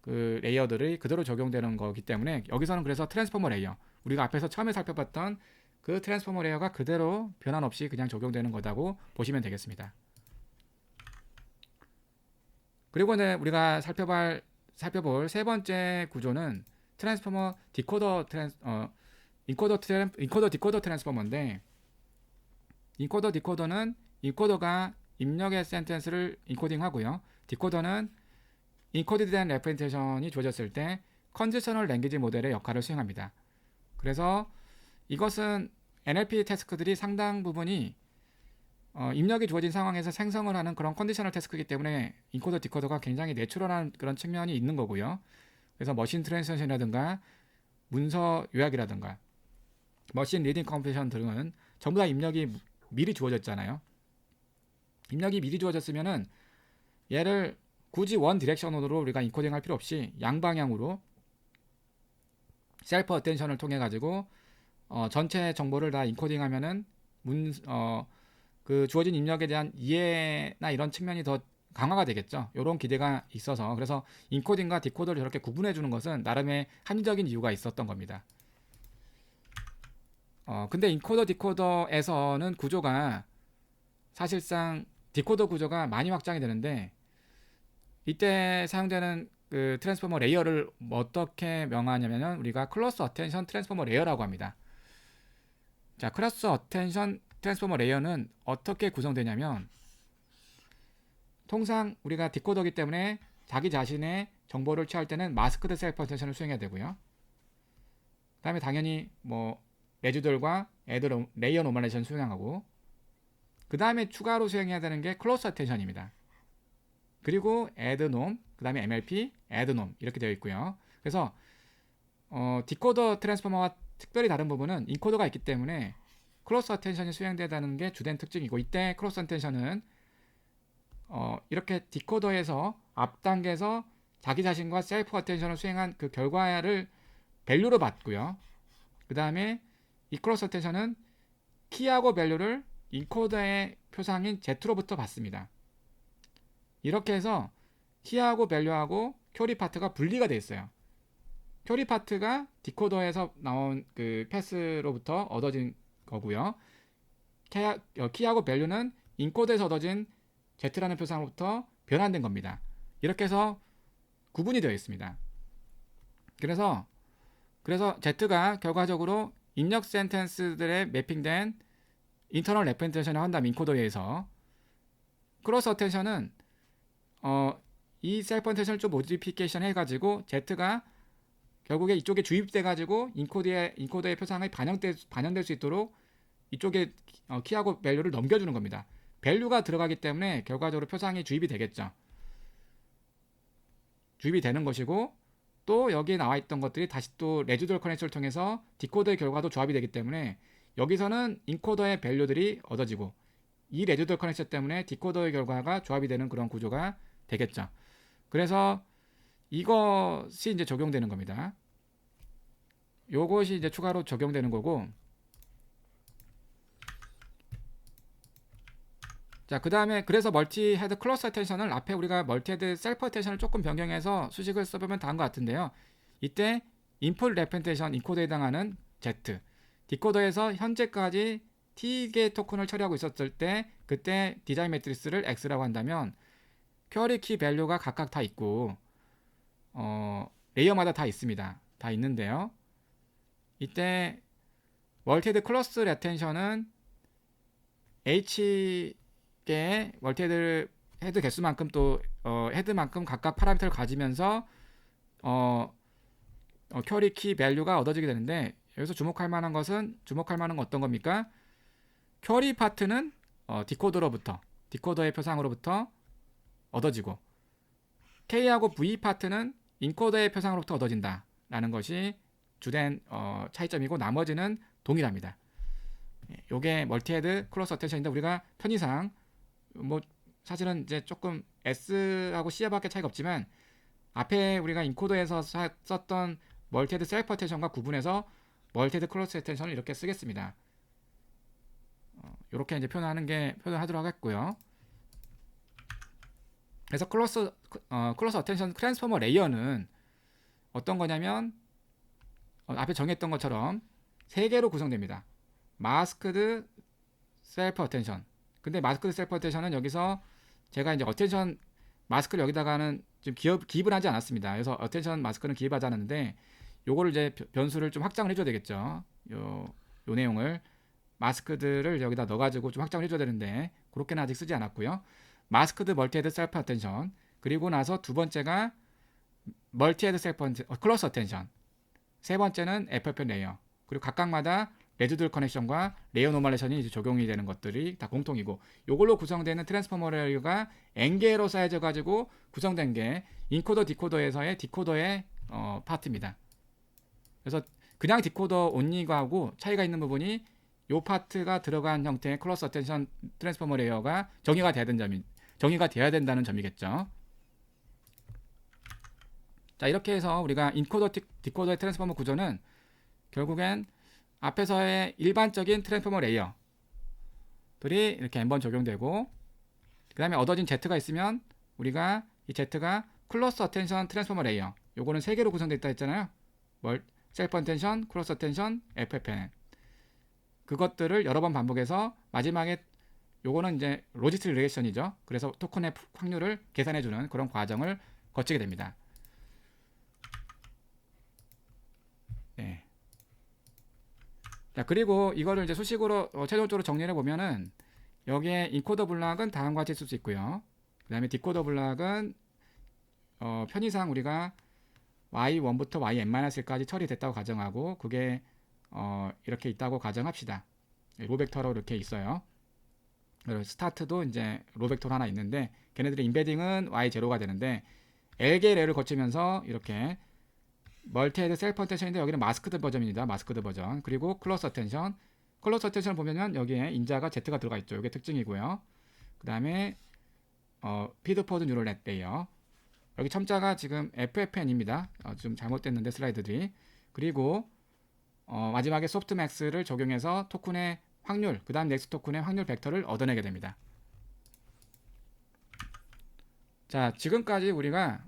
그 레이어들이 그대로 적용되는 거기 때문에 여기서는 그래서 트랜스포머 레이어 우리가 앞에서 처음에 살펴봤던 그 트랜스포머 레이어가 그대로 변환 없이 그냥 적용되는 거라고 보시면 되겠습니다. 그리고 우리가 살펴볼 세 번째 구조는 트랜스포머 인코더 디코더 트랜스포머인데 인코더 디코더는 인코더가 입력의 센텐스를 인코딩 하고요. 디코더는 인코디드된 레프레젠테이션이 주어졌을 때 컨디셔널 랭귀지 모델의 역할을 수행합니다. 그래서 이것은 NLP 태스크들이 상당 부분이 입력이 주어진 상황에서 생성을 하는 그런 컨디셔널 태스크이기 때문에 인코더 디코더가 굉장히 내추럴한 그런 측면이 있는 거고요. 그래서 머신 트랜slation 이라든가 문서 요약이라든가 머신 리딩 컴퓨테이션 등은 전부 다 입력이 미리 주어졌잖아요. 입력이 미리 주어졌으면은 얘를 굳이 원 디렉션으로 우리가 인코딩 할 필요 없이 양방향으로 셀프 어텐션을 통해 가지고 전체 정보를 다 인코딩 하면은 그 주어진 입력에 대한 이해나 이런 측면이 더 강화가 되겠죠. 이런 기대가 있어서 그래서 인코딩과 디코더를 저렇게 구분해 주는 것은 나름의 합리적인 이유가 있었던 겁니다. 근데 인코더 디코더에서는 구조가 사실상 디코더 구조가 많이 확장이 되는데 이때 사용되는 그 트랜스포머 레이어를 어떻게 명하냐면은 우리가 클로스 어텐션 트랜스포머 레이어라고 합니다. 자, 클로스 어텐션 트랜스포머 레이어는 어떻게 구성되냐면 통상 우리가 디코더기 때문에 자기 자신의 정보를 취할 때는 마스크드 셀프 어텐션을 수행해야 되고요. 그 다음에 당연히 뭐 레주들과 애드 레이어 노멀레이션 수행하고 그 다음에 추가로 수행해야 되는 게 클로스 어텐션입니다. 그리고 add nom, 그 다음에 MLP, add nom 이렇게 되어 있고요. 그래서 디코더 트랜스포머와 특별히 다른 부분은 인코더가 있기 때문에 클로스 어텐션이 수행되다는 게 주된 특징이고 이때 클로스 어텐션은 이렇게 디코더에서 앞 단계에서 자기 자신과 셀프 어텐션을 수행한 그 결과를 밸류로 받고요. 그 다음에 이 클로스 어텐션은 키하고 밸류를 인코더의 표상인 Z로부터 받습니다. 이렇게 해서 키하고 밸류하고 큐리 파트가 분리가 되어 있어요. 큐리 파트가 디코더에서 나온 그 패스로부터 얻어진 거고요. 키하고 밸류는 인코더에서 얻어진 Z라는 표상으로부터 변환된 겁니다. 이렇게 해서 구분이 되어 있습니다. 그래서 Z가 결과적으로 입력 센텐스들에 매핑된 인터널 레프레젠테이션을 한다면 인코더에 의해서 크로스 어텐션은 이 셀프 어텐션을 좀 모디피케이션 해가지고 Z가 결국에 이쪽에 주입돼가지고 인코더의 표상이 반영될 수 있도록 이쪽에 키하고 밸류를 넘겨주는 겁니다. 밸류가 들어가기 때문에 결과적으로 표상이 주입이 되겠죠. 주입이 되는 것이고 또 여기에 나와 있던 것들이 다시 또 레지듀얼 커넥션을 통해서 디코더의 결과도 조합이 되기 때문에 여기서는 인코더의 밸류들이 얻어지고 이 레지듀얼 커넥션 때문에 디코더의 결과가 조합이 되는 그런 구조가 되겠죠. 그래서 이것이 이제 적용되는 겁니다. 요것이 이제 추가로 적용되는 거고 자, 그 다음에 그래서 멀티 헤드 클로스 어텐션을 앞에 우리가 멀티 헤드 셀프 어텐션을 조금 변경해서 수식을 써보면 다음 것 같은데요. 이때 인풋 레프레젠테이션 인코더에 해당하는 Z 디코더에서 현재까지 T개 토큰을 처리하고 있었을 때 그때 디자인 매트리스를 X라고 한다면 퀘리 키 밸류가 각각 다 있고 레이어마다 다 있습니다. 다 있는데요. 이때 멀티 헤드 클로스 레텐션은 H 멀티 헤드 개수만큼 또 헤드만큼 각각 파라미터를 가지면서 퀘리 키 밸류가 얻어지게 되는데 여기서 주목할 만한 건 어떤 겁니까? 퀘리 파트는 디코더의 표상으로부터 얻어지고 K하고 V 파트는 인코더의 표상으로부터 얻어진다 라는 것이 주된 차이점이고 나머지는 동일합니다. 요게 멀티헤드 클로스 어텐션인데 우리가 편의상 뭐 사실은 이제 조금 S하고 C하고밖에 차이가 없지만 앞에 우리가 인코더에서 썼던 멀티헤드 셀프 어텐션과 구분해서 멀티헤드 클로스 어텐션을 이렇게 쓰겠습니다. 이렇게 이제 표현하도록 하겠고요. 그래서 클로스 어텐션 트랜스포머 레이어는 어떤 거냐면 앞에 정했던 것처럼 3개로 구성됩니다. 마스크드 셀프 어텐션. 근데 마스크드 셀프 어텐션은 여기서 제가 이제 어텐션 마스크를 여기다가는 지금 기입을 하지 않았습니다. 그래서 어텐션 마스크는 기입하지 않았는데 요거를 이제 변수를 좀 확장을 해줘야 되겠죠. 요 내용을 마스크드를 여기다 넣어가지고 좀 확장을 해줘야 되는데 그렇게는 아직 쓰지 않았고요. 마스크드 멀티헤드 셀프 어텐션 그리고 나서 두 번째가 멀티헤드 셀프 클로스 어텐션 세 번째는 FFN 레이어 그리고 각각마다 레지듀얼 커넥션과 레이어 노멀레이션이 이제 적용이 되는 것들이 다 공통이고 이걸로 구성되는 트랜스포머 레이어가 N개로 쌓여져 가지고 구성된 게 인코더 디코더에서의 디코더의 파트입니다. 그래서 그냥 디코더 온리하고 차이가 있는 부분이 이 파트가 들어간 형태의 클로스 어텐션 트랜스포머 레이어가 정의가 돼야 된다는 점이겠죠. 자, 이렇게 해서 우리가 인코더 디코더의 트랜스포머 구조는 결국엔 앞에서의 일반적인 트랜스포머 레이어들이 이렇게 n번 적용되고 그 다음에 얻어진 Z가 있으면 우리가 이 Z가 클로스 어텐션 트랜스포머 레이어 요거는 3개로 구성되어 있다 했잖아요. 셀프 어텐션, 클로스 어텐션, FFN 그것들을 여러 번 반복해서 마지막에 요거는 이제 로지스트 리레이션이죠. 그래서 토큰의 확률을 계산해주는 그런 과정을 거치게 됩니다. 네. 자, 그리고 이거를 이제 수식으로 최종적으로 정리해 보면은 여기에 인코더 블락은 다음과 같이 쓸 수 있고요. 그 다음에 디코더 블락은 편의상 우리가 y1부터 yn-1까지 처리됐다고 가정하고 그게 이렇게 있다고 가정합시다. 로벡터로 이렇게 있어요. 그리고 스타트도 이제 로벡터로 하나 있는데 걔네들의 인베딩은 y0가 되는데 LGL을 거치면서 이렇게 멀티헤드 셀프 어텐션인데 여기는 마스크드 버전입니다. 마스크드 버전. 그리고 클로스 어텐션. 클로스 어텐션 보면은 여기에 인자가 Z가 들어가 있죠. 이게 특징이고요. 그 다음에 피드포드 뉴럴 넷데이요. 여기 첨자가 지금 FFN입니다. 좀 잘못됐는데 슬라이드들이. 그리고 마지막에 소프트맥스를 적용해서 토큰의 확률, 그 다음 넥스트 토큰의 확률 벡터를 얻어내게 됩니다. 자, 지금까지 우리가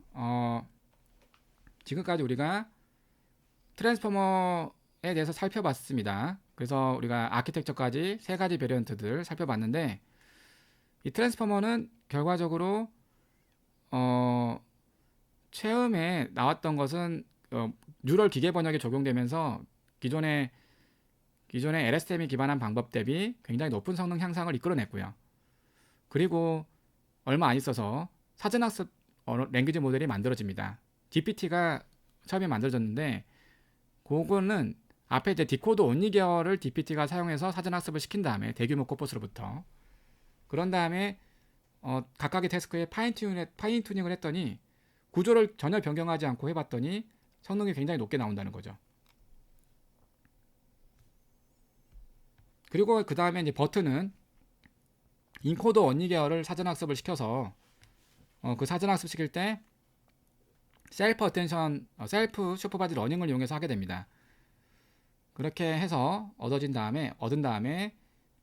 트랜스포머에 대해서 살펴봤습니다. 그래서 우리가 아키텍처까지 세 가지 베리언트들 살펴봤는데 이 트랜스포머는 결과적으로 처음에 나왔던 것은 뉴럴 기계 번역에 적용되면서 기존의 LSTM에 기반한 방법 대비 굉장히 높은 성능 향상을 이끌어냈고요. 그리고 얼마 안 있어서 사전학습 랭귀지 모델이 만들어집니다. GPT가 처음에 만들어졌는데 그거는 앞에 이제 디코더 온리 계열을 DPT가 사용해서 사전학습을 시킨 다음에 대규모 코퍼스로부터 그런 다음에 각각의 태스크에 파인튜닝을 했더니 구조를 전혀 변경하지 않고 해봤더니 성능이 굉장히 높게 나온다는 거죠. 그리고 그 다음에 이제 버튼은 인코더 원리 계열을 사전학습을 시켜서 그 사전학습 시킬 때 셀프 어텐션, 셀프 슈퍼바이즈 러닝을 이용해서 하게 됩니다. 그렇게 해서 얻은 다음에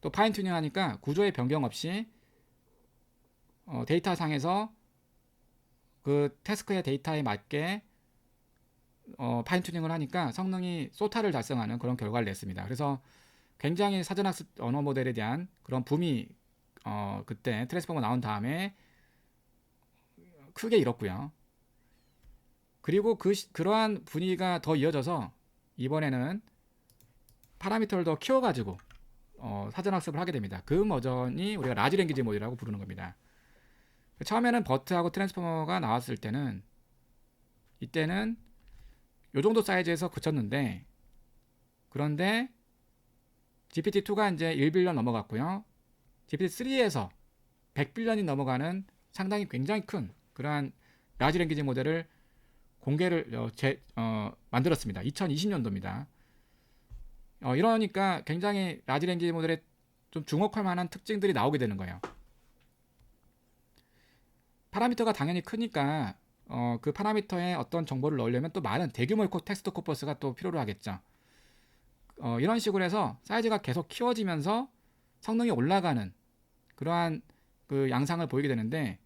또 파인 튜닝 하니까 구조의 변경 없이 데이터 상에서 그 태스크의 데이터에 맞게 파인 튜닝을 하니까 성능이 소타를 달성하는 그런 결과를 냈습니다. 그래서 굉장히 사전학습 언어 모델에 대한 그런 붐이 그때 트랜스포머 나온 다음에 크게 일었고요. 그리고 그러한 분위기가 더 이어져서 이번에는 파라미터를 더 키워가지고 사전학습을 하게 됩니다. 그 버전이 우리가 라지 랭귀지 모델이라고 부르는 겁니다. 처음에는 버트하고 트랜스포머가 나왔을 때는 이때는 요 정도 사이즈에서 그쳤는데 그런데 GPT-2가 이제 1빌리언 넘어갔고요. GPT-3에서 100빌리언이 넘어가는 상당히 굉장히 큰 그러한 라지 랭귀지 모델을 공개를 만들었습니다. 2020년도입니다. 이러니까 굉장히 라지 랭귀지 모델에 좀 주목할 만한 특징들이 나오게 되는 거예요. 파라미터가 당연히 크니까 그 파라미터에 어떤 정보를 넣으려면 또 많은 대규모의 텍스트 코퍼스가 또 필요로 하겠죠. 이런 식으로 해서 사이즈가 계속 키워지면서 성능이 올라가는 그러한 그 양상을 보이게 되는데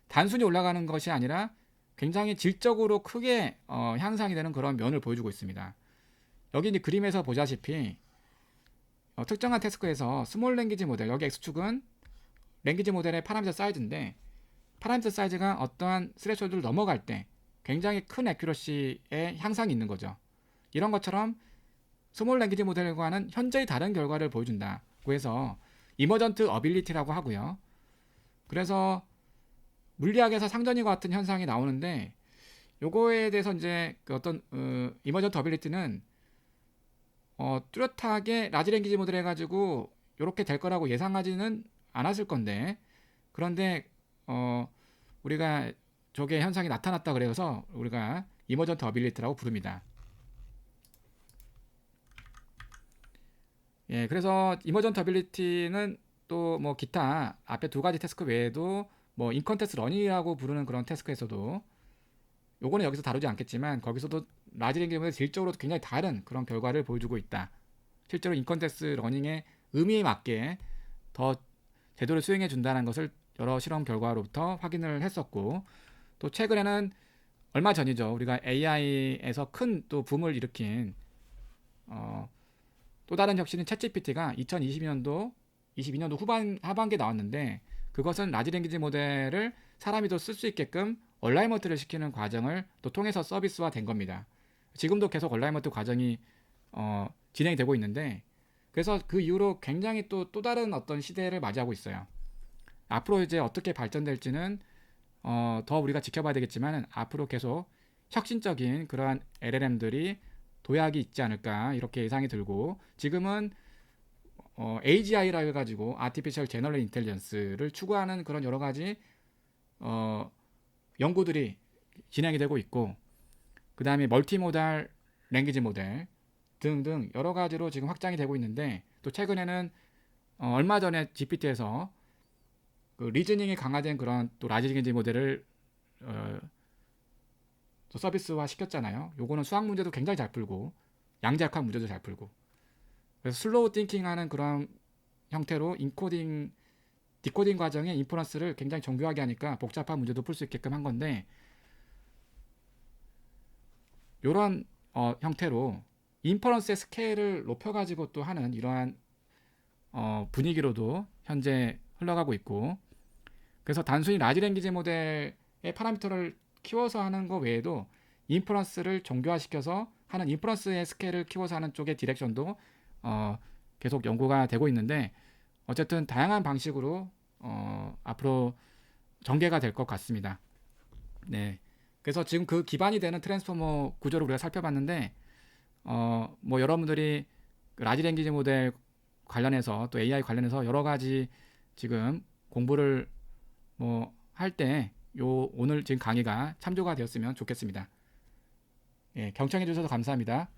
단순히 올라가는 것이 아니라 굉장히 질적으로 크게 향상이 되는 그런 면을 보여주고 있습니다. 여기 이제 그림에서 보자시피 특정한 태스크에서 스몰 랭귀지 모델, 여기 X축은 랭귀지 모델의 파라미터 사이즈인데 파라미터 사이즈가 어떠한 스레쇼드를 넘어갈 때 굉장히 큰 애큐러시의 향상이 있는 거죠. 이런 것처럼 스몰 랭귀지 모델과는 현저히 다른 결과를 보여준다고 해서 이머전트 어빌리티라고 하고요. 그래서 물리학에서 상전이와 같은 현상이 나오는데 요거에 대해서 이제 그 어떤 이머전트 어빌리티는 뚜렷하게 라지 랭귀지 모델 해가지고 이렇게 될 거라고 예상하지는 않았을 건데 그런데 우리가 저게 현상이 나타났다 그래서 우리가 이머전트 어빌리티라고 부릅니다. 예, 그래서 이머전트 어빌리티는 또 뭐 기타 앞에 두 가지 태스크 외에도 뭐 인컨텍스트 러닝이라고 부르는 그런 태스크에서도 요거는 여기서 다루지 않겠지만 거기서도 라지 랭귀지 모델 질적으로 굉장히 다른 그런 결과를 보여주고 있다. 실제로 인컨텍스트 러닝의 의미에 맞게 더 제대로 수행해 준다는 것을 여러 실험 결과로부터 확인을 했었고 또 최근에는 얼마 전이죠. 우리가 AI에서 큰 또 붐을 일으킨 또 또 다른 혁신은 챗GPT가 2022년도 22년도 하반기에 나왔는데, 그것은 라지 랭귀지 모델을 사람이 더 쓸 수 있게끔 얼라이먼트를 시키는 과정을 또 통해서 서비스화 된 겁니다. 지금도 계속 얼라이먼트 과정이 진행이 되고 있는데, 그래서 그 이후로 굉장히 또 다른 어떤 시대를 맞이하고 있어요. 앞으로 이제 어떻게 발전될지는 더 우리가 지켜봐야 되겠지만, 앞으로 계속 혁신적인 그러한 LLM들이 도약이 있지 않을까 이렇게 예상이 들고, 지금은 AGI라 해가지고 Artificial General Intelligence를 추구하는 그런 여러 가지 연구들이 진행이 되고 있고, 그 다음에 멀티모달 랭귀지 모델 등등 여러 가지로 지금 확장이 되고 있는데, 또 최근에는 얼마 전에 GPT에서 그 리즈닝이 강화된 그런 또 라지 랭귀지 모델을 또 서비스화 시켰잖아요. 요거는 수학 문제도 굉장히 잘 풀고 양자역학 문제도 잘 풀고, 그래서 슬로우 띵킹하는 그런 형태로 인코딩 디코딩 과정의 인퍼런스를 굉장히 정교하게 하니까 복잡한 문제도 풀 수 있게끔 한 건데, 이런 형태로 인퍼런스의 스케일을 높여가지고 또 하는 이러한 분위기로도 현재 흘러가고 있고, 그래서 단순히 라지 랭귀지 모델의 파라미터를 키워서 하는 거 외에도 인퍼런스를 정교화시켜서 하는, 인퍼런스의 스케일을 키워서 하는 쪽의 디렉션도 계속 연구가 되고 있는데, 어쨌든 다양한 방식으로 앞으로 전개가 될 것 같습니다. 네. 그래서 지금 그 기반이 되는 트랜스포머 구조를 우리가 살펴봤는데, 뭐 여러분들이 그 라지 랭귀지 모델 관련해서 또 AI 관련해서 여러 가지 지금 공부를 뭐 할 때 요 오늘 지금 강의가 참조가 되었으면 좋겠습니다. 예, 경청해 주셔서 감사합니다.